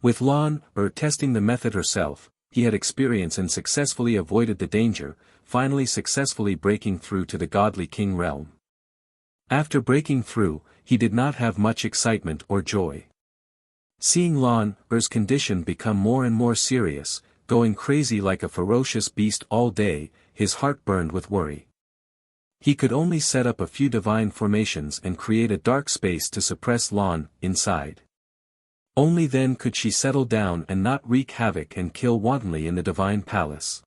With Lan Er testing the method herself, he had experience and successfully avoided the danger, finally successfully breaking through to the godly king realm. After breaking through, he did not have much excitement or joy. Seeing Lan Er's condition become more and more serious, going crazy like a ferocious beast all day, his heart burned with worry. He could only set up a few divine formations and create a dark space to suppress Lan inside. Only then could she settle down and not wreak havoc and kill wantonly in the divine palace.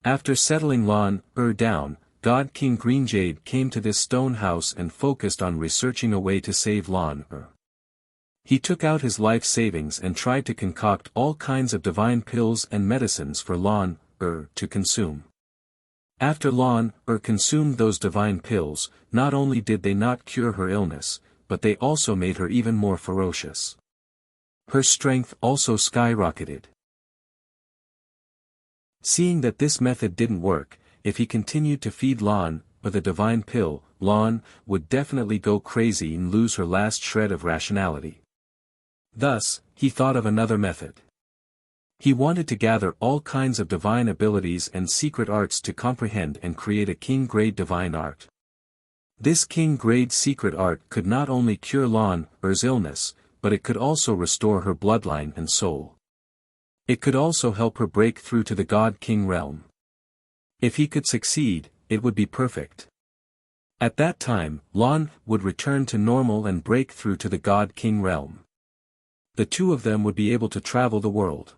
After settling Lan Er down, God King Green Jade came to this stone house and focused on researching a way to save Lan Er. He took out his life savings and tried to concoct all kinds of divine pills and medicines for Lan Er to consume. After Lan Er consumed those divine pills, not only did they not cure her illness, but they also made her even more ferocious. Her strength also skyrocketed. Seeing that this method didn't work, if he continued to feed Lan Er the divine pill, Lan would definitely go crazy and lose her last shred of rationality. Thus, he thought of another method. He wanted to gather all kinds of divine abilities and secret arts to comprehend and create a king-grade divine art. This king-grade secret art could not only cure Lan Er's illness, but it could also restore her bloodline and soul. It could also help her break through to the God-King realm. If he could succeed, it would be perfect. At that time, Lan would return to normal and break through to the God-King realm. The two of them would be able to travel the world.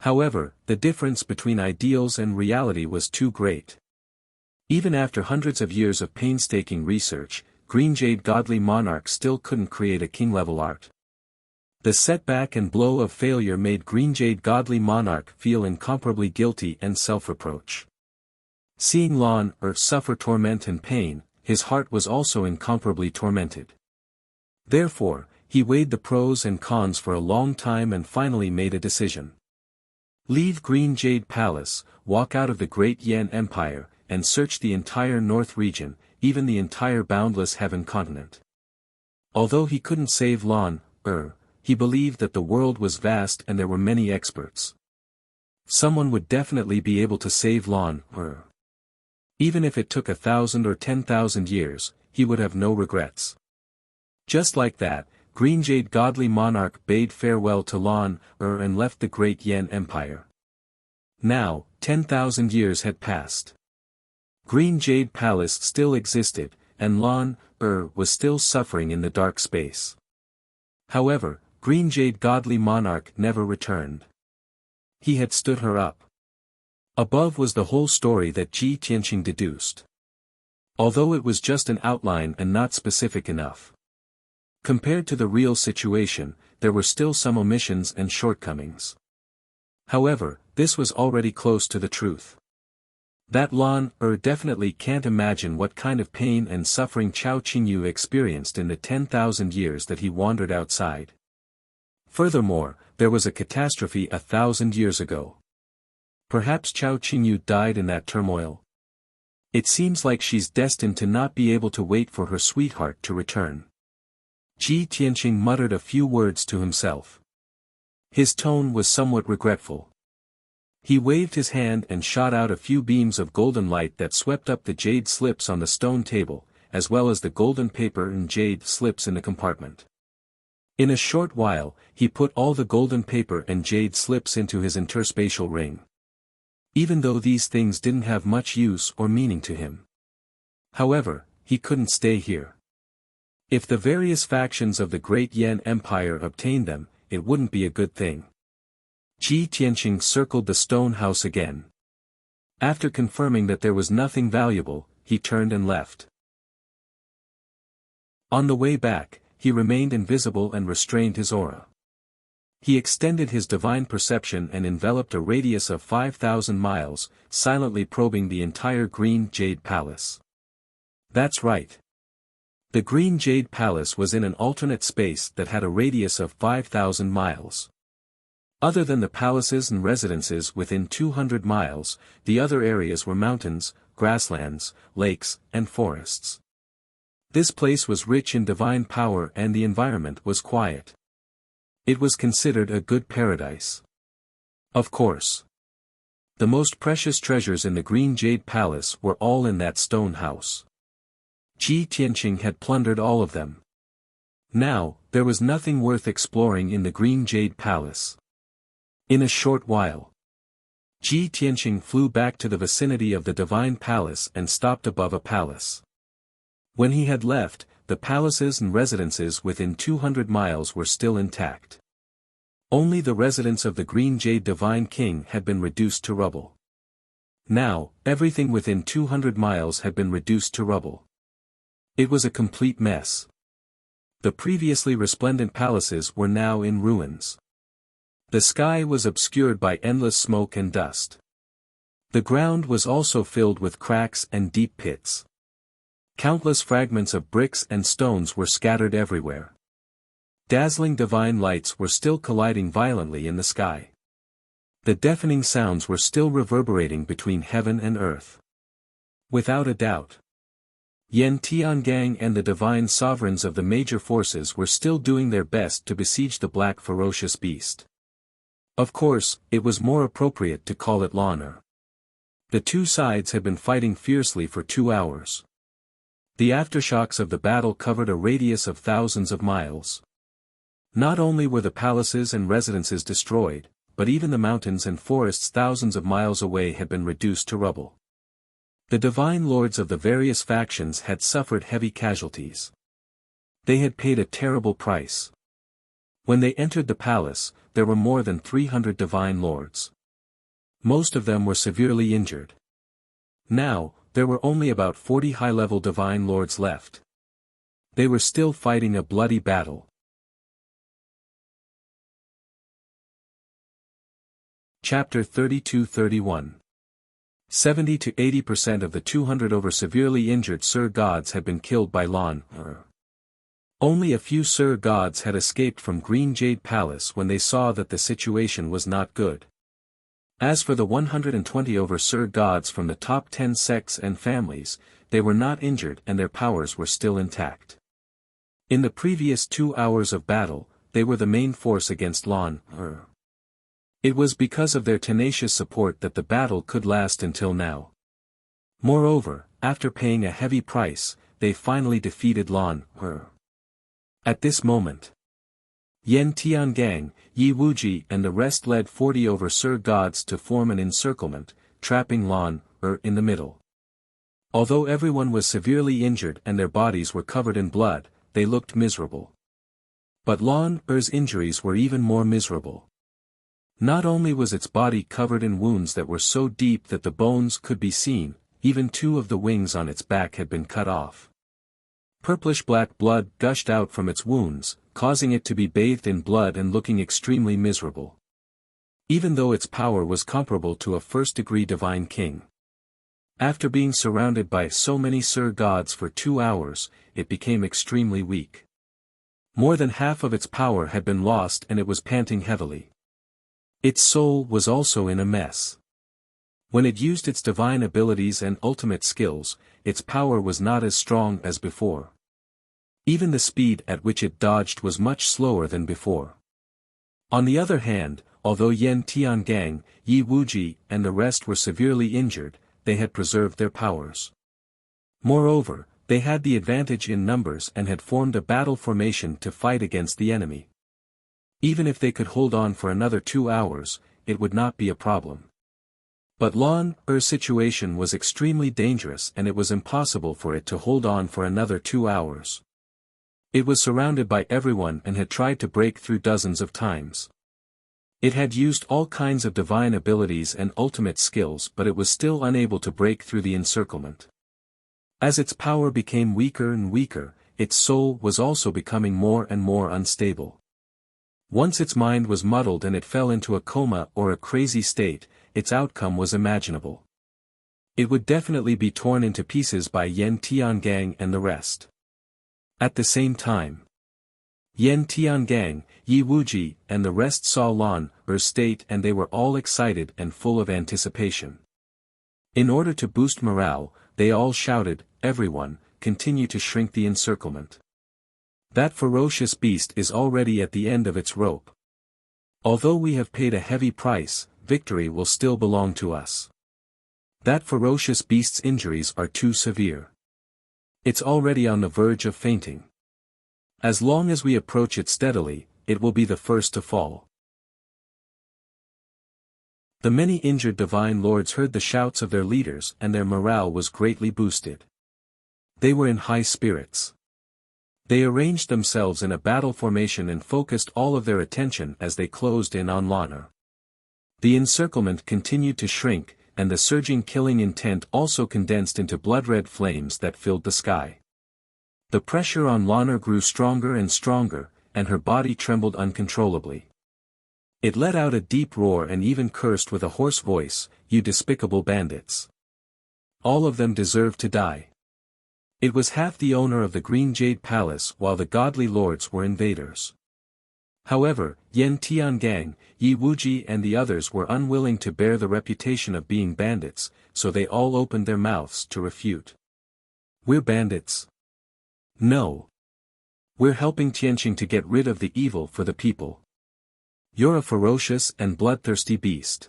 However, the difference between ideals and reality was too great. Even after hundreds of years of painstaking research, Green Jade Godly Monarch still couldn't create a king-level art. The setback and blow of failure made Green Jade Godly Monarch feel incomparably guilty and self-reproach. Seeing Lan Er suffer torment and pain, his heart was also incomparably tormented. Therefore, he weighed the pros and cons for a long time and finally made a decision. Leave Green Jade Palace, walk out of the great Yan Empire, and search the entire North region, even the entire boundless Heaven continent. Although he couldn't save Lan Er, he believed that the world was vast and there were many experts. Someone would definitely be able to save Lan Er. Even if it took 1,000 or 10,000 years, he would have no regrets. Just like that, Green Jade Godly Monarch bade farewell to Lan Er and left the great Yan Empire. Now, 10,000 years had passed. Green Jade Palace still existed, and Lan was still suffering in the dark space. However, Green Jade Godly Monarch never returned. He had stood her up. Above was the whole story that Ji Tianqing deduced. Although it was just an outline and not specific enough. Compared to the real situation, there were still some omissions and shortcomings. However, this was already close to the truth. That Lan definitely can't imagine what kind of pain and suffering Chao Qingyu experienced in the 10,000 years that he wandered outside. Furthermore, there was a catastrophe 1,000 years ago. Perhaps Chao Qingyu died in that turmoil. It seems like she's destined to not be able to wait for her sweetheart to return. Ji Tianqing muttered a few words to himself. His tone was somewhat regretful. He waved his hand and shot out a few beams of golden light that swept up the jade slips on the stone table, as well as the golden paper and jade slips in the compartment. In a short while, he put all the golden paper and jade slips into his interspatial ring. Even though these things didn't have much use or meaning to him. However, he couldn't stay here. If the various factions of the Great Yan Empire obtained them, it wouldn't be a good thing. Ji Tianqing circled the stone house again. After confirming that there was nothing valuable, he turned and left. On the way back, he remained invisible and restrained his aura. He extended his divine perception and enveloped a radius of 5,000 miles, silently probing the entire Green Jade Palace. That's right. The Green Jade Palace was in an alternate space that had a radius of 5,000 miles. Other than the palaces and residences within 200 miles, the other areas were mountains, grasslands, lakes, and forests. This place was rich in divine power and the environment was quiet. It was considered a good paradise. Of course. The most precious treasures in the Green Jade Palace were all in that stone house. Ji Tianqing had plundered all of them. Now, there was nothing worth exploring in the Green Jade Palace. In a short while, Ji Tianqing flew back to the vicinity of the Divine Palace and stopped above a palace. When he had left, the palaces and residences within 200 miles were still intact. Only the residence of the Green Jade Divine King had been reduced to rubble. Now, everything within 200 miles had been reduced to rubble. It was a complete mess. The previously resplendent palaces were now in ruins. The sky was obscured by endless smoke and dust. The ground was also filled with cracks and deep pits. Countless fragments of bricks and stones were scattered everywhere. Dazzling divine lights were still colliding violently in the sky. The deafening sounds were still reverberating between heaven and earth. Without a doubt, Yan Tiangang and the divine sovereigns of the major forces were still doing their best to besiege the black ferocious beast. Of course, it was more appropriate to call it Lan. The two sides had been fighting fiercely for 2 hours. The aftershocks of the battle covered a radius of thousands of miles. Not only were the palaces and residences destroyed, but even the mountains and forests thousands of miles away had been reduced to rubble. The divine lords of the various factions had suffered heavy casualties. They had paid a terrible price. When they entered the palace, there were more than 300 divine lords. Most of them were severely injured. Now, there were only about 40 high-level divine lords left. They were still fighting a bloody battle. Chapter 32-31. 70 to 80% of the 200 over severely injured Sir Gods had been killed by Lan. Only a few Sir Gods had escaped from Green Jade Palace when they saw that the situation was not good. As for the 120 over Sir Gods from the top 10 sects and families, they were not injured and their powers were still intact. In the previous 2 hours of battle, they were the main force against Lan. It was because of their tenacious support that the battle could last until now. Moreover, after paying a heavy price, they finally defeated Lan. At this moment, Yan Tiangang, Yi Wuji and the rest led 40 overseer gods to form an encirclement, trapping Lan Er in the middle. Although everyone was severely injured and their bodies were covered in blood, they looked miserable. But Lan Er's injuries were even more miserable. Not only was its body covered in wounds that were so deep that the bones could be seen, even 2 of the wings on its back had been cut off. Purplish-black blood gushed out from its wounds, causing it to be bathed in blood and looking extremely miserable. Even though its power was comparable to a first-degree divine king. After being surrounded by so many Sir gods for 2 hours, it became extremely weak. More than half of its power had been lost and it was panting heavily. Its soul was also in a mess. When it used its divine abilities and ultimate skills, its power was not as strong as before. Even the speed at which it dodged was much slower than before. On the other hand, although Yan Tiangang, Yi Wuji and the rest were severely injured, they had preserved their powers. Moreover, they had the advantage in numbers and had formed a battle formation to fight against the enemy. Even if they could hold on for another 2 hours, it would not be a problem. But Lan Er's situation was extremely dangerous and it was impossible for it to hold on for another 2 hours. It was surrounded by everyone and had tried to break through dozens of times. It had used all kinds of divine abilities and ultimate skills but it was still unable to break through the encirclement. As its power became weaker and weaker, its soul was also becoming more and more unstable. Once its mind was muddled and it fell into a coma or a crazy state, its outcome was imaginable. It would definitely be torn into pieces by Yan Tiangang and the rest. At the same time, Yan Tiangang, Yi Wuji and the rest saw Lan Er's state and they were all excited and full of anticipation. In order to boost morale, they all shouted, "Everyone, continue to shrink the encirclement. That ferocious beast is already at the end of its rope. Although we have paid a heavy price, victory will still belong to us. That ferocious beast's injuries are too severe. It's already on the verge of fainting. As long as we approach it steadily, it will be the first to fall." The many injured divine lords heard the shouts of their leaders and their morale was greatly boosted. They were in high spirits. They arranged themselves in a battle formation and focused all of their attention as they closed in on Lan Er. The encirclement continued to shrink, and the surging killing intent also condensed into blood-red flames that filled the sky. The pressure on Lan Er grew stronger and stronger, and her body trembled uncontrollably. It let out a deep roar and even cursed with a hoarse voice, "You despicable bandits. All of them deserve to die." It was half the owner of the Green Jade Palace while the godly lords were invaders. However, Yan Tiangang, Yi Wuji and the others were unwilling to bear the reputation of being bandits, so they all opened their mouths to refute. "We're bandits. No. We're helping Tianqing to get rid of the evil for the people. You're a ferocious and bloodthirsty beast.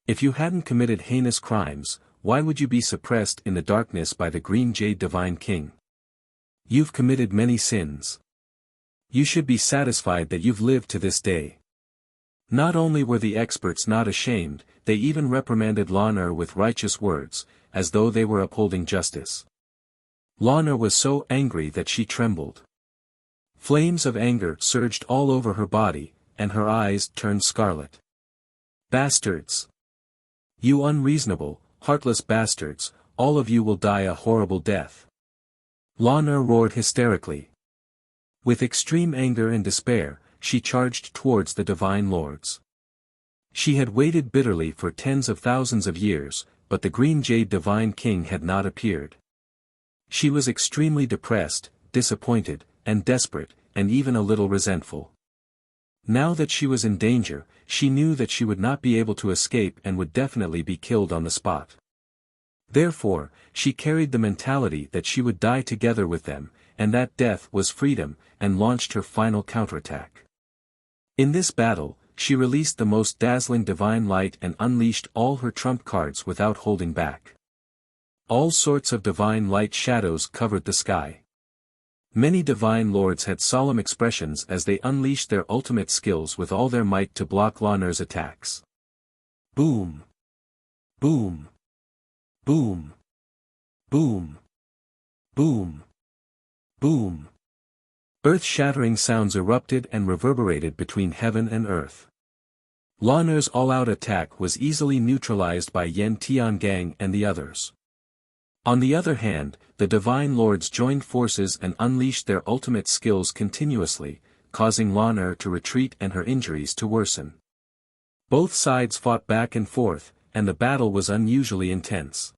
If you hadn't committed heinous crimes, why would you be suppressed in the darkness by the Green Jade Divine King? You've committed many sins. You should be satisfied that you've lived to this day." Not only were the experts not ashamed, they even reprimanded Lan Er with righteous words, as though they were upholding justice. Lan Er was so angry that she trembled. Flames of anger surged all over her body, and her eyes turned scarlet. "Bastards! You unreasonable, heartless bastards, all of you will die a horrible death." Lan Er roared hysterically. With extreme anger and despair, she charged towards the divine lords. She had waited bitterly for tens of thousands of years, but the Green Jade Divine King had not appeared. She was extremely depressed, disappointed, and desperate, and even a little resentful. Now that she was in danger, she knew that she would not be able to escape and would definitely be killed on the spot. Therefore, she carried the mentality that she would die together with them, and that death was freedom, and launched her final counterattack. In this battle, she released the most dazzling divine light and unleashed all her trump cards without holding back. All sorts of divine light shadows covered the sky. Many divine lords had solemn expressions as they unleashed their ultimate skills with all their might to block Lanner's attacks. Boom! Boom! Boom! Boom! Boom! Boom! Earth-shattering sounds erupted and reverberated between heaven and earth. Lanner's all-out attack was easily neutralized by Yen Tiangang and the others. On the other hand, the Divine Lords joined forces and unleashed their ultimate skills continuously, causing Lanner to retreat and her injuries to worsen. Both sides fought back and forth, and the battle was unusually intense.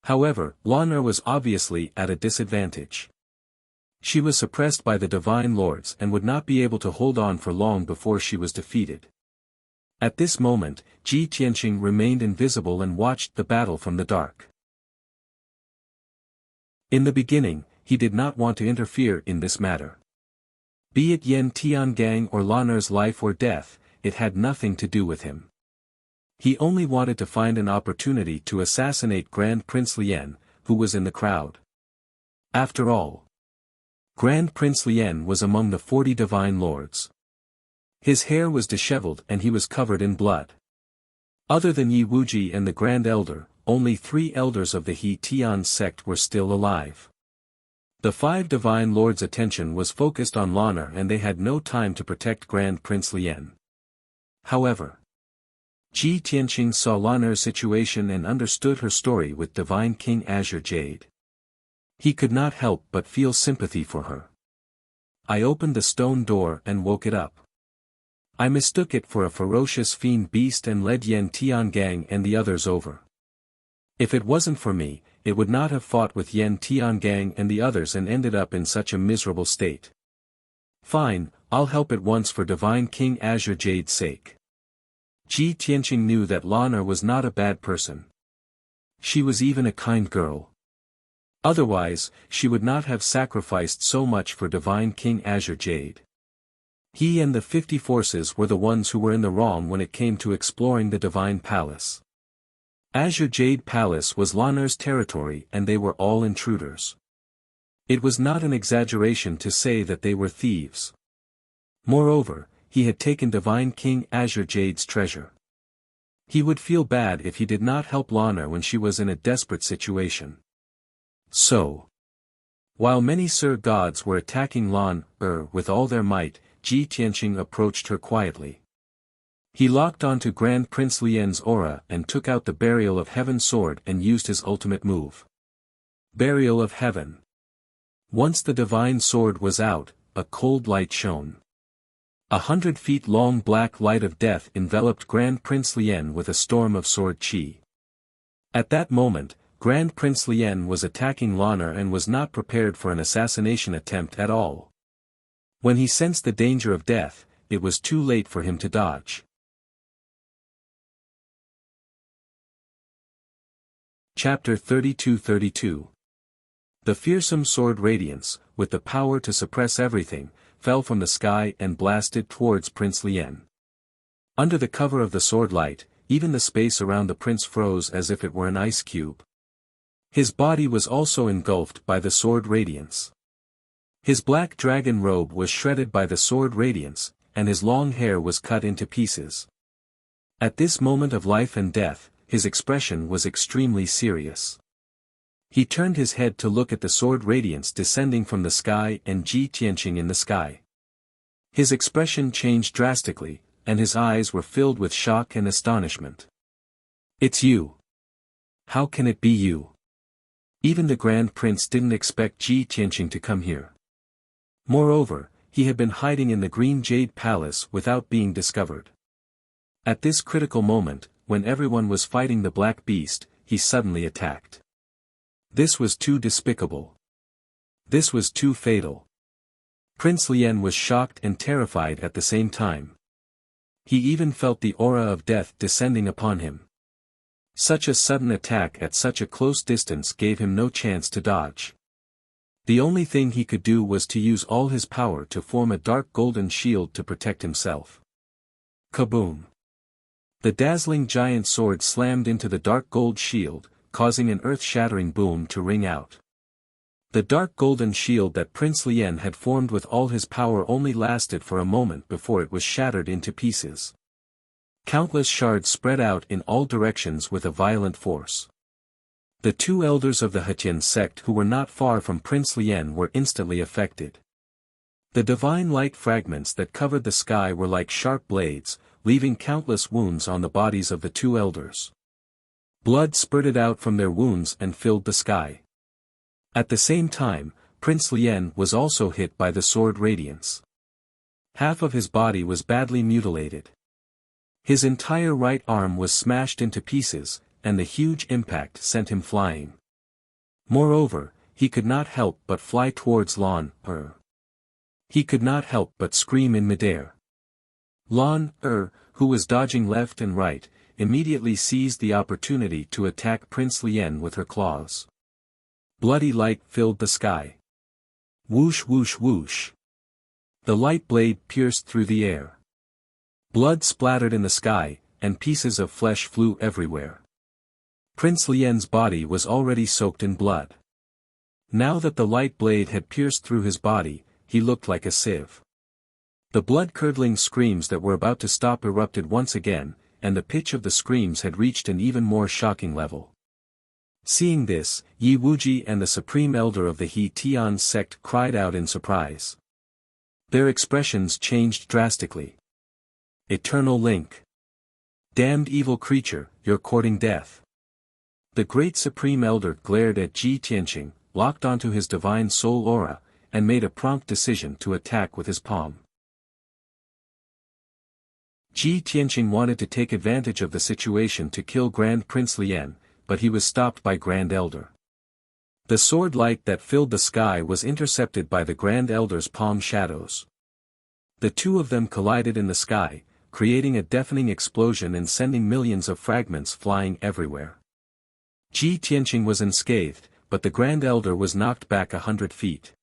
However, Lanner was obviously at a disadvantage. She was suppressed by the Divine Lords and would not be able to hold on for long before she was defeated. At this moment, Ji Tianqing remained invisible and watched the battle from the dark. In the beginning, he did not want to interfere in this matter. Be it Yen Tiangang or Lanner's life or death, it had nothing to do with him. He only wanted to find an opportunity to assassinate Grand Prince Lien, who was in the crowd. After all, Grand Prince Lien was among the 40 Divine Lords. His hair was disheveled and he was covered in blood. Other than Yi Wuji and the Grand Elder, only 3 elders of the He Tian sect were still alive. The 5 Divine Lords' attention was focused on Lanner and they had no time to protect Grand Prince Lien. However, Ji Tianqing saw Lanner's situation and understood her story with Divine King Azure Jade. He could not help but feel sympathy for her. I opened the stone door and woke it up. I mistook it for a ferocious fiend beast and led Yen Tiangang and the others over. If it wasn't for me, it would not have fought with Yen Tiangang and the others and ended up in such a miserable state. Fine, I'll help at once for Divine King Azure Jade's sake. Ji Tianqing knew that Lanner was not a bad person. She was even a kind girl. Otherwise, she would not have sacrificed so much for Divine King Azure Jade. He and the 50 forces were the ones who were in the wrong when it came to exploring the Divine Palace. Azure Jade Palace was Lanner's territory and they were all intruders. It was not an exaggeration to say that they were thieves. Moreover, he had taken Divine King Azure Jade's treasure. He would feel bad if he did not help Lanner when she was in a desperate situation. So, while many Sir Gods were attacking Lanner with all their might, Ji Tianqing approached her quietly. He locked onto Grand Prince Lien's aura and took out the Burial of Heaven sword and used his ultimate move. Burial of Heaven. Once the divine sword was out, a cold light shone. 100 feet long black light of death enveloped Grand Prince Lien with a storm of sword chi. At that moment, Grand Prince Lien was attacking Lanner and was not prepared for an assassination attempt at all. When he sensed the danger of death, it was too late for him to dodge. Chapter 32-32. The fearsome sword radiance, with the power to suppress everything, fell from the sky and blasted towards Prince Lien. Under the cover of the sword light, even the space around the prince froze as if it were an ice cube. His body was also engulfed by the sword radiance. His black dragon robe was shredded by the sword radiance, and his long hair was cut into pieces. At this moment of life and death, his expression was extremely serious. He turned his head to look at the sword radiance descending from the sky and Ji Tianqing in the sky. His expression changed drastically, and his eyes were filled with shock and astonishment. "It's you. How can it be you?" Even the Grand Prince didn't expect Ji Tianqing to come here. Moreover, he had been hiding in the Green Jade Palace without being discovered. At this critical moment, when everyone was fighting the Black Beast, he suddenly attacked. This was too despicable. This was too fatal. Prince Lien was shocked and terrified at the same time. He even felt the aura of death descending upon him. Such a sudden attack at such a close distance gave him no chance to dodge. The only thing he could do was to use all his power to form a dark golden shield to protect himself. Kaboom! The dazzling giant sword slammed into the dark gold shield, causing an earth-shattering boom to ring out. The dark golden shield that Prince Lien had formed with all his power only lasted for a moment before it was shattered into pieces. Countless shards spread out in all directions with a violent force. The two elders of the Hetian sect who were not far from Prince Lien were instantly affected. The divine light fragments that covered the sky were like sharp blades, leaving countless wounds on the bodies of the two elders. Blood spurted out from their wounds and filled the sky. At the same time, Prince Lien was also hit by the sword radiance. Half of his body was badly mutilated. His entire right arm was smashed into pieces, and the huge impact sent him flying. Moreover, he could not help but fly towards Lan Er. He could not help but scream in midair. Lan Er, who was dodging left and right, immediately seized the opportunity to attack Prince Lien with her claws. Bloody light filled the sky. Whoosh whoosh whoosh. The light blade pierced through the air. Blood splattered in the sky, and pieces of flesh flew everywhere. Prince Lien's body was already soaked in blood. Now that the light blade had pierced through his body, he looked like a sieve. The blood-curdling screams that were about to stop erupted once again, and the pitch of the screams had reached an even more shocking level. Seeing this, Yi Wuji and the Supreme Elder of the He Tian sect cried out in surprise. Their expressions changed drastically. Eternal link. Damned evil creature, you're courting death. The great Supreme Elder glared at Ji Tianqing, locked onto his divine soul aura, and made a prompt decision to attack with his palm. Ji Tianqing wanted to take advantage of the situation to kill Grand Prince Lien, but he was stopped by Grand Elder. The sword light that filled the sky was intercepted by the Grand Elder's palm shadows. The two of them collided in the sky, creating a deafening explosion and sending millions of fragments flying everywhere. Ji Tianqing was unscathed, but the Grand Elder was knocked back 100 feet.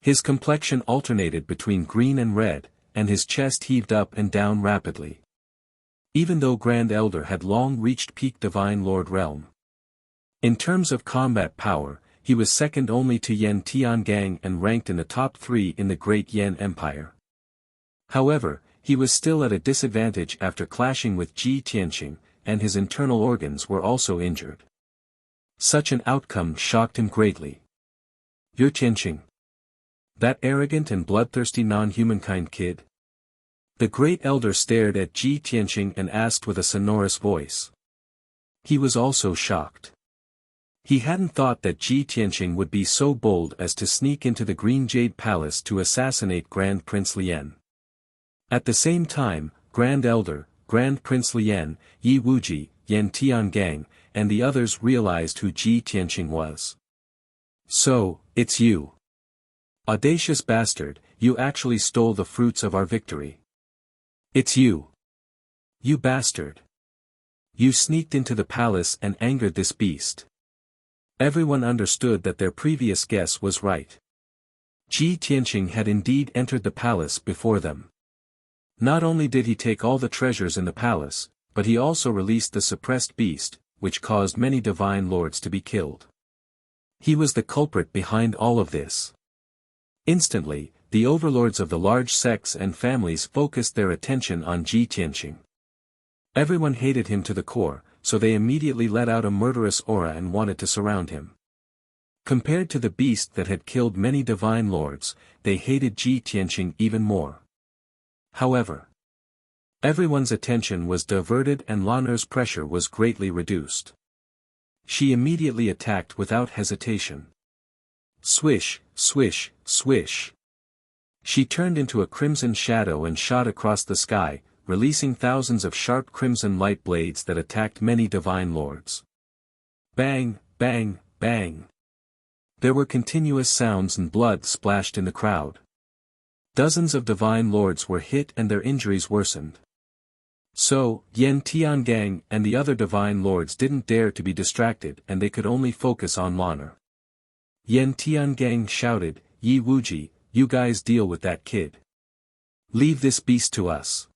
His complexion alternated between green and red, and his chest heaved up and down rapidly. Even though Grand Elder had long reached peak Divine Lord realm. In terms of combat power, he was second only to Yen Tiangang and ranked in the top 3 in the Great Yen Empire. However, he was still at a disadvantage after clashing with Ji Tianqing, and his internal organs were also injured. Such an outcome shocked him greatly. You're Tianqing. That arrogant and bloodthirsty non-humankind kid? The Great Elder stared at Ji Tianqing and asked with a sonorous voice. He was also shocked. He hadn't thought that Ji Tianqing would be so bold as to sneak into the Green Jade Palace to assassinate Grand Prince Lien. At the same time, Grand Elder, Grand Prince Lien, Yi Wuji, Yen Tiangang, and the others realized who Ji Tianqing was. So, it's you. Audacious bastard, you actually stole the fruits of our victory. It's you. You bastard. You sneaked into the palace and angered this beast. Everyone understood that their previous guess was right. Ji Tianqing had indeed entered the palace before them. Not only did he take all the treasures in the palace, but he also released the suppressed beast, which caused many divine lords to be killed. He was the culprit behind all of this. Instantly, the overlords of the large sects and families focused their attention on Ji Tianqing. Everyone hated him to the core, so they immediately let out a murderous aura and wanted to surround him. Compared to the beast that had killed many divine lords, they hated Ji Tianqing even more. However, everyone's attention was diverted and Lan'er's pressure was greatly reduced. She immediately attacked without hesitation. Swish, swish, swish. She turned into a crimson shadow and shot across the sky, releasing thousands of sharp crimson light blades that attacked many divine lords. Bang, bang, bang. There were continuous sounds and blood splashed in the crowd. Dozens of divine lords were hit and their injuries worsened. So, Yen Tiangang and the other divine lords didn't dare to be distracted and they could only focus on Lan'er. Yen Tiangang shouted, Yi Wuji, you guys deal with that kid. Leave this beast to us.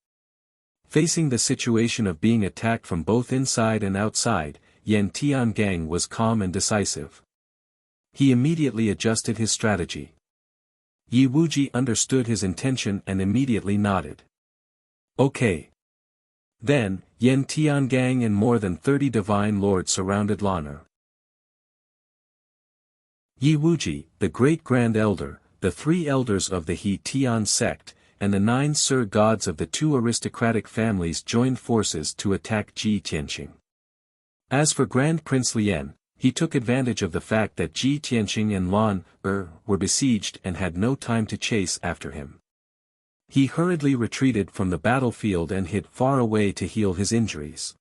Facing the situation of being attacked from both inside and outside, Yen Tiangang was calm and decisive. He immediately adjusted his strategy. Yi Wuji understood his intention and immediately nodded. Okay. Then, Yan Tiangang and more than 30 divine lords surrounded Lan. Yi Wuji, the great grand elder, the 3 elders of the He Tian sect, and the 9 Sir gods of the 2 aristocratic families joined forces to attack Ji Tianqing. As for Grand Prince Lian, he took advantage of the fact that Ji Tianqing and Lan were besieged and had no time to chase after him. He hurriedly retreated from the battlefield and hid far away to heal his injuries.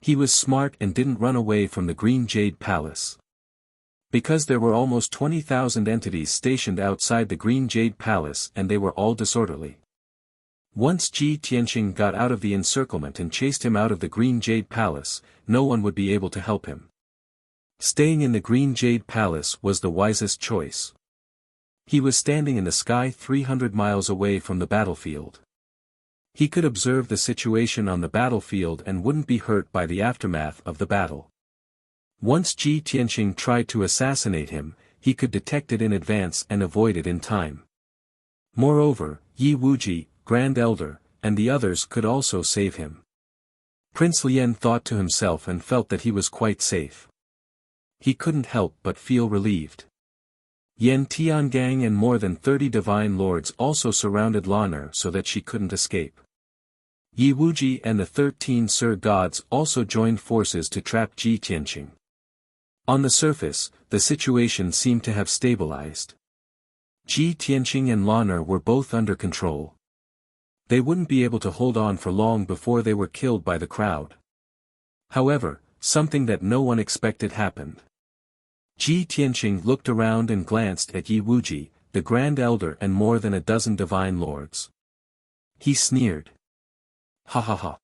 He was smart and didn't run away from the Green Jade Palace. Because there were almost 20,000 entities stationed outside the Green Jade Palace and they were all disorderly. Once Ji Tianqing got out of the encirclement and chased him out of the Green Jade Palace, no one would be able to help him. Staying in the Green Jade Palace was the wisest choice. He was standing in the sky 300 miles away from the battlefield. He could observe the situation on the battlefield and wouldn't be hurt by the aftermath of the battle. Once Ji Tianqing tried to assassinate him, he could detect it in advance and avoid it in time. Moreover, Yi Wuji, Grand Elder, and the others could also save him. Prince Lian thought to himself and felt that he was quite safe. He couldn't help but feel relieved. Yan Tiangang and more than 30 divine lords also surrounded Lan so that she couldn't escape. Yi Wuji and the 13 Sir gods also joined forces to trap Ji Tianqing. On the surface, the situation seemed to have stabilized. Ji Tianqing and Lan were both under control. They wouldn't be able to hold on for long before they were killed by the crowd. However, something that no one expected happened. Ji Tianqing looked around and glanced at Yi Wuji, the Grand Elder and more than a dozen divine lords. He sneered. Ha ha ha.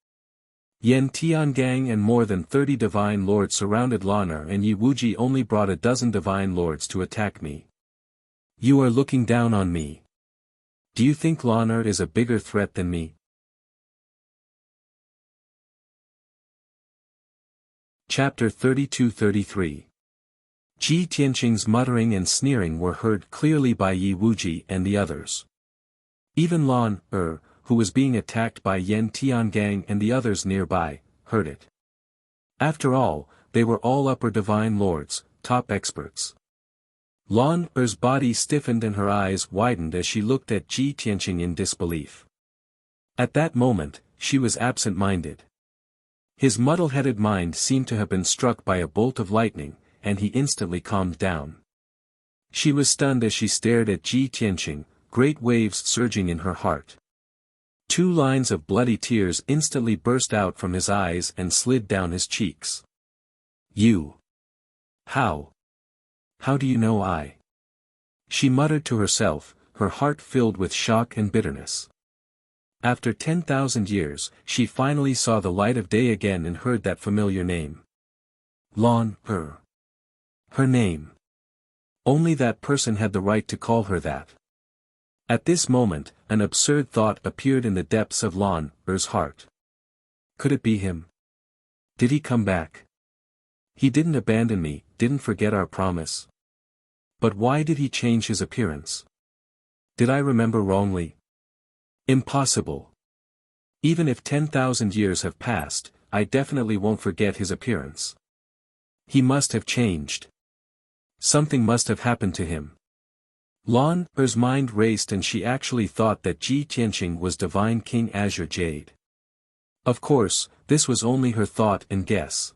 Yan Tiangang and more than 30 divine lords surrounded Lan and Yi Wuji only brought a dozen divine lords to attack me. You are looking down on me. Do you think Lan is a bigger threat than me? Chapter 32-33. Ji Tianqing's muttering and sneering were heard clearly by Yi Wuji and the others. Even Lan, who was being attacked by Yan Tiangang and the others nearby, heard it. After all, they were all upper divine lords, top experts. Lan's body stiffened and her eyes widened as she looked at Ji Tianqing in disbelief. At that moment, she was absent-minded. His muddle-headed mind seemed to have been struck by a bolt of lightning, and he instantly calmed down. She was stunned as she stared at Ji Tianqing, great waves surging in her heart. 2 lines of bloody tears instantly burst out from his eyes and slid down his cheeks. You. How? How do you know I? She muttered to herself, her heart filled with shock and bitterness. After 10,000 years, she finally saw the light of day again and heard that familiar name. Lan, Her name. Only that person had the right to call her that. At this moment, an absurd thought appeared in the depths of Lan's heart. Could it be him? Did he come back? He didn't abandon me, didn't forget our promise. But why did he change his appearance? Did I remember wrongly? Impossible. Even if 10,000 years have passed, I definitely won't forget his appearance. He must have changed. Something must have happened to him. Lan's mind raced and she actually thought that Ji Tianqing was Divine King Azure Jade. Of course, this was only her thought and guess.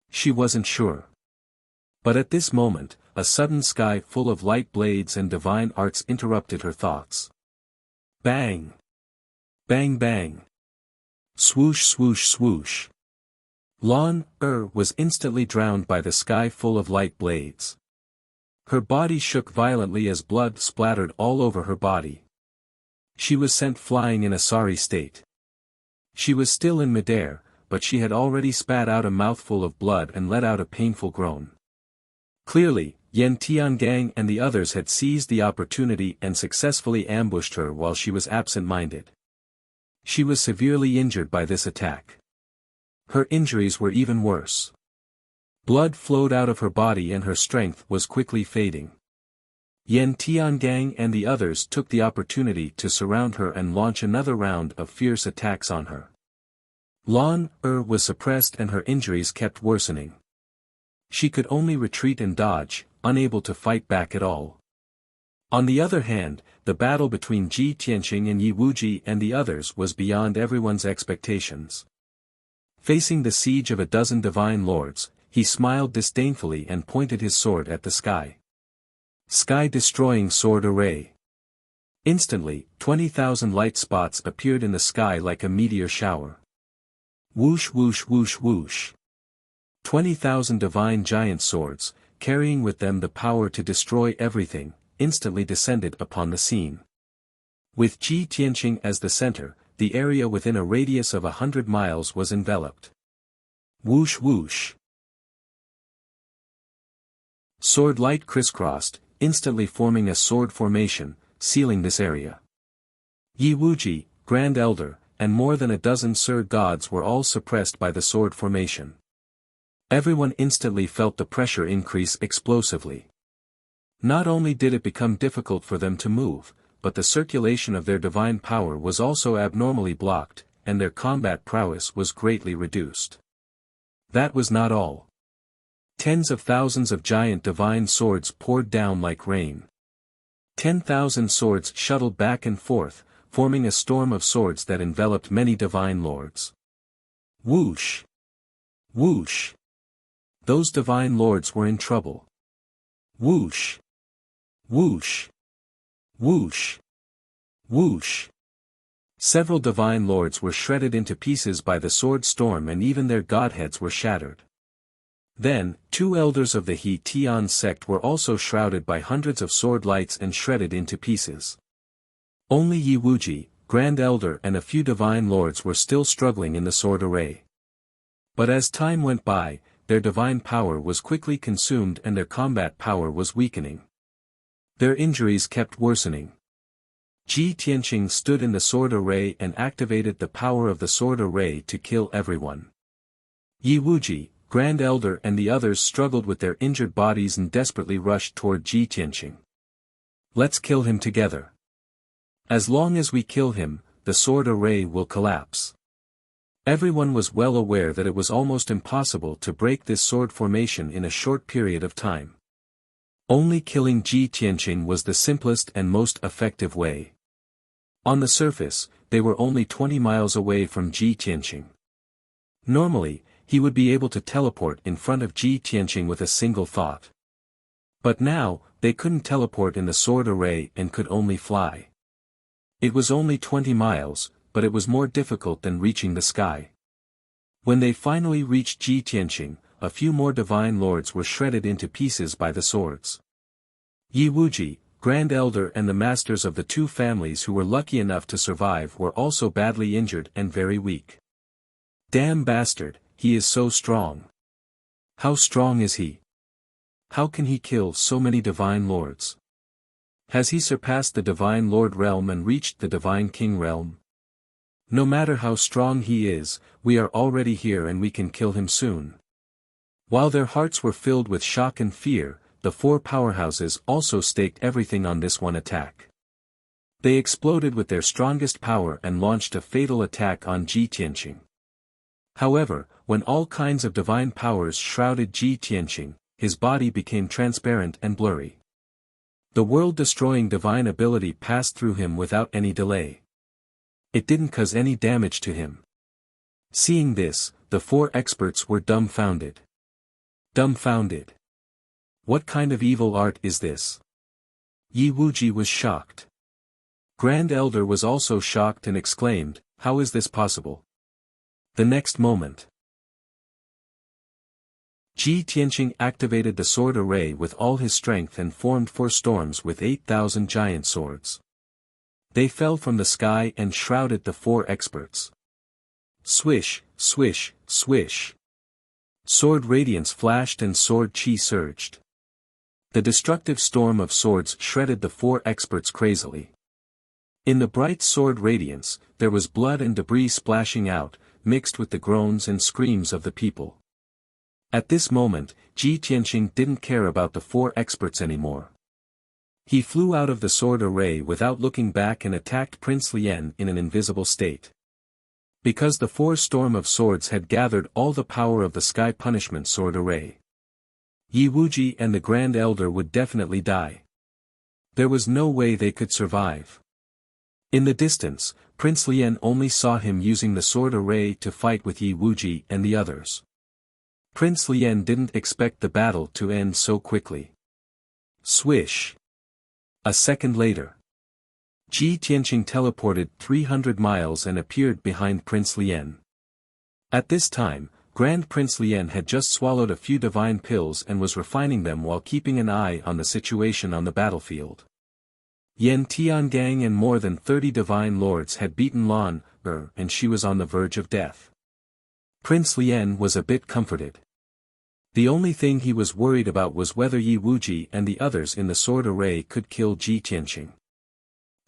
She wasn't sure. But at this moment, a sudden sky full of light blades and divine arts interrupted her thoughts. Bang! Bang bang! Swoosh swoosh swoosh! Lan was instantly drowned by the sky full of light blades. Her body shook violently as blood splattered all over her body. She was sent flying in a sorry state. She was still in midair, but she had already spat out a mouthful of blood and let out a painful groan. Clearly, Yan Tiangang and the others had seized the opportunity and successfully ambushed her while she was absent-minded. She was severely injured by this attack. Her injuries were even worse. Blood flowed out of her body and her strength was quickly fading. Yan Tiangang and the others took the opportunity to surround her and launch another round of fierce attacks on her. Lan Er was suppressed and her injuries kept worsening. She could only retreat and dodge, unable to fight back at all. On the other hand, the battle between Ji Tianqing and Yi Wuji and the others was beyond everyone's expectations. Facing the siege of a dozen divine lords, he smiled disdainfully and pointed his sword at the sky. Sky-destroying sword array. Instantly, 20,000 light spots appeared in the sky like a meteor shower. Whoosh whoosh whoosh whoosh. 20,000 divine giant swords, carrying with them the power to destroy everything, instantly descended upon the scene. With Ji Tianqing as the center, the area within a radius of 100 miles was enveloped. Whoosh whoosh. Sword light crisscrossed, instantly forming a sword formation, sealing this area. Yi Wuji, Grand Elder, and more than a dozen Sir Gods were all suppressed by the sword formation. Everyone instantly felt the pressure increase explosively. Not only did it become difficult for them to move, but the circulation of their divine power was also abnormally blocked, and their combat prowess was greatly reduced. That was not all. Tens of thousands of giant divine swords poured down like rain. 10,000 swords shuttled back and forth, forming a storm of swords that enveloped many divine lords. Whoosh! Whoosh! Those divine lords were in trouble. Whoosh! Whoosh! Whoosh! Whoosh! Several divine lords were shredded into pieces by the sword storm and even their godheads were shattered. Then, 2 elders of the He Tian sect were also shrouded by hundreds of sword lights and shredded into pieces. Only Yi Wuji, Grand Elder and a few divine lords were still struggling in the sword array. But as time went by, their divine power was quickly consumed and their combat power was weakening. Their injuries kept worsening. Ji Tianqing stood in the sword array and activated the power of the sword array to kill everyone. Yi Wuji, Grand Elder and the others struggled with their injured bodies and desperately rushed toward Ji Tianqing. Let's kill him together. As long as we kill him, the sword array will collapse. Everyone was well aware that it was almost impossible to break this sword formation in a short period of time. Only killing Ji Tianqing was the simplest and most effective way. On the surface, they were only 20 miles away from Ji Tianqing. Normally, he would be able to teleport in front of Ji Tianqing with a single thought. But now, they couldn't teleport in the sword array and could only fly. It was only 20 miles, but it was more difficult than reaching the sky. When they finally reached Ji Tianqing, a few more divine lords were shredded into pieces by the swords. Yi Wuji, Grand Elder and the masters of the 2 families who were lucky enough to survive were also badly injured and very weak. Damn bastard, he is so strong. How strong is he? How can he kill so many divine lords? Has he surpassed the divine lord realm and reached the divine king realm? No matter how strong he is, we are already here and we can kill him soon. While their hearts were filled with shock and fear, the 4 powerhouses also staked everything on this one attack. They exploded with their strongest power and launched a fatal attack on Ji Tianqing. However, when all kinds of divine powers shrouded Ji Tianqing, his body became transparent and blurry. The world-destroying divine ability passed through him without any delay. It didn't cause any damage to him. Seeing this, the 4 experts were dumbfounded. Dumbfounded. What kind of evil art is this? Yi Wuji was shocked. Grand Elder was also shocked and exclaimed, how is this possible? The next moment, Ji Tianqing activated the sword array with all his strength and formed 4 storms with 8,000 giant swords. They fell from the sky and shrouded the 4 experts. Swish, swish, swish. Sword radiance flashed and sword chi surged. The destructive storm of swords shredded the 4 experts crazily. In the bright sword radiance, there was blood and debris splashing out, mixed with the groans and screams of the people. At this moment, Ji Tianqing didn't care about the four experts anymore. He flew out of the sword array without looking back and attacked Prince Lien in an invisible state. Because the four storm of swords had gathered all the power of the sky punishment sword array, Yi Wuji and the Grand Elder would definitely die. There was no way they could survive. In the distance, Prince Lien only saw him using the sword array to fight with Yi Wuji and the others. Prince Lien didn't expect the battle to end so quickly. Swish! A second later, Ji Tianqing teleported 300 miles and appeared behind Prince Lien. At this time, Grand Prince Lien had just swallowed a few divine pills and was refining them while keeping an eye on the situation on the battlefield. Yan Tiangang and more than 30 divine lords had beaten Lan Er, and she was on the verge of death. Prince Lien was a bit comforted. The only thing he was worried about was whether Yi Wuji and the others in the sword array could kill Ji Tianqing.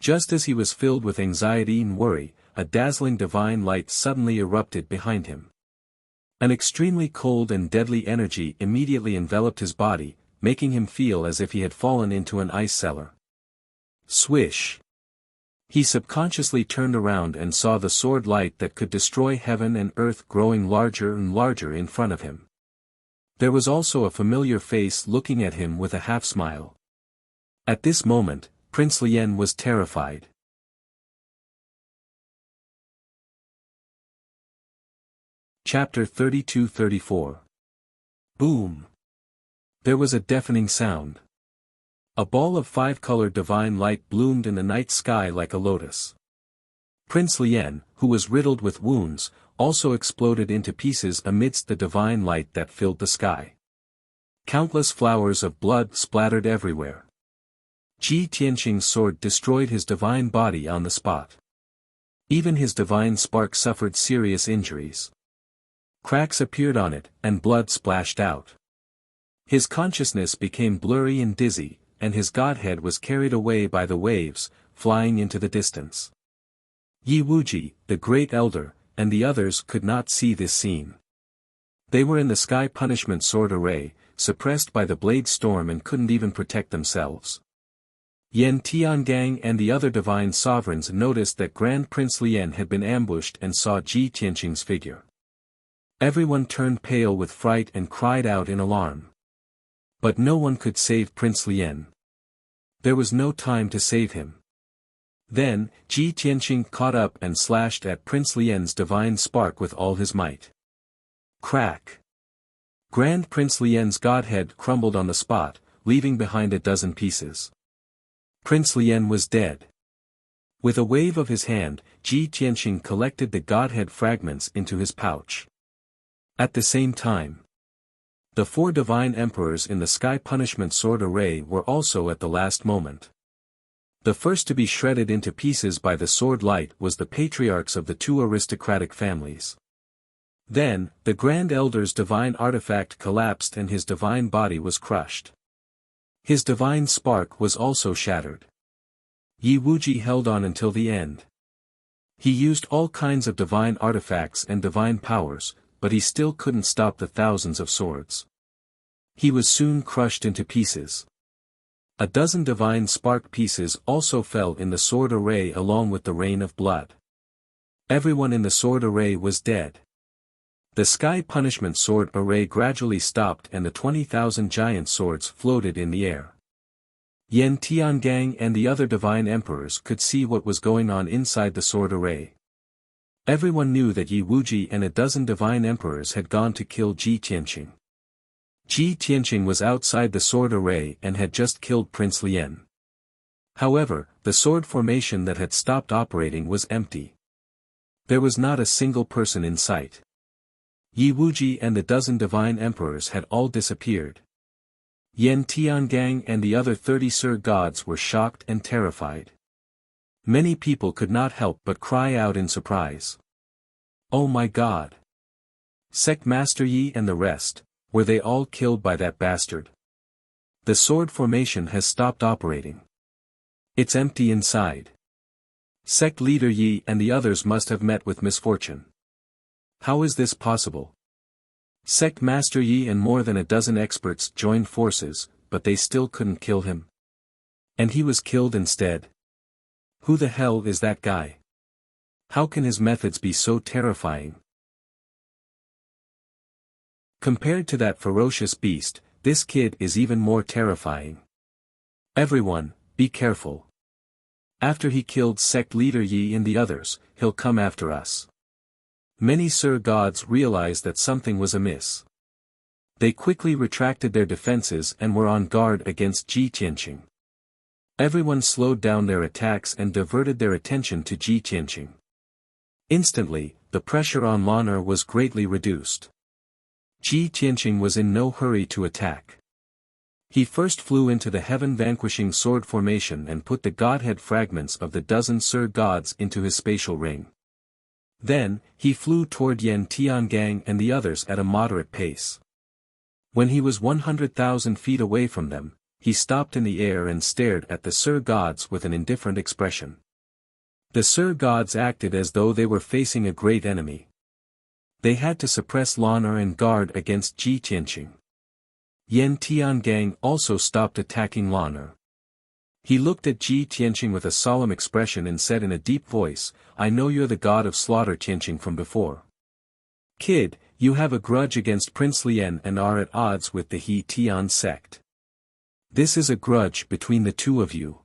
Just as he was filled with anxiety and worry, a dazzling divine light suddenly erupted behind him. An extremely cold and deadly energy immediately enveloped his body, making him feel as if he had fallen into an ice cellar. Swish! He subconsciously turned around and saw the sword light that could destroy heaven and earth growing larger and larger in front of him. There was also a familiar face looking at him with a half-smile. At this moment, Prince Lien was terrified. Chapter 32-34. Boom! There was a deafening sound. A ball of five-colored divine light bloomed in the night sky like a lotus. Prince Lien, who was riddled with wounds, also exploded into pieces amidst the divine light that filled the sky. Countless flowers of blood splattered everywhere. Ji Tianqing's sword destroyed his divine body on the spot. Even his divine spark suffered serious injuries. Cracks appeared on it, and blood splashed out. His consciousness became blurry and dizzy, and his godhead was carried away by the waves, flying into the distance. Yi Wuji, the Great Elder, and the others could not see this scene. They were in the sky punishment sword array, suppressed by the blade storm and couldn't even protect themselves. Yan Tiangang and the other divine sovereigns noticed that Grand Prince Lien had been ambushed and saw Ji Tianqing's figure. Everyone turned pale with fright and cried out in alarm. But no one could save Prince Lien. There was no time to save him. Then, Ji Tianqing caught up and slashed at Prince Lien's divine spark with all his might. Crack! Grand Prince Lien's godhead crumbled on the spot, leaving behind a dozen pieces. Prince Lien was dead. With a wave of his hand, Ji Tianqing collected the godhead fragments into his pouch. At the same time, the four divine emperors in the sky punishment sword array were also at the last moment. The first to be shredded into pieces by the sword light was the patriarchs of the two aristocratic families. Then, the Grand Elder's divine artifact collapsed and his divine body was crushed. His divine spark was also shattered. Yi Wuji held on until the end. He used all kinds of divine artifacts and divine powers, but he still couldn't stop the thousands of swords. He was soon crushed into pieces. A dozen divine spark pieces also fell in the sword array along with the rain of blood. Everyone in the sword array was dead. The sky punishment sword array gradually stopped and the 20,000 giant swords floated in the air. Yan Tiangang and the other divine emperors could see what was going on inside the sword array. Everyone knew that Yi Wuji and a dozen divine emperors had gone to kill Ji Tianqing. Ji Tianqing was outside the sword array and had just killed Prince Lien. However, the sword formation that had stopped operating was empty. There was not a single person in sight. Yi Wuji and the dozen divine emperors had all disappeared. Yan Tiangang and the other 30 Sir gods were shocked and terrified. Many people could not help but cry out in surprise. Oh my God! Sect Master Yi and the rest, were they all killed by that bastard? The sword formation has stopped operating. It's empty inside. Sect leader Yi and the others must have met with misfortune. How is this possible? Sect Master Yi and more than a dozen experts joined forces, but they still couldn't kill him. And he was killed instead. Who the hell is that guy? How can his methods be so terrifying? Compared to that ferocious beast, this kid is even more terrifying. Everyone, be careful. After he killed sect leader Yi and the others, he'll come after us. Many Sir Gods realized that something was amiss. They quickly retracted their defenses and were on guard against Ji Tianqing. Everyone slowed down their attacks and diverted their attention to Ji Tianqing. Instantly, the pressure on Lan'er was greatly reduced. Ji Tianqing was in no hurry to attack. He first flew into the heaven-vanquishing sword formation and put the godhead fragments of the dozen Sir Gods into his spatial ring. Then, he flew toward Yan Tiangang and the others at a moderate pace. When he was 100,000 feet away from them, he stopped in the air and stared at the Sir Gods with an indifferent expression. The Sir Gods acted as though they were facing a great enemy. They had to suppress Lan'er and guard against Ji Tianqing. Yan Tiangang also stopped attacking Lan'er. He looked at Ji Tianqing with a solemn expression and said in a deep voice, "I know you're the god of slaughter Tianqing from before. Kid, you have a grudge against Prince Lian and are at odds with the He Tian sect. This is a grudge between the two of you.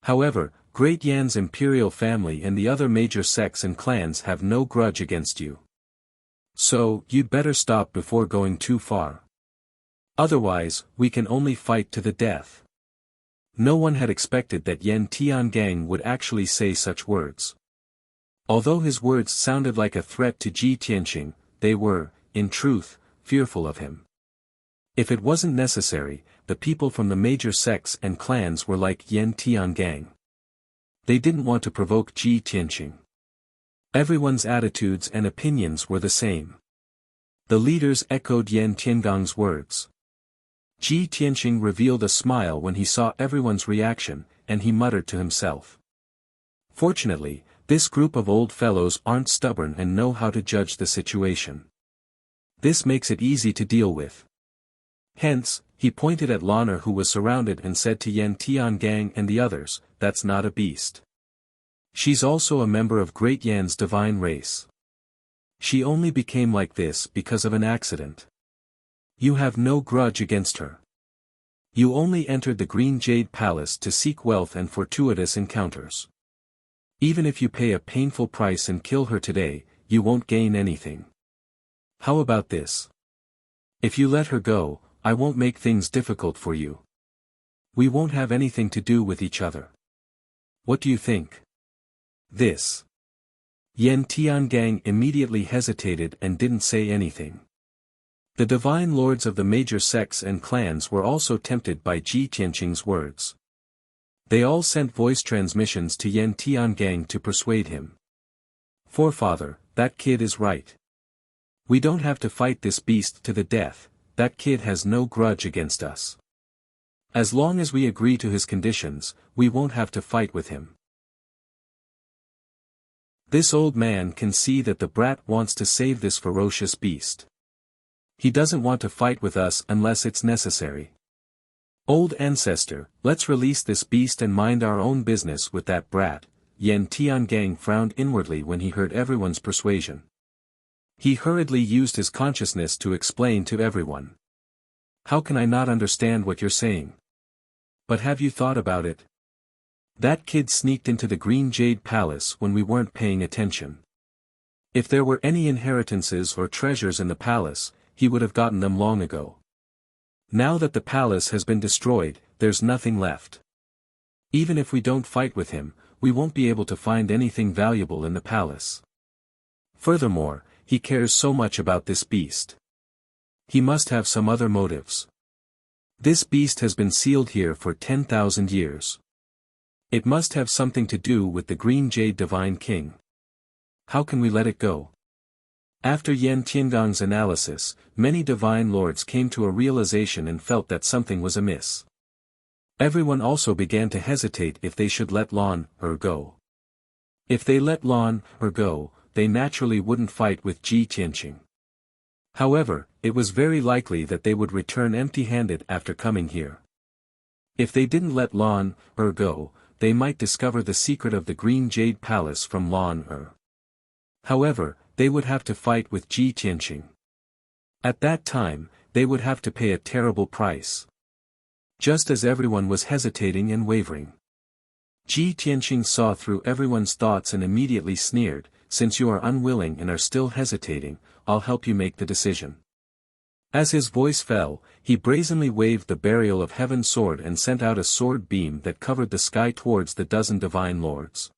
However, Great Yan's imperial family and the other major sects and clans have no grudge against you. So, you'd better stop before going too far. Otherwise, we can only fight to the death." No one had expected that Yan Tiangang would actually say such words. Although his words sounded like a threat to Ji Tianqing, they were, in truth, fearful of him. If it wasn't necessary, the people from the major sects and clans were like Yan Tiangang. They didn't want to provoke Ji Tianqing. Everyone's attitudes and opinions were the same. The leaders echoed Yan Tiangang's words. Ji Tianqing revealed a smile when he saw everyone's reaction, and he muttered to himself. Fortunately, this group of old fellows aren't stubborn and know how to judge the situation. This makes it easy to deal with. Hence, he pointed at Lan'er who was surrounded and said to Yan Tiangang and the others, "That's not a beast. She's also a member of Great Yan's divine race. She only became like this because of an accident. You have no grudge against her. You only entered the Green Jade Palace to seek wealth and fortuitous encounters. Even if you pay a painful price and kill her today, you won't gain anything. How about this? If you let her go, I won't make things difficult for you. We won't have anything to do with each other. What do you think?" This. Yan Tiangang immediately hesitated and didn't say anything. The divine lords of the major sects and clans were also tempted by Ji Tianqing's words. They all sent voice transmissions to Yan Tiangang to persuade him. "Forefather, that kid is right. We don't have to fight this beast to the death, that kid has no grudge against us. As long as we agree to his conditions, we won't have to fight with him." This old man can see that the brat wants to save this ferocious beast. He doesn't want to fight with us unless it's necessary. "Old ancestor, let's release this beast and mind our own business with that brat." Yan Tiangang frowned inwardly when he heard everyone's persuasion. He hurriedly used his consciousness to explain to everyone. "How can I not understand what you're saying? But have you thought about it? That kid sneaked into the Green Jade Palace when we weren't paying attention. If there were any inheritances or treasures in the palace, he would have gotten them long ago. Now that the palace has been destroyed, there's nothing left. Even if we don't fight with him, we won't be able to find anything valuable in the palace. Furthermore, he cares so much about this beast. He must have some other motives. This beast has been sealed here for 10,000 years. It must have something to do with the Green Jade Divine King. How can we let it go?" After Yan Tiangang's analysis, many divine lords came to a realization and felt that something was amiss. Everyone also began to hesitate if they should let Lan'er go. If they let Lan'er go, they naturally wouldn't fight with Ji Tianqing. However, it was very likely that they would return empty-handed after coming here. If they didn't let Lan go, they might discover the secret of the Green Jade Palace from Lan. However, they would have to fight with Ji Tianqing. At that time, they would have to pay a terrible price. Just as everyone was hesitating and wavering, Ji Tianqing saw through everyone's thoughts and immediately sneered, "Since you are unwilling and are still hesitating, I'll help you make the decision." As his voice fell, he brazenly waved the Burial of Heaven sword and sent out a sword beam that covered the sky towards the dozen divine lords.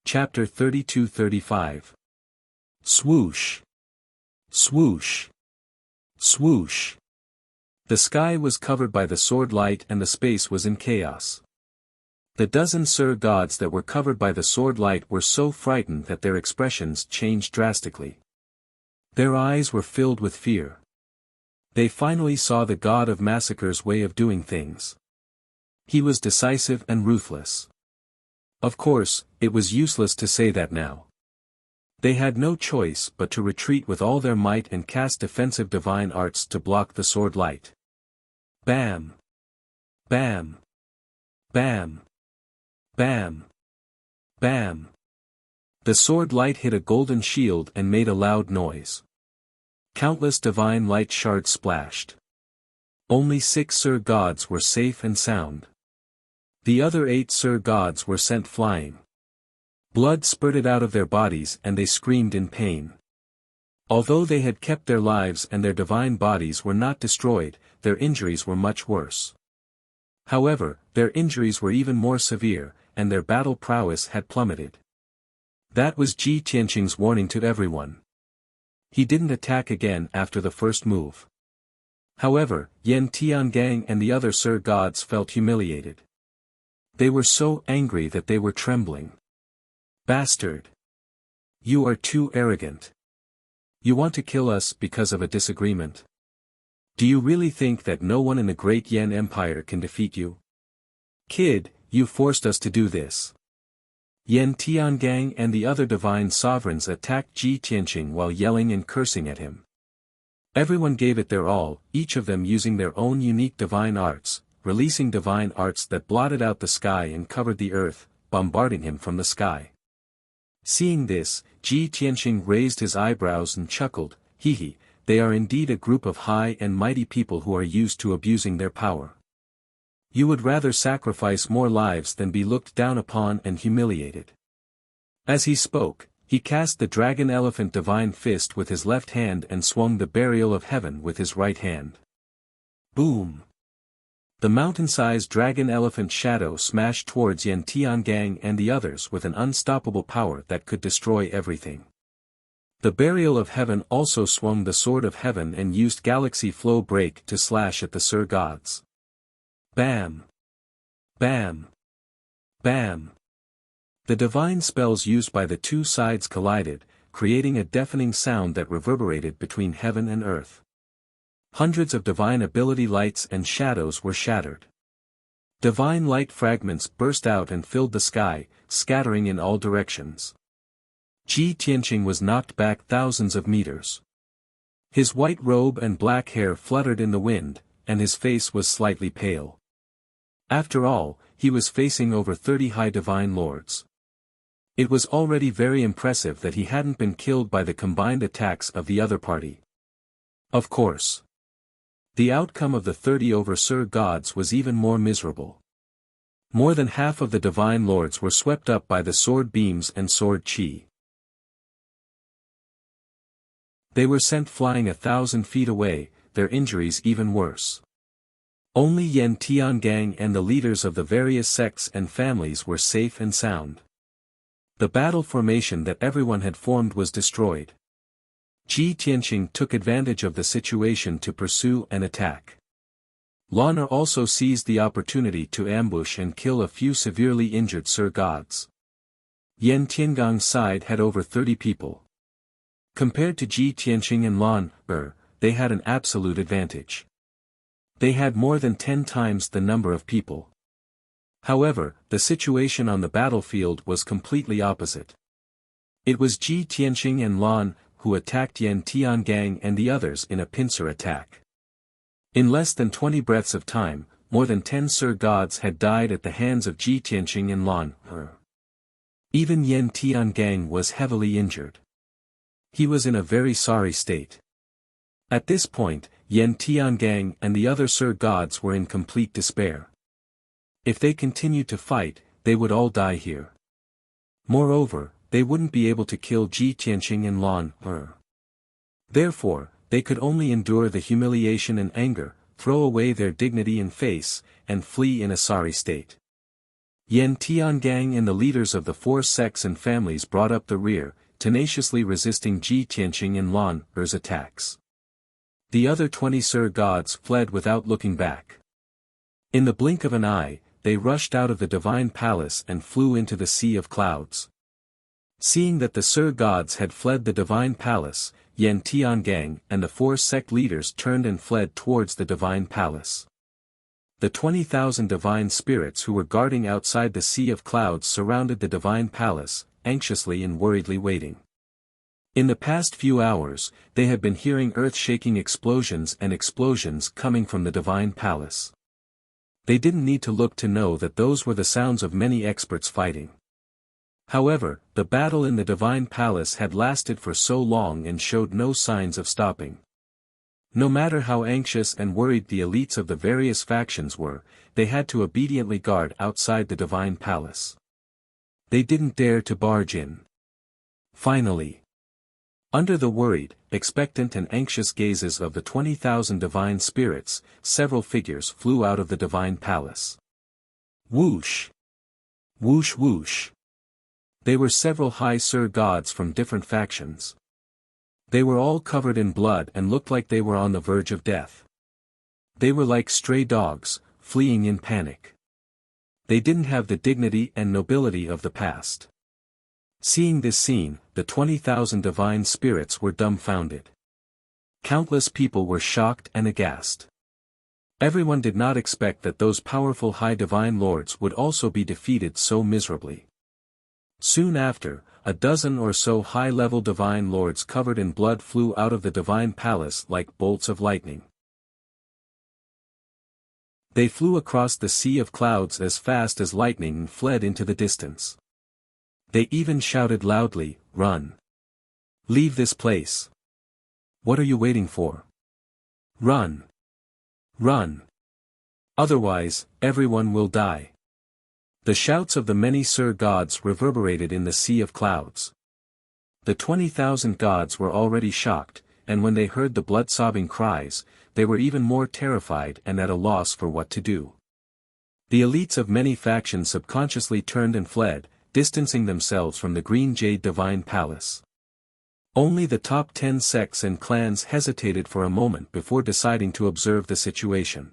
Chapter 32-35. Swoosh! Swoosh! Swoosh! The sky was covered by the sword light and the space was in chaos. The dozen Sir Gods that were covered by the sword light were so frightened that their expressions changed drastically. Their eyes were filled with fear. They finally saw the God of Massacre's way of doing things. He was decisive and ruthless. Of course, it was useless to say that now. They had no choice but to retreat with all their might and cast defensive divine arts to block the sword light. Bam! Bam! Bam! Bam! Bam! The sword light hit a golden shield and made a loud noise. Countless divine light shards splashed. Only 6 Sir Gods were safe and sound. The other 8 Sir Gods were sent flying. Blood spurted out of their bodies and they screamed in pain. Although they had kept their lives and their divine bodies were not destroyed, their injuries were much worse. However, their injuries were even more severe, and their battle prowess had plummeted. That was Ji Tianqing's warning to everyone. He didn't attack again after the first move. However, Yan Tiangang and the other Sir Gods felt humiliated. They were so angry that they were trembling. Bastard! You are too arrogant. You want to kill us because of a disagreement? Do you really think that no one in the great Yan Empire can defeat you? Kid, you forced us to do this. Yan Tiangang and the other divine sovereigns attacked Ji Tianqing while yelling and cursing at him. Everyone gave it their all, each of them using their own unique divine arts, releasing divine arts that blotted out the sky and covered the earth, bombarding him from the sky. Seeing this, Ji Tianqing raised his eyebrows and chuckled, "Hee, they are indeed a group of high and mighty people who are used to abusing their power. You would rather sacrifice more lives than be looked down upon and humiliated." As he spoke, he cast the dragon elephant divine fist with his left hand and swung the Burial of Heaven with his right hand. Boom! The mountain-sized dragon elephant shadow smashed towards Yan Tiangang and the others with an unstoppable power that could destroy everything. The Burial of Heaven also swung the Sword of Heaven and used Galaxy Flow Break to slash at the Sir Gods. Bam! Bam! Bam! The divine spells used by the two sides collided, creating a deafening sound that reverberated between heaven and earth. Hundreds of divine ability lights and shadows were shattered. Divine light fragments burst out and filled the sky, scattering in all directions. Ji Tianqing was knocked back thousands of meters. His white robe and black hair fluttered in the wind, and his face was slightly pale. After all, he was facing over 30 high divine lords. It was already very impressive that he hadn't been killed by the combined attacks of the other party. Of course, the outcome of the 30 over Sir Gods was even more miserable. More than half of the divine lords were swept up by the sword beams and sword chi. They were sent flying 1,000 feet away, their injuries even worse. Only Yan Tiangang and the leaders of the various sects and families were safe and sound. The battle formation that everyone had formed was destroyed. Ji Tianqing took advantage of the situation to pursue and attack. Lana also seized the opportunity to ambush and kill a few severely injured Sir Gods. Yan Tiangang's side had over 30 people. Compared to Ji Tianqing and Lan, they had an absolute advantage. They had more than 10 times the number of people. However, the situation on the battlefield was completely opposite. It was Ji Tianqing and Lan, who attacked Yan Tiangang and the others in a pincer attack. In less than 20 breaths of time, more than 10 Sir Gods had died at the hands of Ji Tianqing and Lan. Even Yan Tiangang was heavily injured. He was in a very sorry state. At this point, Yan Tiangang and the other Sir Gods were in complete despair. If they continued to fight, they would all die here. Moreover, they wouldn't be able to kill Ji Tianqing and Lan. Therefore, they could only endure the humiliation and anger, throw away their dignity and face, and flee in a sorry state. Yan Tiangang and the leaders of the 4 sects and families brought up the rear, tenaciously resisting Ji Tianqing and Lan's attacks. The other 20 Sir Gods fled without looking back. In the blink of an eye, they rushed out of the divine palace and flew into the sea of clouds. Seeing that the Sir Gods had fled the divine palace, Yan Tiangang and the 4 sect leaders turned and fled towards the divine palace. The 20,000 divine spirits who were guarding outside the sea of clouds surrounded the divine palace, anxiously and worriedly waiting. In the past few hours, they had been hearing earth-shaking explosions coming from the divine palace. They didn't need to look to know that those were the sounds of many experts fighting. However, the battle in the divine palace had lasted for so long and showed no signs of stopping. No matter how anxious and worried the elites of the various factions were, they had to obediently guard outside the divine palace. They didn't dare to barge in. Finally, under the worried, expectant and anxious gazes of the 20,000 divine spirits, several figures flew out of the divine palace. Whoosh! Whoosh whoosh! They were several high Sir Gods from different factions. They were all covered in blood and looked like they were on the verge of death. They were like stray dogs, fleeing in panic. They didn't have the dignity and nobility of the past. Seeing this scene, the 20,000 divine spirits were dumbfounded. Countless people were shocked and aghast. Everyone did not expect that those powerful high divine lords would also be defeated so miserably. Soon after, a dozen or so high-level divine lords covered in blood flew out of the divine palace like bolts of lightning. They flew across the sea of clouds as fast as lightning and fled into the distance. They even shouted loudly, "Run! Leave this place! What are you waiting for? Run! Run! Otherwise, everyone will die." The shouts of the many Sir Gods reverberated in the sea of clouds. The 20,000 gods were already shocked, and when they heard the blood-sobbing cries, they were even more terrified and at a loss for what to do. The elites of many factions subconsciously turned and fled, distancing themselves from the Green Jade Divine Palace. Only the top 10 sects and clans hesitated for a moment before deciding to observe the situation.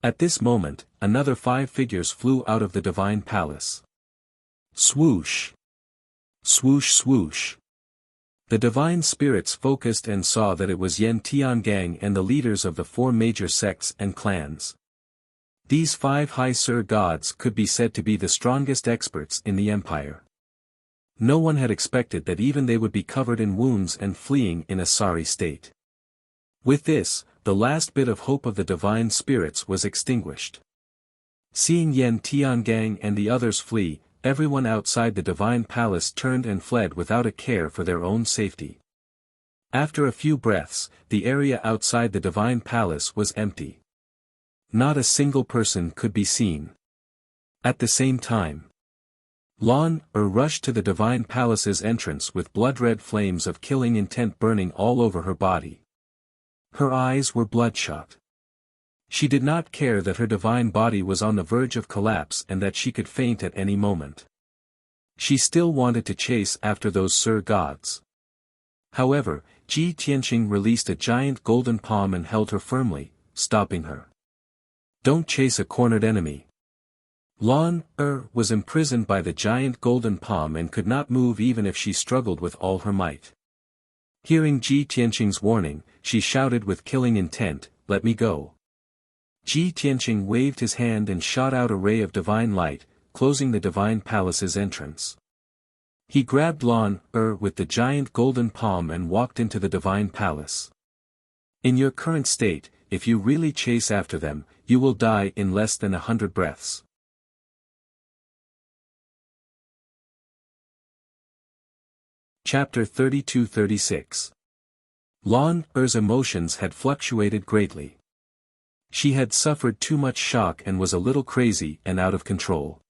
At this moment, another 5 figures flew out of the divine palace. Swoosh! Swoosh swoosh! The divine spirits focused and saw that it was Yan Tiangang and the leaders of the 4 major sects and clans. These 5 high Sir Gods could be said to be the strongest experts in the empire. No one had expected that even they would be covered in wounds and fleeing in a sorry state. With this, the last bit of hope of the divine spirits was extinguished. Seeing Yan Tiangang and the others flee, everyone outside the divine palace turned and fled without a care for their own safety. After a few breaths, the area outside the divine palace was empty. Not a single person could be seen. At the same time, Lan rushed to the divine palace's entrance with blood-red flames of killing intent burning all over her body. Her eyes were bloodshot. She did not care that her divine body was on the verge of collapse and that she could faint at any moment. She still wanted to chase after those Sir Gods. However, Ji Tianqing released a giant golden palm and held her firmly, stopping her. "Don't chase a cornered enemy." Lan was imprisoned by the giant golden palm and could not move even if she struggled with all her might. Hearing Ji Tianqing's warning, she shouted with killing intent, "Let me go." Ji Tianqing waved his hand and shot out a ray of divine light, closing the divine palace's entrance. He grabbed Lan with the giant golden palm and walked into the divine palace. In your current state, if you really chase after them, you will die in less than 100 breaths. Chapter 32-36. Lan Er's emotions had fluctuated greatly. She had suffered too much shock and was a little crazy and out of control.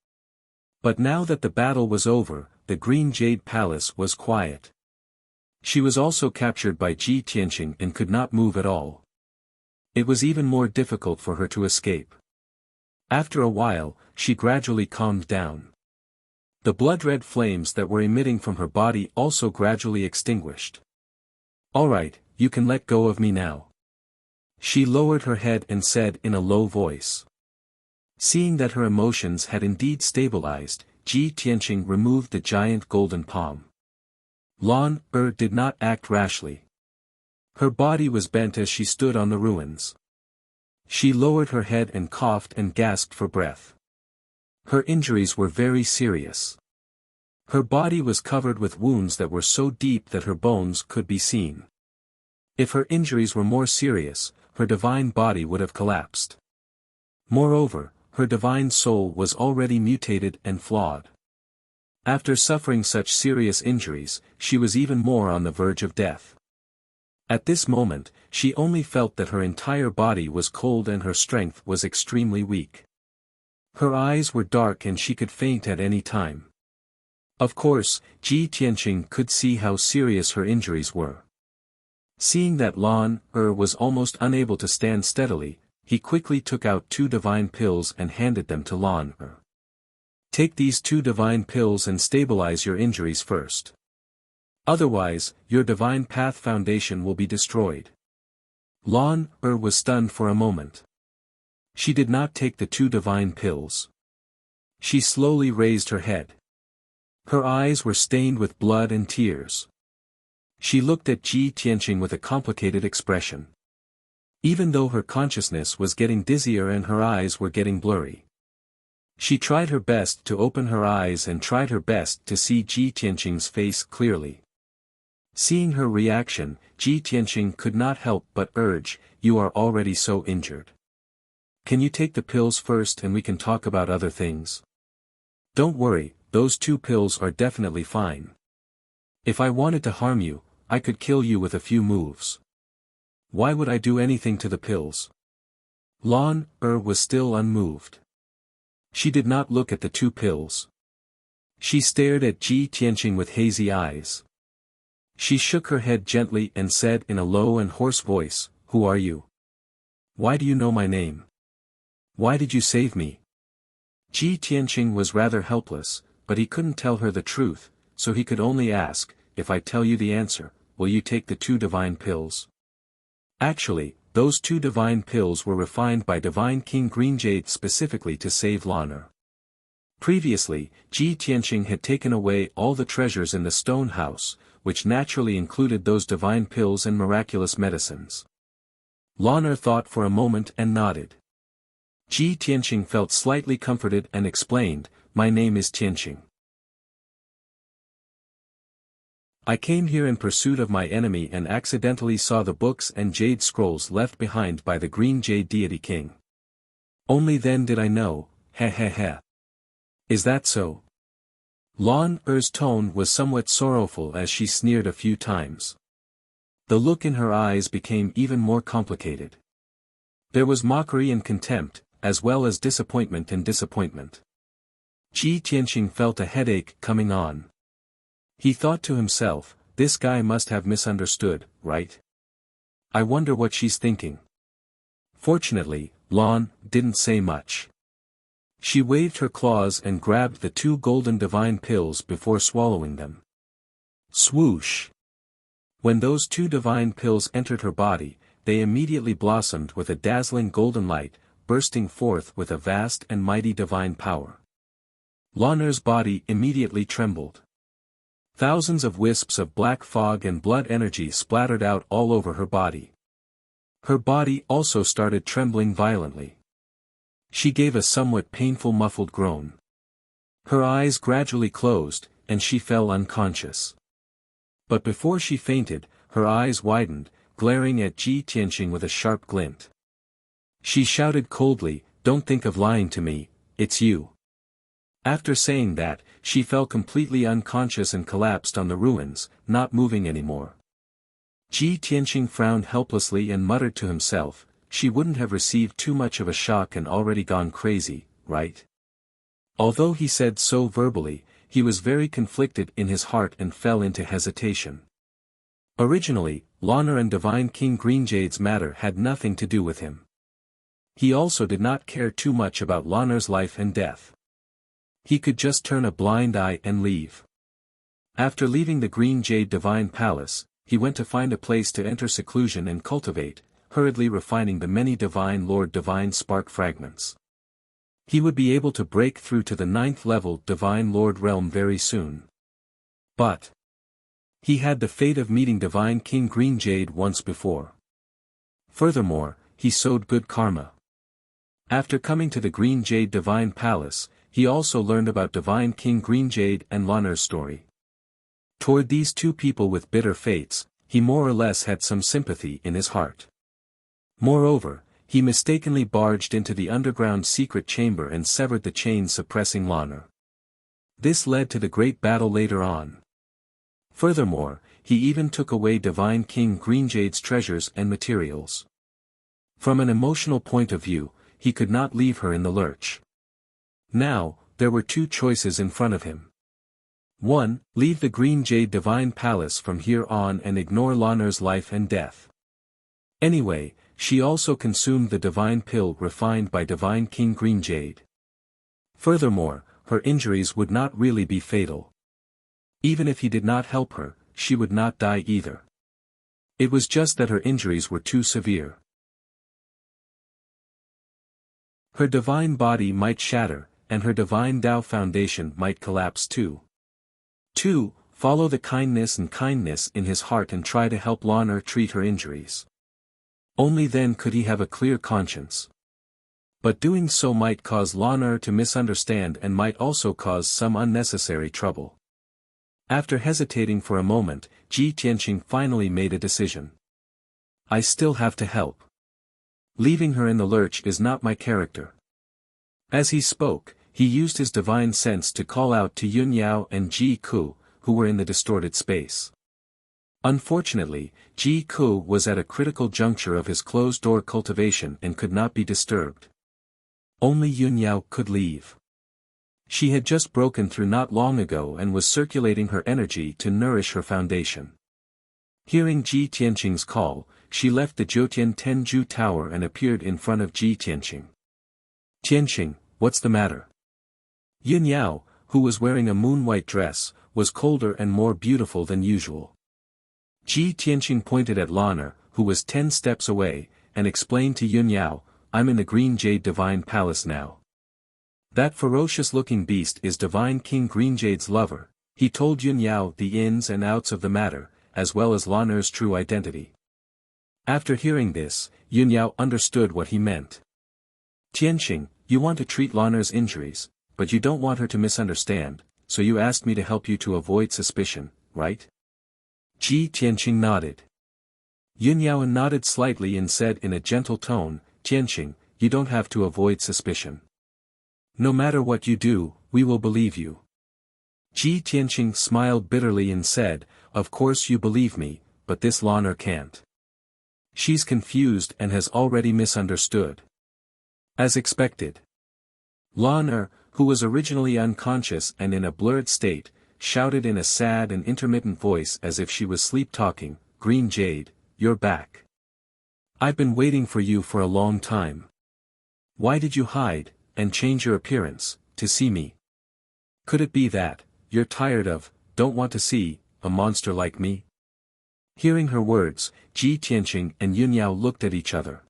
But now that the battle was over, the Green Jade Palace was quiet. She was also captured by Ji Tianqing and could not move at all. It was even more difficult for her to escape. After a while, she gradually calmed down. The blood-red flames that were emitting from her body also gradually extinguished. "All right, you can let go of me now." She lowered her head and said in a low voice. Seeing that her emotions had indeed stabilized, Ji Tianqing removed the giant golden palm. Lan did not act rashly. Her body was bent as she stood on the ruins. She lowered her head and coughed and gasped for breath. Her injuries were very serious. Her body was covered with wounds that were so deep that her bones could be seen. If her injuries were more serious, her divine body would have collapsed. Moreover, her divine soul was already mutated and flawed. After suffering such serious injuries, she was even more on the verge of death. At this moment, she only felt that her entire body was cold and her strength was extremely weak. Her eyes were dark and she could faint at any time. Of course, Ji Tianqing could see how serious her injuries were. Seeing that Lan was almost unable to stand steadily, he quickly took out 2 divine pills and handed them to Lan. "Take these 2 divine pills and stabilize your injuries first. Otherwise, your divine path foundation will be destroyed." Lan was stunned for a moment. She did not take the 2 divine pills. She slowly raised her head. Her eyes were stained with blood and tears. She looked at Ji Tianqing with a complicated expression. Even though her consciousness was getting dizzier and her eyes were getting blurry. She tried her best to open her eyes and tried her best to see Ji Tianqing's face clearly. Seeing her reaction, Ji Tianqing could not help but urge, "You are already so injured. Can you take the pills first and we can talk about other things? Don't worry, those 2 pills are definitely fine. If I wanted to harm you, I could kill you with a few moves. Why would I do anything to the pills?" Lan was still unmoved. She did not look at the 2 pills. She stared at Ji Tianqing with hazy eyes. She shook her head gently and said in a low and hoarse voice, "Who are you? Why do you know my name? Why did you save me?" Ji Tianqing was rather helpless, but he couldn't tell her the truth, so he could only ask, "If I tell you the answer, will you take the 2 divine pills?" Actually, those 2 divine pills were refined by Divine King Greenjade specifically to save Lan. Previously, Ji Tianqing had taken away all the treasures in the stone house, which naturally included those divine pills and miraculous medicines. Lan thought for a moment and nodded. Ji Tianqing felt slightly comforted and explained, "My name is Tianqing. I came here in pursuit of my enemy and accidentally saw the books and jade scrolls left behind by the Green Jade Deity King. Only then did I know, heh heh heh. Is that so?" Lan tone was somewhat sorrowful as she sneered a few times. The look in her eyes became even more complicated. There was mockery and contempt, as well as disappointment and disappointment. Ji Tianqing felt a headache coming on. He thought to himself, "This guy must have misunderstood, right? I wonder what she's thinking." Fortunately, Lan didn't say much. She waved her claws and grabbed the 2 golden divine pills before swallowing them. Swoosh! When those 2 divine pills entered her body, they immediately blossomed with a dazzling golden light, bursting forth with a vast and mighty divine power. Lan's body immediately trembled. Thousands of wisps of black fog and blood energy splattered out all over her body. Her body also started trembling violently. She gave a somewhat painful muffled groan. Her eyes gradually closed, and she fell unconscious. But before she fainted, her eyes widened, glaring at Ji Tianqing with a sharp glint. She shouted coldly, "Don't think of lying to me, it's you." After saying that, she fell completely unconscious and collapsed on the ruins, not moving anymore. Ji Tianqing frowned helplessly and muttered to himself, "She wouldn't have received too much of a shock and already gone crazy, right?" Although he said so verbally, he was very conflicted in his heart and fell into hesitation. Originally, Lan'er and Divine King Greenjade's matter had nothing to do with him. He also did not care too much about Lan'er's life and death. He could just turn a blind eye and leave. After leaving the Green Jade Divine Palace, he went to find a place to enter seclusion and cultivate, hurriedly refining the many Divine Lord Divine Spark fragments. He would be able to break through to the 9th level Divine Lord realm very soon. But he had the fate of meeting Divine King Green Jade once before. Furthermore, he sowed good karma. After coming to the Green Jade Divine Palace, he also learned about Divine King Green Jade and Lan'er's story. Toward these two people with bitter fates, he more or less had some sympathy in his heart. Moreover, he mistakenly barged into the underground secret chamber and severed the chains suppressing Lan'er. This led to the great battle later on. Furthermore, he even took away Divine King Greenjade's treasures and materials. From an emotional point of view, he could not leave her in the lurch. Now, there were two choices in front of him. 1. Leave the Green Jade Divine Palace from here on and ignore Lan'er's life and death. Anyway, she also consumed the divine pill refined by Divine King Green Jade. Furthermore, her injuries would not really be fatal. Even if he did not help her, she would not die either. It was just that her injuries were too severe. Her divine body might shatter, and her divine Tao foundation might collapse too. 2. Follow the kindness in his heart and try to help Lan'er treat her injuries. Only then could he have a clear conscience. But doing so might cause Lan'er to misunderstand and might also cause some unnecessary trouble. After hesitating for a moment, Ji Tianqing finally made a decision. I still have to help. Leaving her in the lurch is not my character. As he spoke, he used his divine sense to call out to Yun Yao and Ji Ku, who were in the distorted space. Unfortunately, Ji Ku was at a critical juncture of his closed-door cultivation and could not be disturbed. Only Yun Yao could leave. She had just broken through not long ago and was circulating her energy to nourish her foundation. Hearing Ji Tianqing's call, she left the Jiutian Tenju Tower and appeared in front of Ji Tianqing. Tianqing, what's the matter? Yun Yao, who was wearing a moon-white dress, was colder and more beautiful than usual. Ji Tianqing pointed at Lan'er, who was 10 steps away, and explained to Yun Yao, I'm in the Green Jade Divine Palace now. That ferocious-looking beast is Divine King Green Jade's lover. He told Yun Yao the ins and outs of the matter, as well as Lan'er's true identity. After hearing this, Yun Yao understood what he meant. Tianqing, you want to treat Lan'er's injuries, but you don't want her to misunderstand, so you asked me to help you to avoid suspicion, right? Ji Tianqing nodded. Yun Yao nodded slightly and said in a gentle tone, Tianqing, you don't have to avoid suspicion. No matter what you do, we will believe you. Ji Tianqing smiled bitterly and said, of course you believe me, but this Lan'er can't. She's confused and has already misunderstood. As expected. Lan'er, who was originally unconscious and in a blurred state, shouted in a sad and intermittent voice as if she was sleep-talking, Green Jade, you're back. I've been waiting for you for a long time. Why did you hide, and change your appearance, to see me? Could it be that, you're tired of, don't want to see, a monster like me? Hearing her words, Ji Tianqing and Yun Yao looked at each other.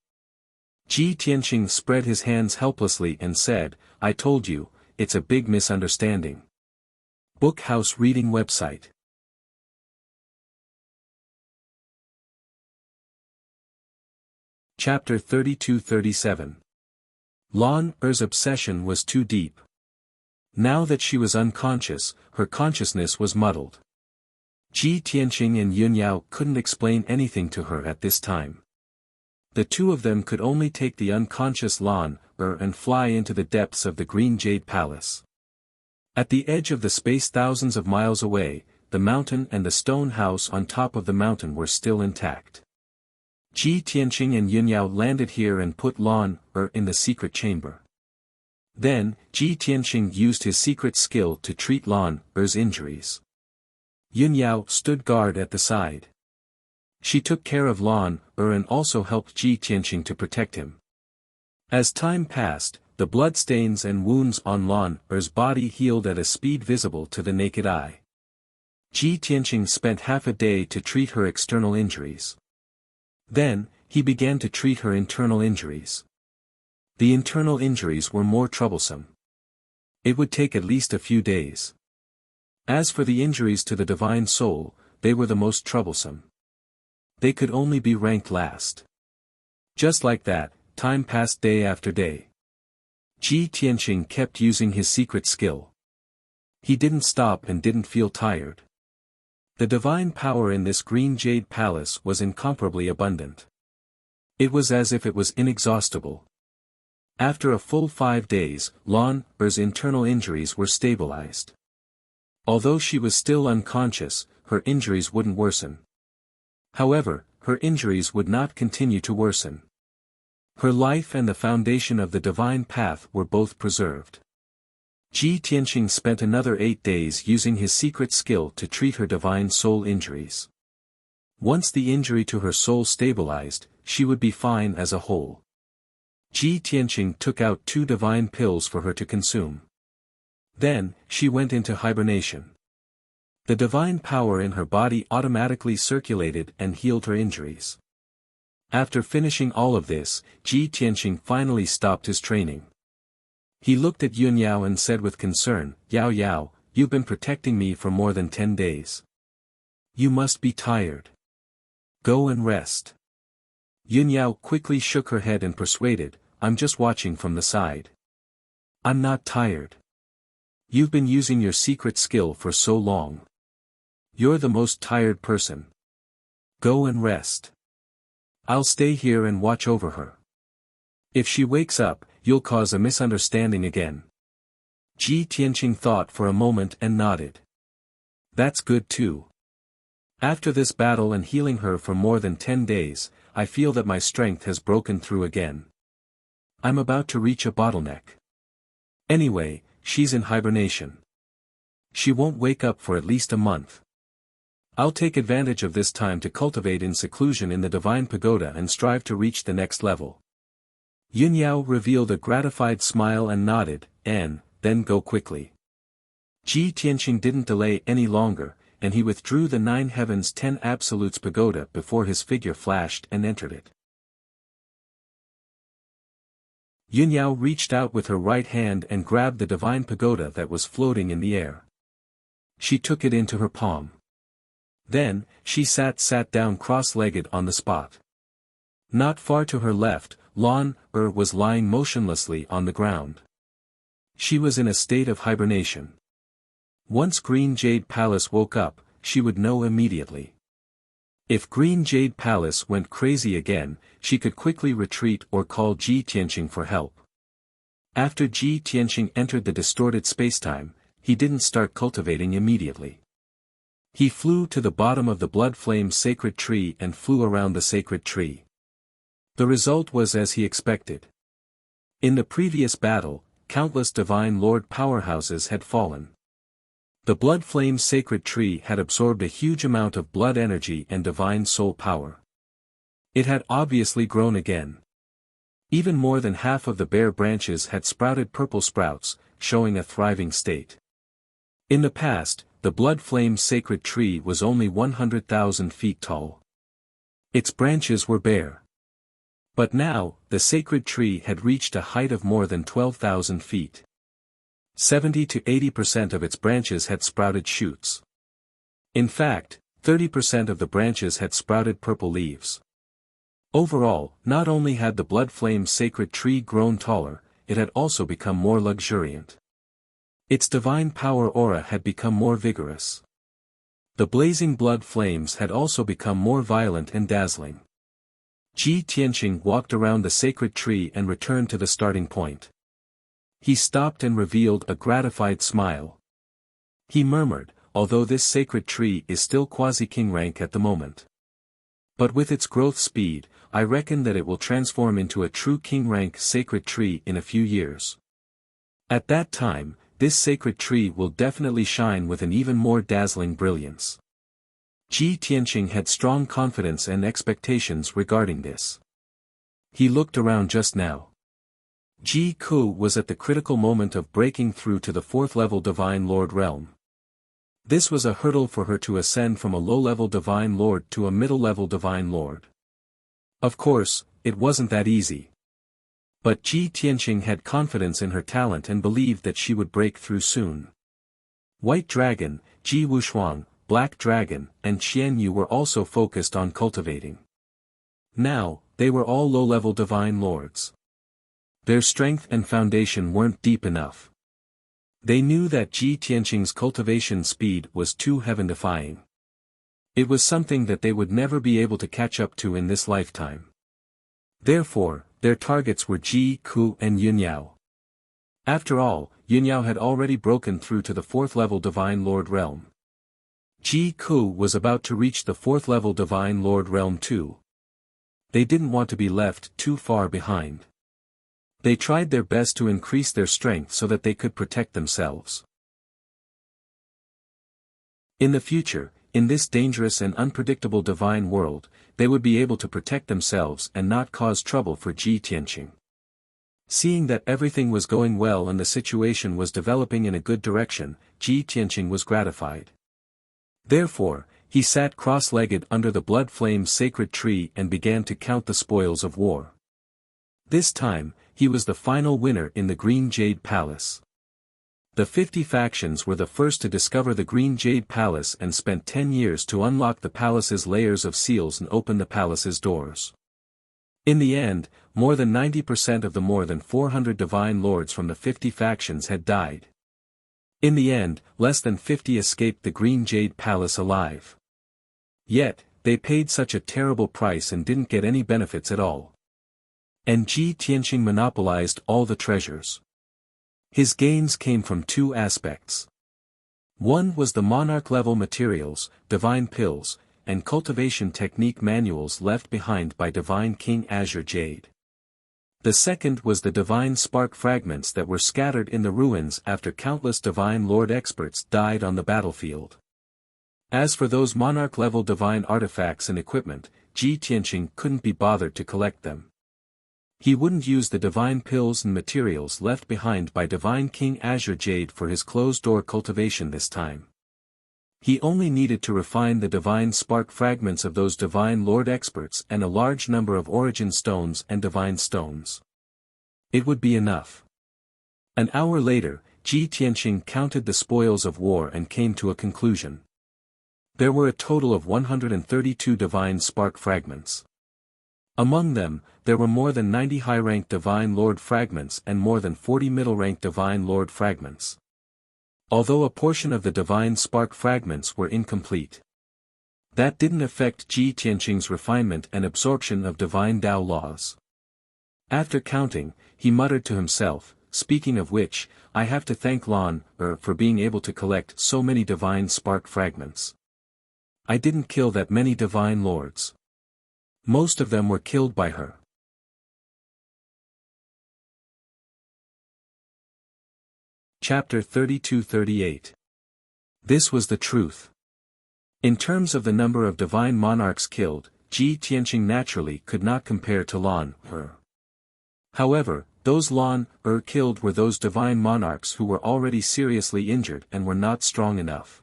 Ji Tianqing spread his hands helplessly and said, I told you, it's a big misunderstanding. Bookhouse Reading Website. Chapter 32-37. Lan'er's obsession was too deep. Now that she was unconscious, her consciousness was muddled. Ji Tianqing and Yun Yao couldn't explain anything to her at this time. The two of them could only take the unconscious Lan Er and fly into the depths of the Green Jade Palace. At the edge of the space thousands of miles away, the mountain and the stone house on top of the mountain were still intact. Ji Tianqing and Yun Yao landed here and put Lan Er in the secret chamber. Then, Ji Tianqing used his secret skill to treat Lan Er's injuries. Yun Yao stood guard at the side. She took care of Lan Er and also helped Ji Tianqing to protect him. As time passed, the bloodstains and wounds on Lan Er's body healed at a speed visible to the naked eye. Ji Tianqing spent half a day to treat her external injuries. Then, he began to treat her internal injuries. The internal injuries were more troublesome. It would take at least a few days. As for the injuries to the divine soul, they were the most troublesome. They could only be ranked last. Just like that, time passed day after day. Ji Tianqing kept using his secret skill. He didn't stop and didn't feel tired. The divine power in this Green Jade Palace was incomparably abundant. It was as if it was inexhaustible. After a full 5 days, Lan Er's internal injuries were stabilized. Although she was still unconscious, her injuries wouldn't worsen. However, her injuries would not continue to worsen. Her life and the foundation of the divine path were both preserved. Ji Tianqing spent another 8 days using his secret skill to treat her divine soul injuries. Once the injury to her soul stabilized, she would be fine as a whole. Ji Tianqing took out 2 divine pills for her to consume. Then, she went into hibernation. The divine power in her body automatically circulated and healed her injuries. After finishing all of this, Ji Tianqing finally stopped his training. He looked at Yun Yao and said with concern, "Yao Yao, you've been protecting me for more than 10 days. You must be tired. Go and rest." Yun Yao quickly shook her head and persuaded, "I'm just watching from the side. I'm not tired. You've been using your secret skill for so long. You're the most tired person. Go and rest. I'll stay here and watch over her. If she wakes up, you'll cause a misunderstanding again." Ji Tianqing thought for a moment and nodded. "That's good too. After this battle and healing her for more than 10 days, I feel that my strength has broken through again. I'm about to reach a bottleneck. Anyway, she's in hibernation. She won't wake up for at least a month. I'll take advantage of this time to cultivate in seclusion in the divine pagoda and strive to reach the next level." Yun Yao revealed a gratified smile and nodded, "And, then go quickly." Ji Tianqing didn't delay any longer, and he withdrew the 9 Heavens 10 Absolutes pagoda before his figure flashed and entered it. Yun Yao reached out with her right hand and grabbed the divine pagoda that was floating in the air. She took it into her palm. Then, she sat down cross-legged on the spot. Not far to her left, Lan Er was lying motionlessly on the ground. She was in a state of hibernation. Once Green Jade Palace woke up, she would know immediately. If Green Jade Palace went crazy again, she could quickly retreat or call Ji Tianqing for help. After Ji Tianqing entered the distorted spacetime, he didn't start cultivating immediately. He flew to the bottom of the blood flame sacred tree and flew around the sacred tree. The result was as he expected. In the previous battle, countless divine lord powerhouses had fallen. The blood flame sacred tree had absorbed a huge amount of blood energy and divine soul power. It had obviously grown again. Even more than half of the bare branches had sprouted purple sprouts, showing a thriving state. In the past, the blood flame sacred tree was only 100,000 feet tall. Its branches were bare. But now, the sacred tree had reached a height of more than 12,000 feet. 70 to 80% of its branches had sprouted shoots. In fact, 30% of the branches had sprouted purple leaves. Overall, not only had the blood flame sacred tree grown taller, it had also become more luxuriant. Its divine power aura had become more vigorous. The blazing blood flames had also become more violent and dazzling. Ji Tianqing walked around the sacred tree and returned to the starting point. He stopped and revealed a gratified smile. He murmured, although this sacred tree is still quasi-king rank at the moment. But with its growth speed, I reckon that it will transform into a true king rank sacred tree in a few years. At that time, this sacred tree will definitely shine with an even more dazzling brilliance. Ji Tianqing had strong confidence and expectations regarding this. He looked around just now. Ji Ku was at the critical moment of breaking through to the 4th level Divine Lord realm. This was a hurdle for her to ascend from a low-level Divine Lord to a middle-level Divine Lord. Of course, it wasn't that easy. But Ji Tianqing had confidence in her talent and believed that she would break through soon. White Dragon, Ji Wushuang, Black Dragon, and Qian Yu were also focused on cultivating. Now, they were all low-level Divine Lords. Their strength and foundation weren't deep enough. They knew that Ji Tianqing's cultivation speed was too heaven-defying. It was something that they would never be able to catch up to in this lifetime. Therefore, their targets were Ji Ku and Yunyao. After all, Yunyao had already broken through to the 4th level Divine Lord realm. Ji Ku was about to reach the 4th level Divine Lord realm too. They didn't want to be left too far behind. They tried their best to increase their strength so that they could protect themselves. In the future, in this dangerous and unpredictable divine world, they would be able to protect themselves and not cause trouble for Ji Tianqing. Seeing that everything was going well and the situation was developing in a good direction, Ji Tianqing was gratified. Therefore, he sat cross-legged under the blood flame sacred tree and began to count the spoils of war. This time, he was the final winner in the Green Jade Palace. The 50 factions were the first to discover the Green Jade Palace and spent 10 years to unlock the palace's layers of seals and open the palace's doors. In the end, more than 90% of the more than 400 divine lords from the 50 factions had died. In the end, less than 50 escaped the Green Jade Palace alive. Yet, they paid such a terrible price and didn't get any benefits at all. And Ji Tianqing monopolized all the treasures. His gains came from 2 aspects. One was the monarch-level materials, divine pills, and cultivation technique manuals left behind by Divine King Azure Jade. The second was the divine spark fragments that were scattered in the ruins after countless divine lord experts died on the battlefield. As for those monarch-level divine artifacts and equipment, Ji Tianqing couldn't be bothered to collect them. He wouldn't use the divine pills and materials left behind by Divine King Azure Jade for his closed-door cultivation this time. He only needed to refine the divine spark fragments of those divine lord experts and a large number of origin stones and divine stones. It would be enough. An hour later, Ji Tianqing counted the spoils of war and came to a conclusion. There were a total of 132 divine spark fragments. Among them, there were more than 90 high-ranked Divine Lord fragments and more than 40 middle-ranked Divine Lord fragments. Although a portion of the Divine Spark fragments were incomplete. That didn't affect Ji Tianqing's refinement and absorption of Divine Dao laws. After counting, he muttered to himself, speaking of which, I have to thank Lan for being able to collect so many Divine Spark fragments. I didn't kill that many Divine Lords. Most of them were killed by her. Chapter 32-38. This was the truth. In terms of the number of divine monarchs killed, Ji Tianqing naturally could not compare to Lan Er. However, those Lan Er killed were those divine monarchs who were already seriously injured and were not strong enough.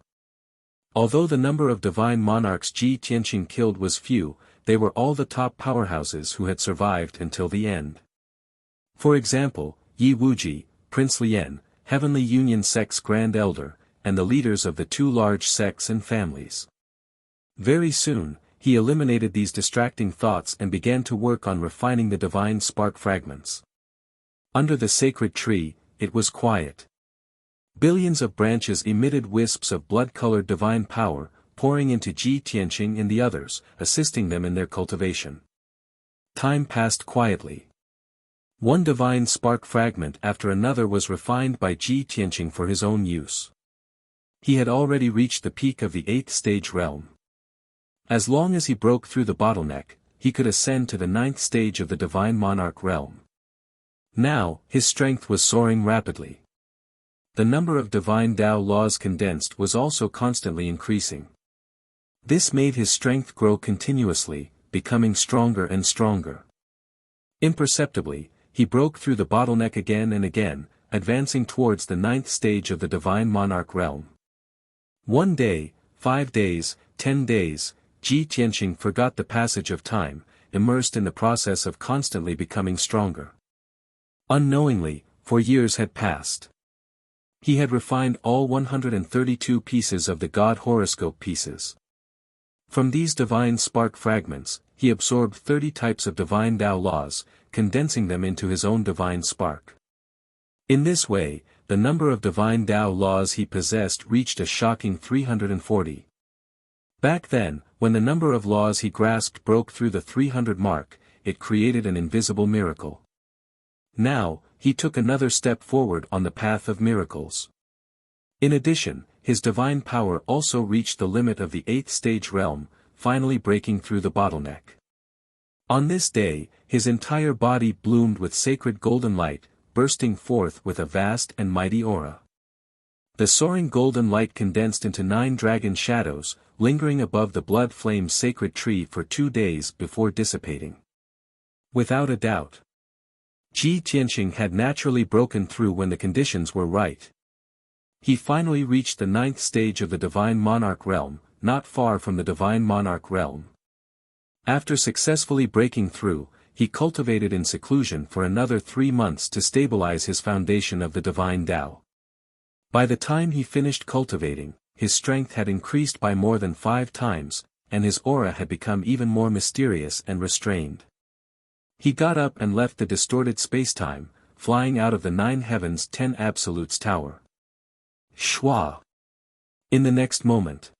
Although the number of divine monarchs Ji Tianqing killed was few, they were all the top powerhouses who had survived until the end. For example, Yi Wuji, Prince Lian, Heavenly Union Sect's Grand Elder, and the leaders of the 2 large sects and families. Very soon, he eliminated these distracting thoughts and began to work on refining the divine spark fragments. Under the sacred tree, it was quiet. Billions of branches emitted wisps of blood-colored divine power, pouring into Ji Tianqing and the others, assisting them in their cultivation. Time passed quietly. One divine spark fragment after another was refined by Ji Tianqing for his own use. He had already reached the peak of the 8th stage realm. As long as he broke through the bottleneck, he could ascend to the 9th stage of the divine monarch realm. Now, his strength was soaring rapidly. The number of divine Tao laws condensed was also constantly increasing. This made his strength grow continuously, becoming stronger and stronger. Imperceptibly, he broke through the bottleneck again and again, advancing towards the 9th stage of the divine monarch realm. 1 day, 5 days, 10 days, Ji Tianqing forgot the passage of time, immersed in the process of constantly becoming stronger. Unknowingly, for years had passed. He had refined all 132 pieces of the God horoscope pieces. From these divine spark fragments, he absorbed 30 types of divine Tao laws, condensing them into his own divine spark. In this way, the number of divine Tao laws he possessed reached a shocking 340. Back then, when the number of laws he grasped broke through the 300 mark, it created an invisible miracle. Now, he took another step forward on the path of miracles. In addition, his divine power also reached the limit of the 8th stage realm, finally breaking through the bottleneck. On this day, his entire body bloomed with sacred golden light, bursting forth with a vast and mighty aura. The soaring golden light condensed into 9 dragon shadows, lingering above the blood flame sacred tree for 2 days before dissipating. Without a doubt, Ji Tianqing had naturally broken through when the conditions were right. He finally reached the 9th stage of the divine monarch realm, not far from the divine monarch realm. After successfully breaking through, he cultivated in seclusion for another 3 months to stabilize his foundation of the divine Tao. By the time he finished cultivating, his strength had increased by more than 5 times, and his aura had become even more mysterious and restrained. He got up and left the distorted spacetime, flying out of the 9 heavens 10 absolutes tower. Shwa! In the next moment,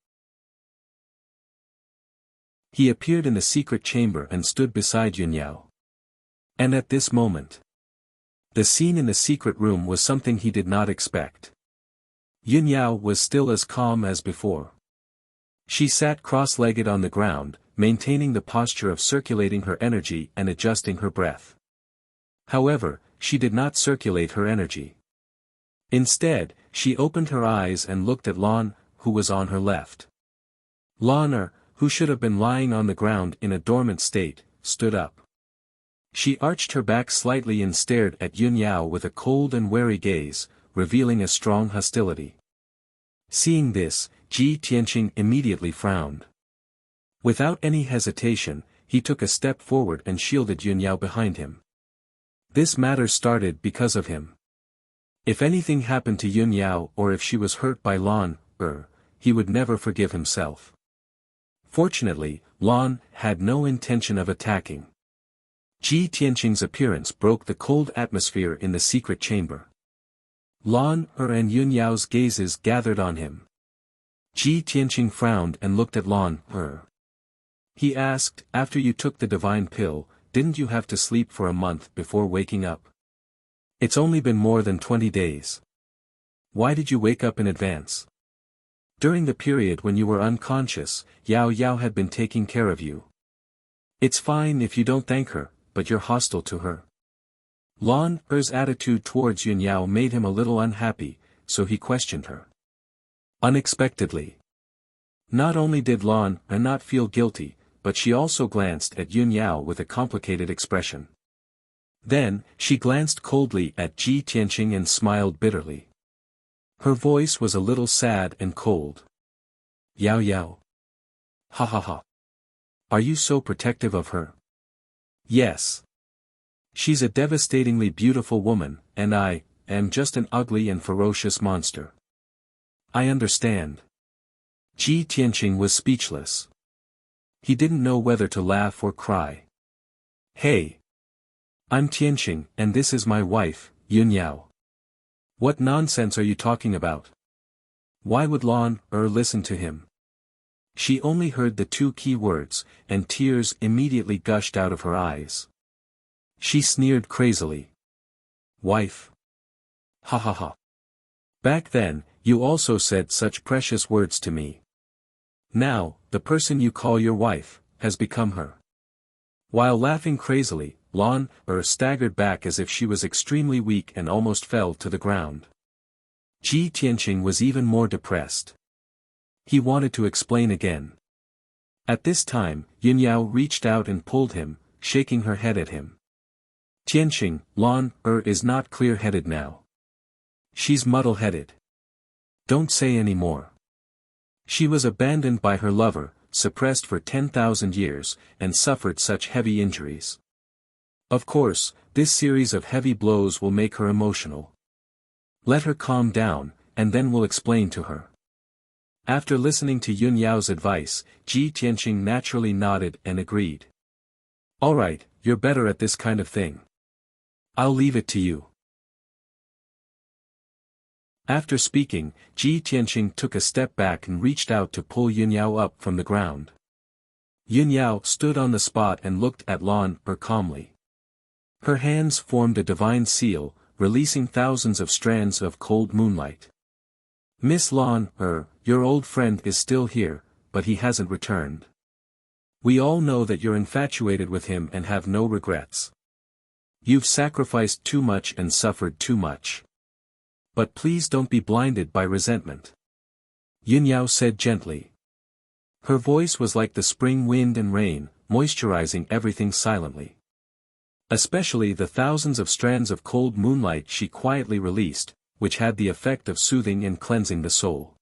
he appeared in the secret chamber and stood beside Yunyao. And at this moment, the scene in the secret room was something he did not expect. Yunyao was still as calm as before. She sat cross-legged on the ground, maintaining the posture of circulating her energy and adjusting her breath. However, she did not circulate her energy. Instead, she opened her eyes and looked at Lan, who was on her left. Lan, who should have been lying on the ground in a dormant state, stood up. She arched her back slightly and stared at Yunyao with a cold and wary gaze, revealing a strong hostility. Seeing this, Ji Tianqing immediately frowned. Without any hesitation, he took a step forward and shielded Yunyao behind him. This matter started because of him. If anything happened to Yunyao or if she was hurt by Lan, he would never forgive himself. Fortunately, Lan had no intention of attacking. Ji Tianqing's appearance broke the cold atmosphere in the secret chamber. Lan and Yunyao's gazes gathered on him. Ji Tianqing frowned and looked at Lan. He asked, "After you took the divine pill, didn't you have to sleep for a month before waking up? It's only been more than 20 days. Why did you wake up in advance? During the period when you were unconscious, Yao Yao had been taking care of you. It's fine if you don't thank her, but you're hostile to her." Lan's attitude towards Yunyao made him a little unhappy, so he questioned her. Unexpectedly, not only did Lan not feel guilty, but she also glanced at Yunyao with a complicated expression. Then, she glanced coldly at Ji Tianqing and smiled bitterly. Her voice was a little sad and cold. "Yao Yao. Ha ha ha. Are you so protective of her?" "Yes. She's a devastatingly beautiful woman, and I am just an ugly and ferocious monster." "I understand." Ji Tianqing was speechless. He didn't know whether to laugh or cry. "Hey. I'm Tianqing, and this is my wife, Yunyao." What nonsense are you talking about? Why would Lan listen to him? She only heard the two key words, and tears immediately gushed out of her eyes. She sneered crazily. Wife. Ha ha ha. Back then, you also said such precious words to me. Now, the person you call your wife, has become her. While laughing crazily, Lan staggered back as if she was extremely weak and almost fell to the ground. Ji Tianqing was even more depressed. He wanted to explain again. At this time, Yunyao reached out and pulled him, shaking her head at him. Tianqing, Lan is not clear-headed now. She's muddle-headed. Don't say any more. She was abandoned by her lover, suppressed for 10,000 years, and suffered such heavy injuries. Of course, this series of heavy blows will make her emotional. Let her calm down, and then we'll explain to her. After listening to Yun Yao's advice, Ji Tianqing naturally nodded and agreed. All right, you're better at this kind of thing. I'll leave it to you. After speaking, Ji Tianqing took a step back and reached out to pull Yun Yao up from the ground. Yun Yao stood on the spot and looked at Lan calmly. Her hands formed a divine seal, releasing thousands of strands of cold moonlight. Miss Lan, your old friend is still here, but he hasn't returned. We all know that you're infatuated with him and have no regrets. You've sacrificed too much and suffered too much. But please don't be blinded by resentment. Yun Yao said gently. Her voice was like the spring wind and rain, moisturizing everything silently. Especially the thousands of strands of cold moonlight she quietly released, which had the effect of soothing and cleansing the soul.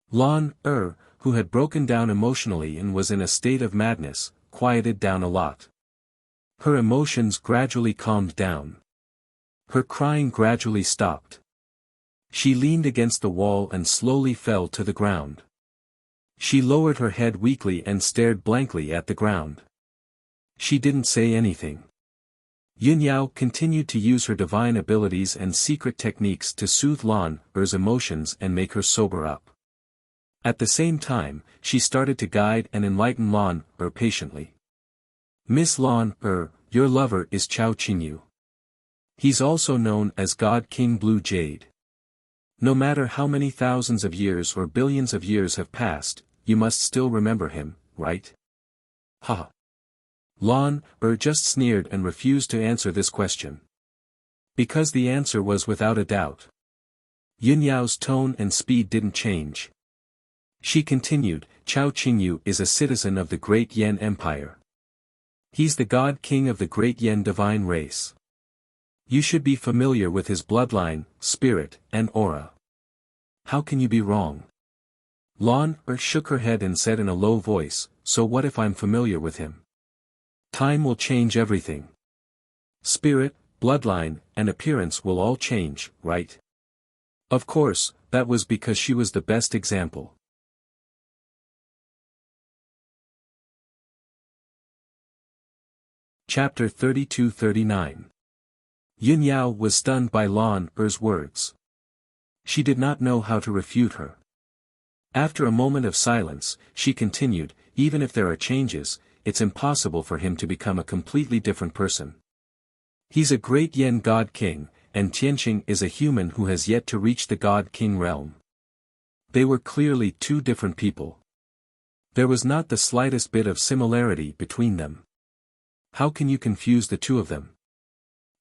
Lan, who had broken down emotionally and was in a state of madness, quieted down a lot. Her emotions gradually calmed down. Her crying gradually stopped. She leaned against the wall and slowly fell to the ground. She lowered her head weakly and stared blankly at the ground. She didn't say anything. Yun Yao continued to use her divine abilities and secret techniques to soothe Lan's emotions and make her sober up. At the same time, she started to guide and enlighten Lan patiently. Miss Lan, your lover is Chao Qingyu. He's also known as God King Blue Jade. No matter how many thousands of years or billions of years have passed, you must still remember him, right? Ha! Lan just sneered and refused to answer this question. Because the answer was without a doubt. Yun Yao's tone and speed didn't change. She continued, Chao Qingyu is a citizen of the Great Yan Empire. He's the God King of the Great Yan divine race. You should be familiar with his bloodline, spirit, and aura. How can you be wrong? Lan shook her head and said in a low voice, so what if I'm familiar with him? Time will change everything. Spirit, bloodline, and appearance will all change, right? Of course, that was because she was the best example. Chapter 32-39. Yun Yao was stunned by Lan's words. She did not know how to refute her. After a moment of silence, she continued, even if there are changes, it's impossible for him to become a completely different person. He's a great Yan God King, and Tianqing is a human who has yet to reach the God King realm. They were clearly two different people. There was not the slightest bit of similarity between them. How can you confuse the two of them?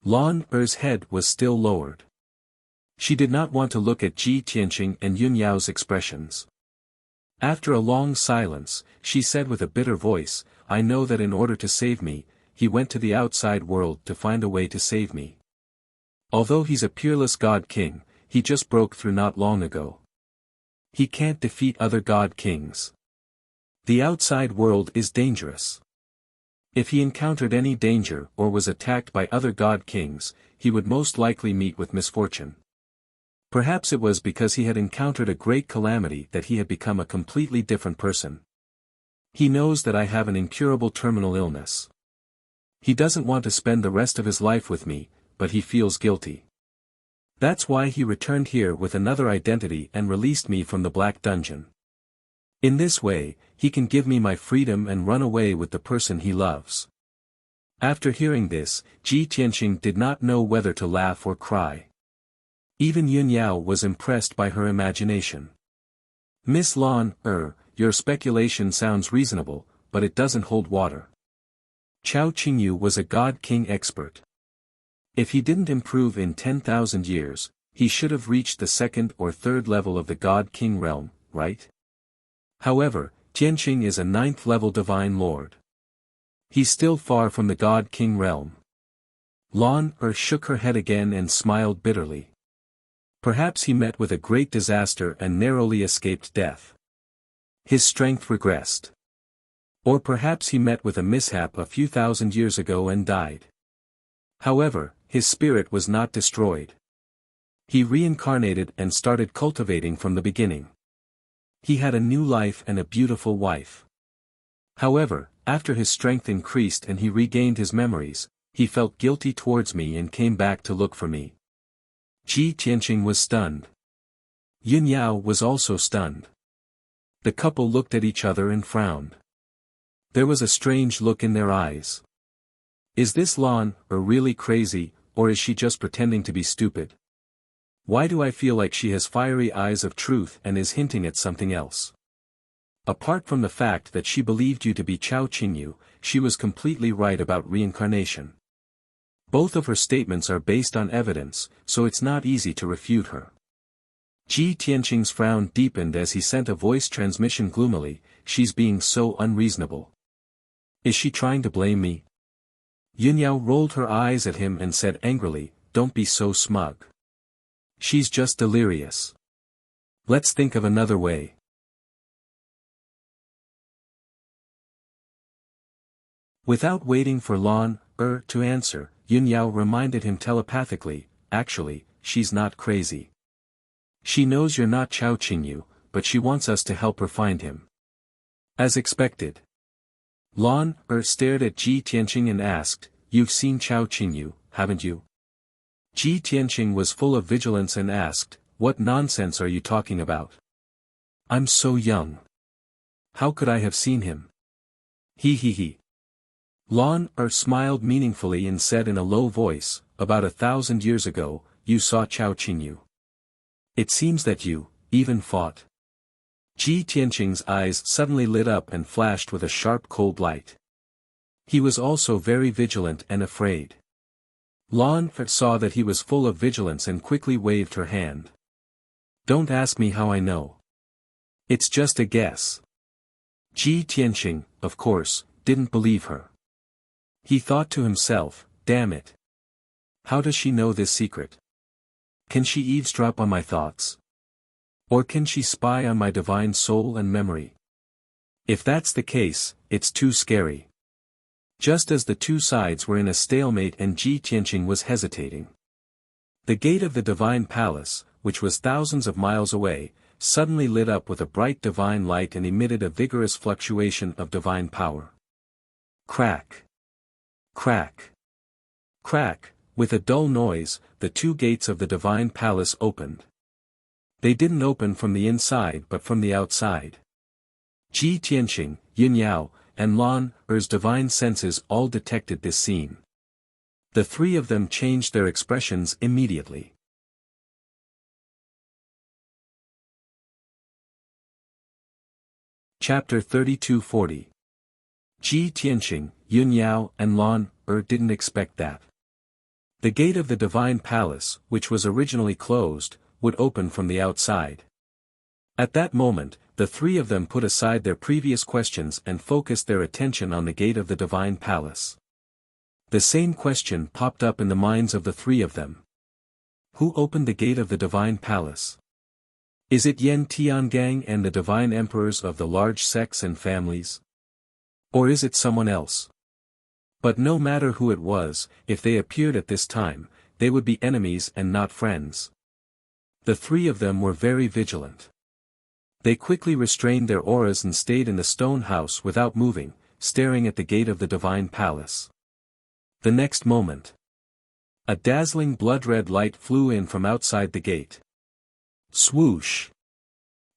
Lan's head was still lowered. She did not want to look at Ji Tianqing and Yun Yao's expressions. After a long silence, she said with a bitter voice, I know that in order to save me, he went to the outside world to find a way to save me. Although he's a peerless God King, he just broke through not long ago. He can't defeat other God Kings. The outside world is dangerous. If he encountered any danger or was attacked by other God Kings, he would most likely meet with misfortune. Perhaps it was because he had encountered a great calamity that he had become a completely different person. He knows that I have an incurable terminal illness. He doesn't want to spend the rest of his life with me, but he feels guilty. That's why he returned here with another identity and released me from the Black Dungeon. In this way, he can give me my freedom and run away with the person he loves. After hearing this, Ji Tianqing did not know whether to laugh or cry. Even Yun Yao was impressed by her imagination. Miss Lan, your speculation sounds reasonable, but it doesn't hold water. Chao Qingyu was a God King expert. If he didn't improve in 10,000 years, he should have reached the second or third level of the God King realm, right? However, Tianqing is a 9th level divine lord. He's still far from the God King realm. Lan shook her head again and smiled bitterly. Perhaps he met with a great disaster and narrowly escaped death. His strength regressed. Or perhaps he met with a mishap a few thousand years ago and died. However, his spirit was not destroyed. He reincarnated and started cultivating from the beginning. He had a new life and a beautiful wife. However, after his strength increased and he regained his memories, he felt guilty towards me and came back to look for me. Ji Tianqing was stunned. Yun Yao was also stunned. The couple looked at each other and frowned. There was a strange look in their eyes. Is this Lan really crazy, or is she just pretending to be stupid? Why do I feel like she has fiery eyes of truth and is hinting at something else? Apart from the fact that she believed you to be Chao Qingyu, she was completely right about reincarnation. Both of her statements are based on evidence, so it's not easy to refute her. Ji Tianqing's frown deepened as he sent a voice transmission gloomily, she's being so unreasonable. Is she trying to blame me? Yun Yao rolled her eyes at him and said angrily, don't be so smug. She's just delirious. Let's think of another way. Without waiting for Lan to answer, Yun Yao reminded him telepathically, actually, she's not crazy. She knows you're not Chao Qingyu, but she wants us to help her find him. As expected. Lan stared at Ji Tianqing and asked, you've seen Chao Qingyu, haven't you? Ji Tianqing was full of vigilance and asked, what nonsense are you talking about? I'm so young. How could I have seen him? He. Lan smiled meaningfully and said in a low voice, about 1,000 years ago, you saw Chao Qingyu. It seems that you, even fought. Ji Tianqing's eyes suddenly lit up and flashed with a sharp cold light. He was also very vigilant and afraid. Lan saw that he was full of vigilance and quickly waved her hand. Don't ask me how I know. It's just a guess. Ji Tianqing, of course, didn't believe her. He thought to himself, damn it. How does she know this secret? Can she eavesdrop on my thoughts? Or can she spy on my divine soul and memory? If that's the case, it's too scary. Just as the two sides were in a stalemate and Ji Tianqing was hesitating. The gate of the divine palace, which was thousands of miles away, suddenly lit up with a bright divine light and emitted a vigorous fluctuation of divine power. Crack. Crack. Crack, with a dull noise, the two gates of the divine palace opened. They didn't open from the inside but from the outside. Ji Tianqing, Yun Yao, and Lan's divine senses all detected this scene. The three of them changed their expressions immediately. Chapter 3240. Ji Tianqing, Yun Yao, and Lan didn't expect that. The gate of the divine palace, which was originally closed, would open from the outside. At that moment, the three of them put aside their previous questions and focused their attention on the gate of the divine palace. The same question popped up in the minds of the three of them. Who opened the gate of the divine palace? Is it Yen Tiangang and the divine emperors of the large sects and families? Or is it someone else? But no matter who it was, if they appeared at this time, they would be enemies and not friends. The three of them were very vigilant. They quickly restrained their auras and stayed in the stone house without moving, staring at the gate of the divine palace. The next moment, A dazzling blood-red light flew in from outside the gate. Swoosh!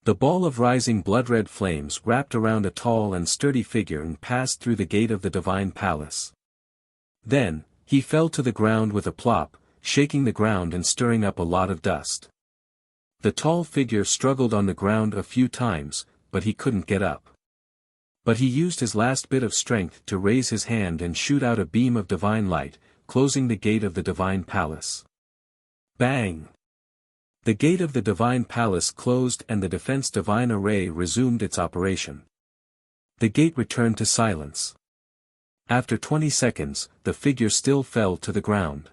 The ball of rising blood-red flames wrapped around a tall and sturdy figure and passed through the gate of the divine palace. Then, he fell to the ground with a plop, shaking the ground and stirring up a lot of dust. The tall figure struggled on the ground a few times, but he couldn't get up. But he used his last bit of strength to raise his hand and shoot out a beam of divine light, closing the gate of the divine palace. Bang! The gate of the divine palace closed and the defense divine array resumed its operation. The gate returned to silence. After 20 seconds, the figure still fell to the ground.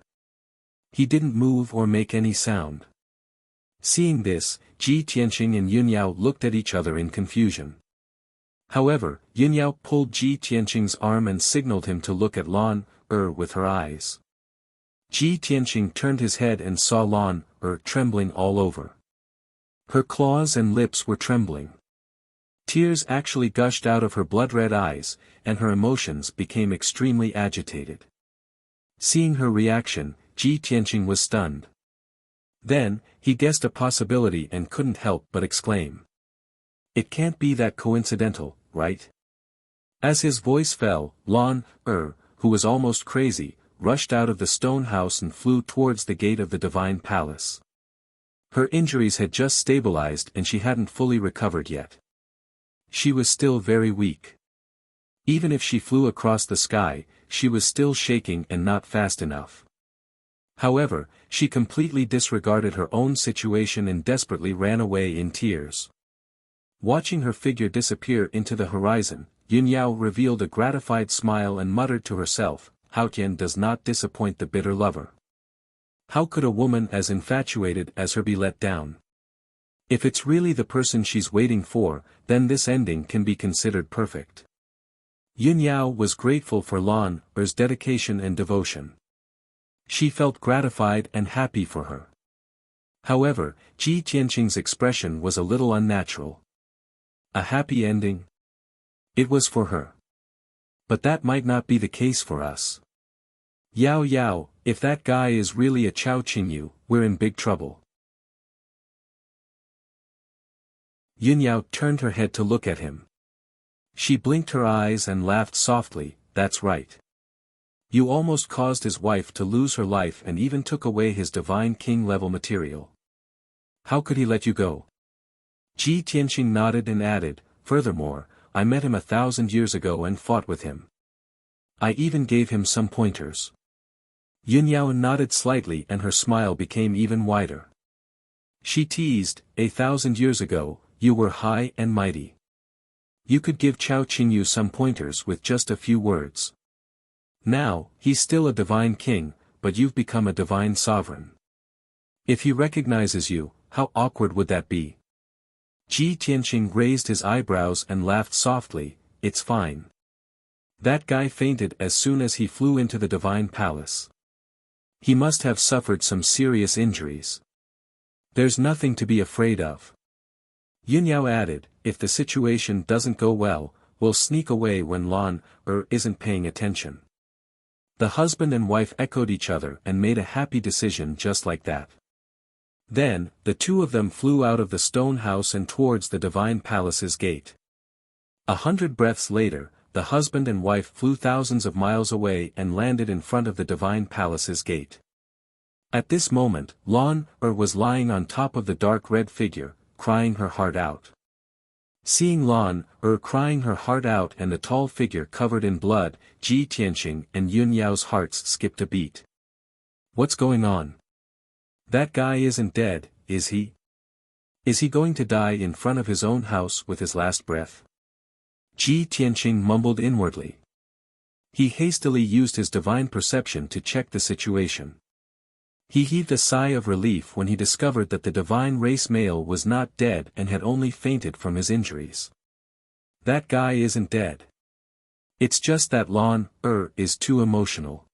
He didn't move or make any sound. Seeing this, Ji Tianqing and Yunyao looked at each other in confusion. However, Yunyao pulled Ji Tianqing's arm and signaled him to look at Lan with her eyes. Ji Tianqing turned his head and saw Lan trembling all over. Her claws and lips were trembling. Tears actually gushed out of her blood-red eyes, and her emotions became extremely agitated. Seeing her reaction, Ji Tianqing was stunned. Then, he guessed a possibility and couldn't help but exclaim. It can't be that coincidental, right? As his voice fell, Lan who was almost crazy, rushed out of the stone house and flew towards the gate of the divine palace. Her injuries had just stabilized and she hadn't fully recovered yet. She was still very weak. Even if she flew across the sky, she was still shaking and not fast enough. However, she completely disregarded her own situation and desperately ran away in tears. Watching her figure disappear into the horizon, Yunyao revealed a gratified smile and muttered to herself, Haotian does not disappoint the bitter lover. How could a woman as infatuated as her be let down? If it's really the person she's waiting for, then this ending can be considered perfect. Yunyao was grateful for Lan's dedication and devotion. She felt gratified and happy for her. However, Ji Tianqing's expression was a little unnatural. A happy ending? It was for her. But that might not be the case for us. Yao, if that guy is really a Chao Qingyu, we're in big trouble. Yunyao turned her head to look at him. She blinked her eyes and laughed softly, that's right. You almost caused his wife to lose her life and even took away his divine king-level material. How could he let you go? Ji Tianqing nodded and added, furthermore, I met him 1,000 years ago and fought with him. I even gave him some pointers. Yunyao nodded slightly and her smile became even wider. She teased, 1,000 years ago, you were high and mighty. You could give Chao Qingyu some pointers with just a few words. Now, he's still a divine king, but you've become a divine sovereign. If he recognizes you, how awkward would that be? Ji Tianqing raised his eyebrows and laughed softly, it's fine. That guy fainted as soon as he flew into the divine palace. He must have suffered some serious injuries. There's nothing to be afraid of. Yunyao added, if the situation doesn't go well, we'll sneak away when Lan isn't paying attention. The husband and wife echoed each other and made a happy decision just like that. Then, the two of them flew out of the stone house and towards the divine palace's gate. 100 breaths later, the husband and wife flew thousands of miles away and landed in front of the divine palace's gate. At this moment, Lan was lying on top of the dark red figure, crying her heart out. Seeing Lan crying her heart out and the tall figure covered in blood, Ji Tianqing and Yunyao's hearts skipped a beat. What's going on? That guy isn't dead, is he? Is he going to die in front of his own house with his last breath? Ji Tianqing mumbled inwardly. He hastily used his divine perception to check the situation. He heaved a sigh of relief when he discovered that the divine race male was not dead and had only fainted from his injuries. That guy isn't dead. It's just that Lan is too emotional.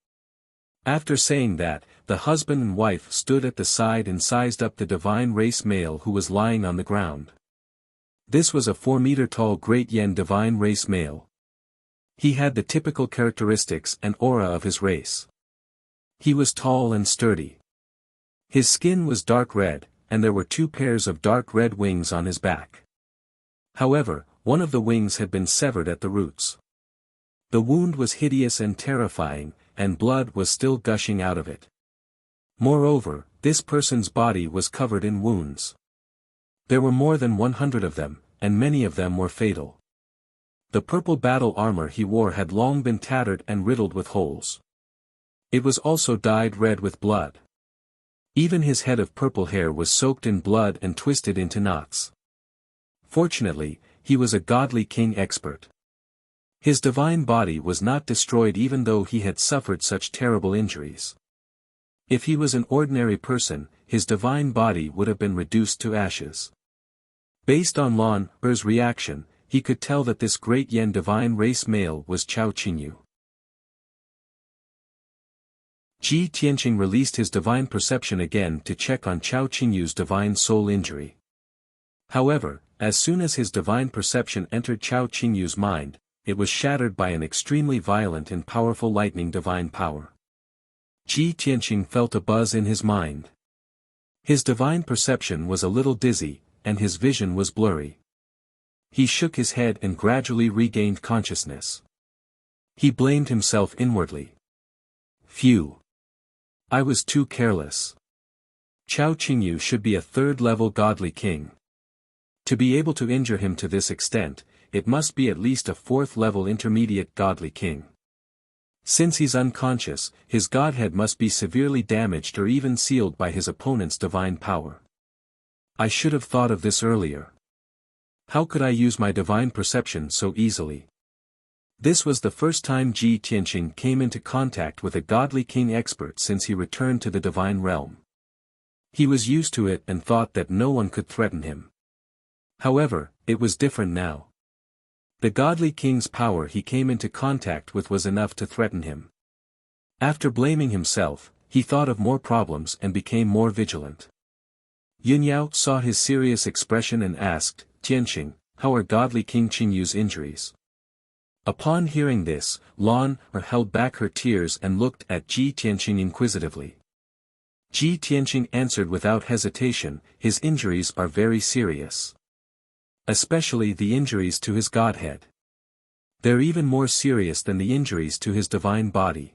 After saying that, the husband and wife stood at the side and sized up the divine race male who was lying on the ground. This was a 4-meter-tall Great Yen divine race male. He had the typical characteristics and aura of his race. He was tall and sturdy. His skin was dark red, and there were 2 pairs of dark red wings on his back. However, one of the wings had been severed at the roots. The wound was hideous and terrifying, and blood was still gushing out of it. Moreover, this person's body was covered in wounds. There were more than 100 of them, and many of them were fatal. The purple battle armor he wore had long been tattered and riddled with holes. It was also dyed red with blood. Even his head of purple hair was soaked in blood and twisted into knots. Fortunately, he was a godly king expert. His divine body was not destroyed even though he had suffered such terrible injuries. If he was an ordinary person, his divine body would have been reduced to ashes. Based on Lan Er's reaction, he could tell that this great Yen divine race male was Chao Qingyu. Ji Tianqing released his divine perception again to check on Chao Qingyu's divine soul injury. However, as soon as his divine perception entered Chao Qingyu's mind, it was shattered by an extremely violent and powerful lightning divine power. Ji Tianqing felt a buzz in his mind. His divine perception was a little dizzy, and his vision was blurry. He shook his head and gradually regained consciousness. He blamed himself inwardly. Phew! I was too careless. Chao Qingyu should be a 3rd-level godly king. To be able to injure him to this extent, it must be at least a 4th-level intermediate godly king. Since he's unconscious, his godhead must be severely damaged or even sealed by his opponent's divine power. I should have thought of this earlier. How could I use my divine perception so easily? This was the first time Ji Tianqing came into contact with a godly king expert since he returned to the divine realm. He was used to it and thought that no one could threaten him. However, it was different now. The godly king's power he came into contact with was enough to threaten him. After blaming himself, he thought of more problems and became more vigilant. Yunyao saw his serious expression and asked, Tianqing, how are godly King Qingyu's injuries? Upon hearing this, Lan Er held back her tears and looked at Ji Tianqing inquisitively. Ji Tianqing answered without hesitation, his injuries are very serious. Especially the injuries to his godhead. They're even more serious than the injuries to his divine body.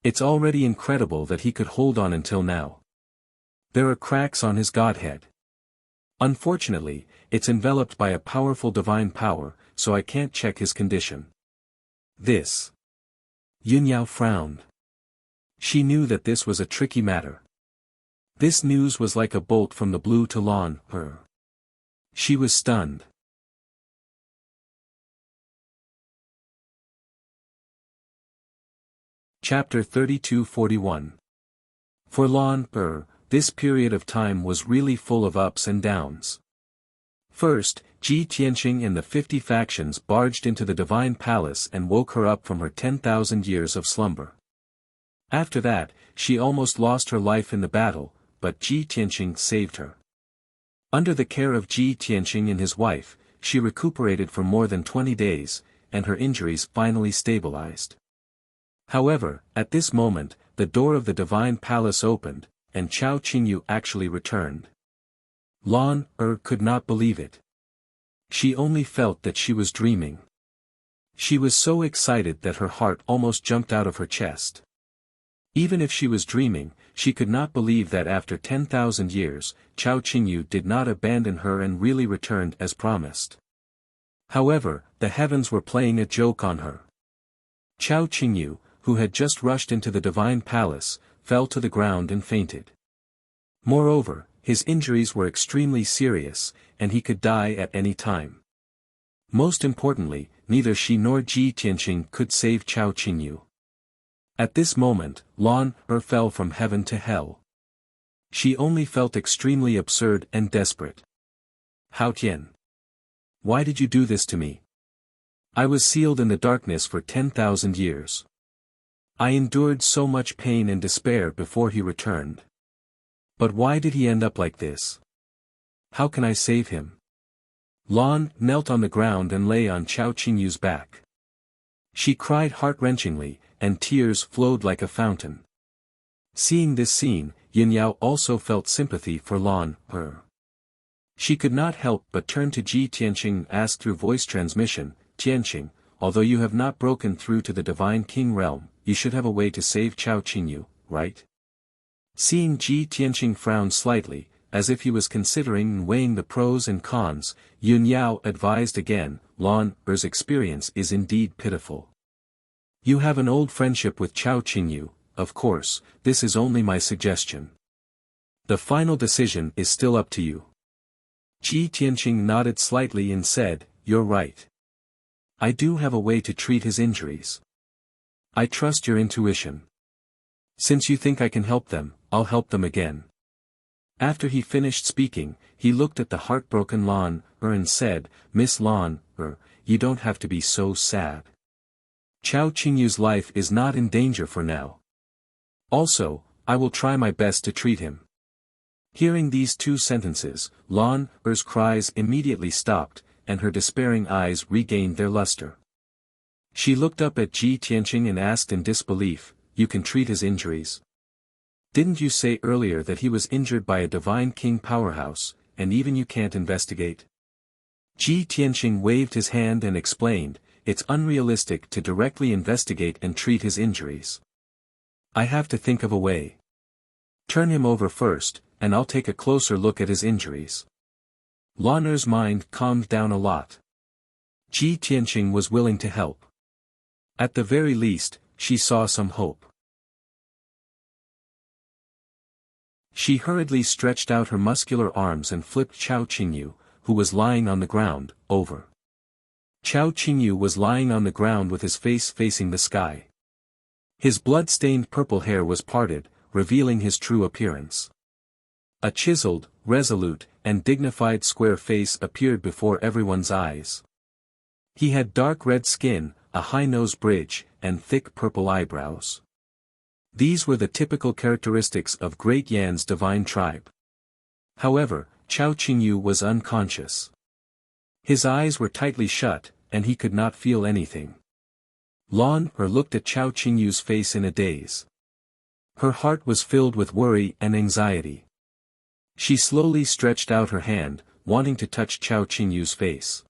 It's already incredible that he could hold on until now. There are cracks on his godhead. Unfortunately, it's enveloped by a powerful divine power, so I can't check his condition. This. Yunyao frowned. She knew that this was a tricky matter. This news was like a bolt from the blue to Lan Er. She was stunned. Chapter 32:41. For Lan Er, this period of time was really full of ups and downs. First, Ji Tianqing and the 50 factions barged into the divine palace and woke her up from her 10,000 years of slumber. After that, she almost lost her life in the battle, but Ji Tianqing saved her. Under the care of Ji Tianqing and his wife, she recuperated for more than 20 days, and her injuries finally stabilized. However, at this moment, the door of the divine palace opened, and Chao Qingyu actually returned. Lan Er could not believe it. She only felt that she was dreaming. She was so excited that her heart almost jumped out of her chest. Even if she was dreaming, she could not believe that after 10,000 years, Chao Qingyu did not abandon her and really returned as promised. However, the heavens were playing a joke on her. Chao Qingyu, who had just rushed into the divine palace, fell to the ground and fainted. Moreover, his injuries were extremely serious, and he could die at any time. Most importantly, neither she nor Ji Tianqing could save Chao Qingyu. At this moment, Lan Er fell from heaven to hell. She only felt extremely absurd and desperate. Hao Tian. Why did you do this to me? I was sealed in the darkness for 10,000 years. I endured so much pain and despair before he returned. But why did he end up like this? How can I save him? Lan knelt on the ground and lay on Chao Qingyu's back. She cried heart-wrenchingly, and tears flowed like a fountain. Seeing this scene, Yin Yao also felt sympathy for Lan Er. She could not help but turn to Ji Tianqing and ask through voice transmission, Tianqing, although you have not broken through to the Divine King realm, you should have a way to save Chao Qingyu, right? Seeing Ji Tianqing frown slightly, as if he was considering and weighing the pros and cons, Yun Yao advised again, Lan Er's experience is indeed pitiful. You have an old friendship with Chao Qingyu, of course, this is only my suggestion. The final decision is still up to you. Ji Tianqing nodded slightly and said, you're right. I do have a way to treat his injuries. I trust your intuition. Since you think I can help them, I'll help them again. After he finished speaking, he looked at the heartbroken Lan Er and said, Miss Lan Er, you don't have to be so sad. Chao Qingyu's life is not in danger for now. Also, I will try my best to treat him. Hearing these two sentences, Lan Er's cries immediately stopped, and her despairing eyes regained their luster. She looked up at Ji Tianqing and asked in disbelief, you can treat his injuries? Didn't you say earlier that he was injured by a Divine King powerhouse, and even you can't investigate? Ji Tianqing waved his hand and explained, it's unrealistic to directly investigate and treat his injuries. I have to think of a way. Turn him over first, and I'll take a closer look at his injuries. Lan Er's mind calmed down a lot. Ji Tianqing was willing to help. At the very least, she saw some hope. She hurriedly stretched out her muscular arms and flipped Chao Qingyu, who was lying on the ground, over. Chao Qingyu was lying on the ground with his face facing the sky. His blood-stained purple hair was parted, revealing his true appearance. A chiseled, resolute, and dignified square face appeared before everyone's eyes. He had dark red skin, a high nose bridge, and thick purple eyebrows. These were the typical characteristics of Great Yan's divine tribe. However, Chao Qingyu was unconscious. His eyes were tightly shut, and he could not feel anything. Lan Er looked at Chao Qingyu's face in a daze. Her heart was filled with worry and anxiety. She slowly stretched out her hand, wanting to touch Chao Qingyu's face.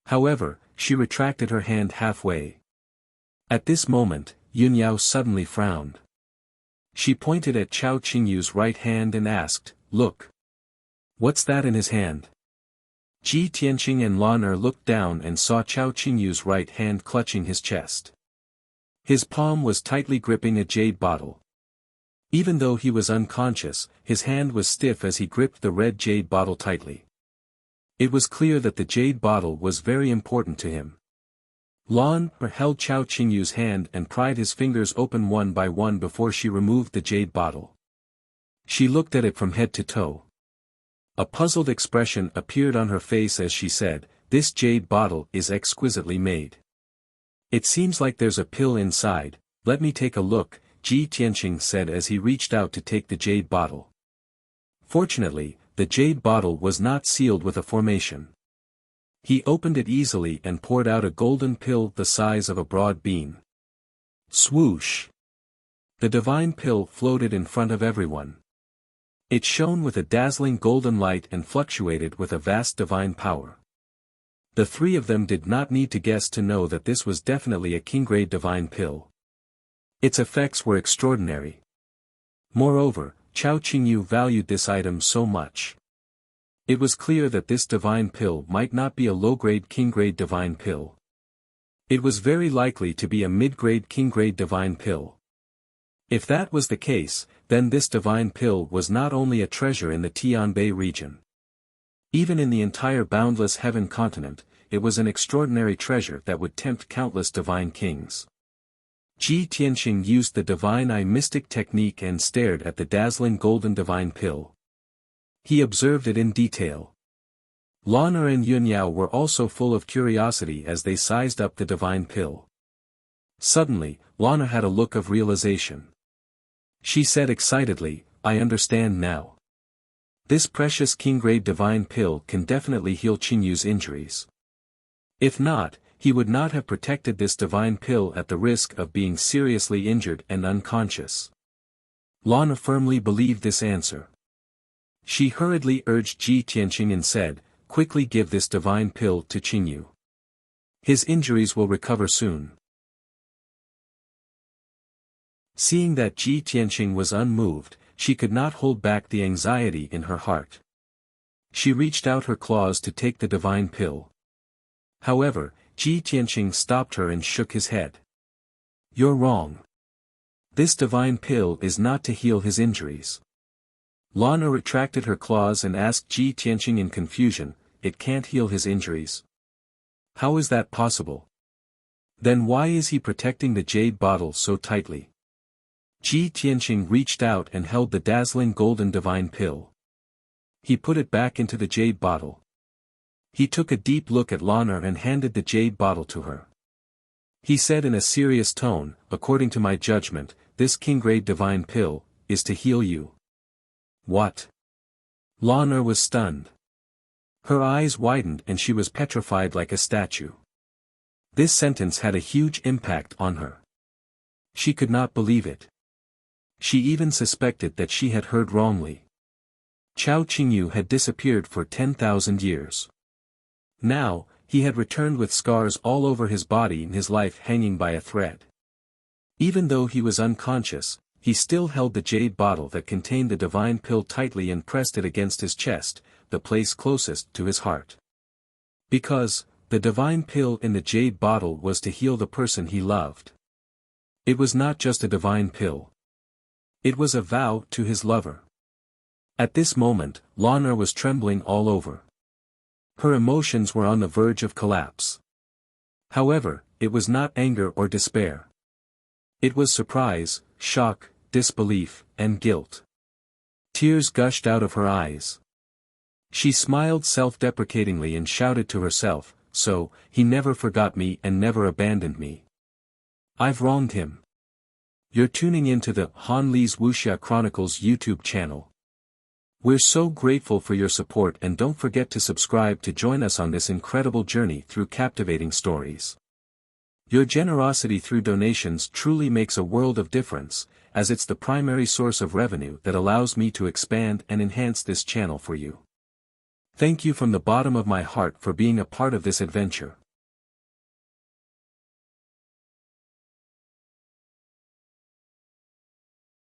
However, she retracted her hand halfway. At this moment, Yun Yao suddenly frowned. She pointed at Chao Qingyu's right hand and asked, look. What's that in his hand? Ji Tianqing and Lan Er looked down and saw Chao Qingyu's right hand clutching his chest. His palm was tightly gripping a jade bottle. Even though he was unconscious, his hand was stiff as he gripped the red jade bottle tightly. It was clear that the jade bottle was very important to him. Lan Er held Chao Qingyu's hand and pried his fingers open one by one before she removed the jade bottle. She looked at it from head to toe. A puzzled expression appeared on her face as she said, this jade bottle is exquisitely made. It seems like there's a pill inside, let me take a look, Ji Tianqing said as he reached out to take the jade bottle. Fortunately, the jade bottle was not sealed with a formation. He opened it easily and poured out a golden pill the size of a broad bean. Swoosh! The divine pill floated in front of everyone. It shone with a dazzling golden light and fluctuated with a vast divine power. The three of them did not need to guess to know that this was definitely a king-grade divine pill. Its effects were extraordinary. Moreover, Chao Qingyu valued this item so much. It was clear that this divine pill might not be a low-grade king-grade divine pill. It was very likely to be a mid-grade king-grade divine pill. If that was the case, then this divine pill was not only a treasure in the Tianbei region. Even in the entire boundless heaven continent, it was an extraordinary treasure that would tempt countless divine kings. Ji Tianqing used the divine eye mystic technique and stared at the dazzling golden divine pill. He observed it in detail. Lan Er and Yun Yao were also full of curiosity as they sized up the divine pill. Suddenly, Lan Er had a look of realization. She said excitedly, I understand now. This precious king-grade divine pill can definitely heal Qinyu's injuries. If not, he would not have protected this divine pill at the risk of being seriously injured and unconscious. Lana firmly believed this answer. She hurriedly urged Ji Tianqing and said, "Quickly give this divine pill to Qingyu. His injuries will recover soon." Seeing that Ji Tianqing was unmoved, she could not hold back the anxiety in her heart. She reached out her claws to take the divine pill. However, Ji Tianqing stopped her and shook his head. "You're wrong. This divine pill is not to heal his injuries." Lana retracted her claws and asked Ji Tianqing in confusion, "It can't heal his injuries? How is that possible? Then why is he protecting the jade bottle so tightly?" Ji Tianqing reached out and held the dazzling golden divine pill. He put it back into the jade bottle. He took a deep look at Lana and handed the jade bottle to her. He said in a serious tone, "According to my judgment, this king-grade divine pill is to heal you." "What?" Lana was stunned. Her eyes widened and she was petrified like a statue. This sentence had a huge impact on her. She could not believe it. She even suspected that she had heard wrongly. Chao Qingyu had disappeared for 10,000 years. Now, he had returned with scars all over his body and his life hanging by a thread. Even though he was unconscious, he still held the jade bottle that contained the divine pill tightly and pressed it against his chest, the place closest to his heart. Because, the divine pill in the jade bottle was to heal the person he loved. It was not just a divine pill. It was a vow to his lover. At this moment, Lana was trembling all over. Her emotions were on the verge of collapse. However, it was not anger or despair. It was surprise, shock, disbelief, and guilt. Tears gushed out of her eyes. She smiled self-deprecatingly and shouted to herself, "So, he never forgot me and never abandoned me. I've wronged him." You're tuning into the Han Li's Wuxia Chronicles YouTube channel. We're so grateful for your support and don't forget to subscribe to join us on this incredible journey through captivating stories. Your generosity through donations truly makes a world of difference, as it's the primary source of revenue that allows me to expand and enhance this channel for you. Thank you from the bottom of my heart for being a part of this adventure.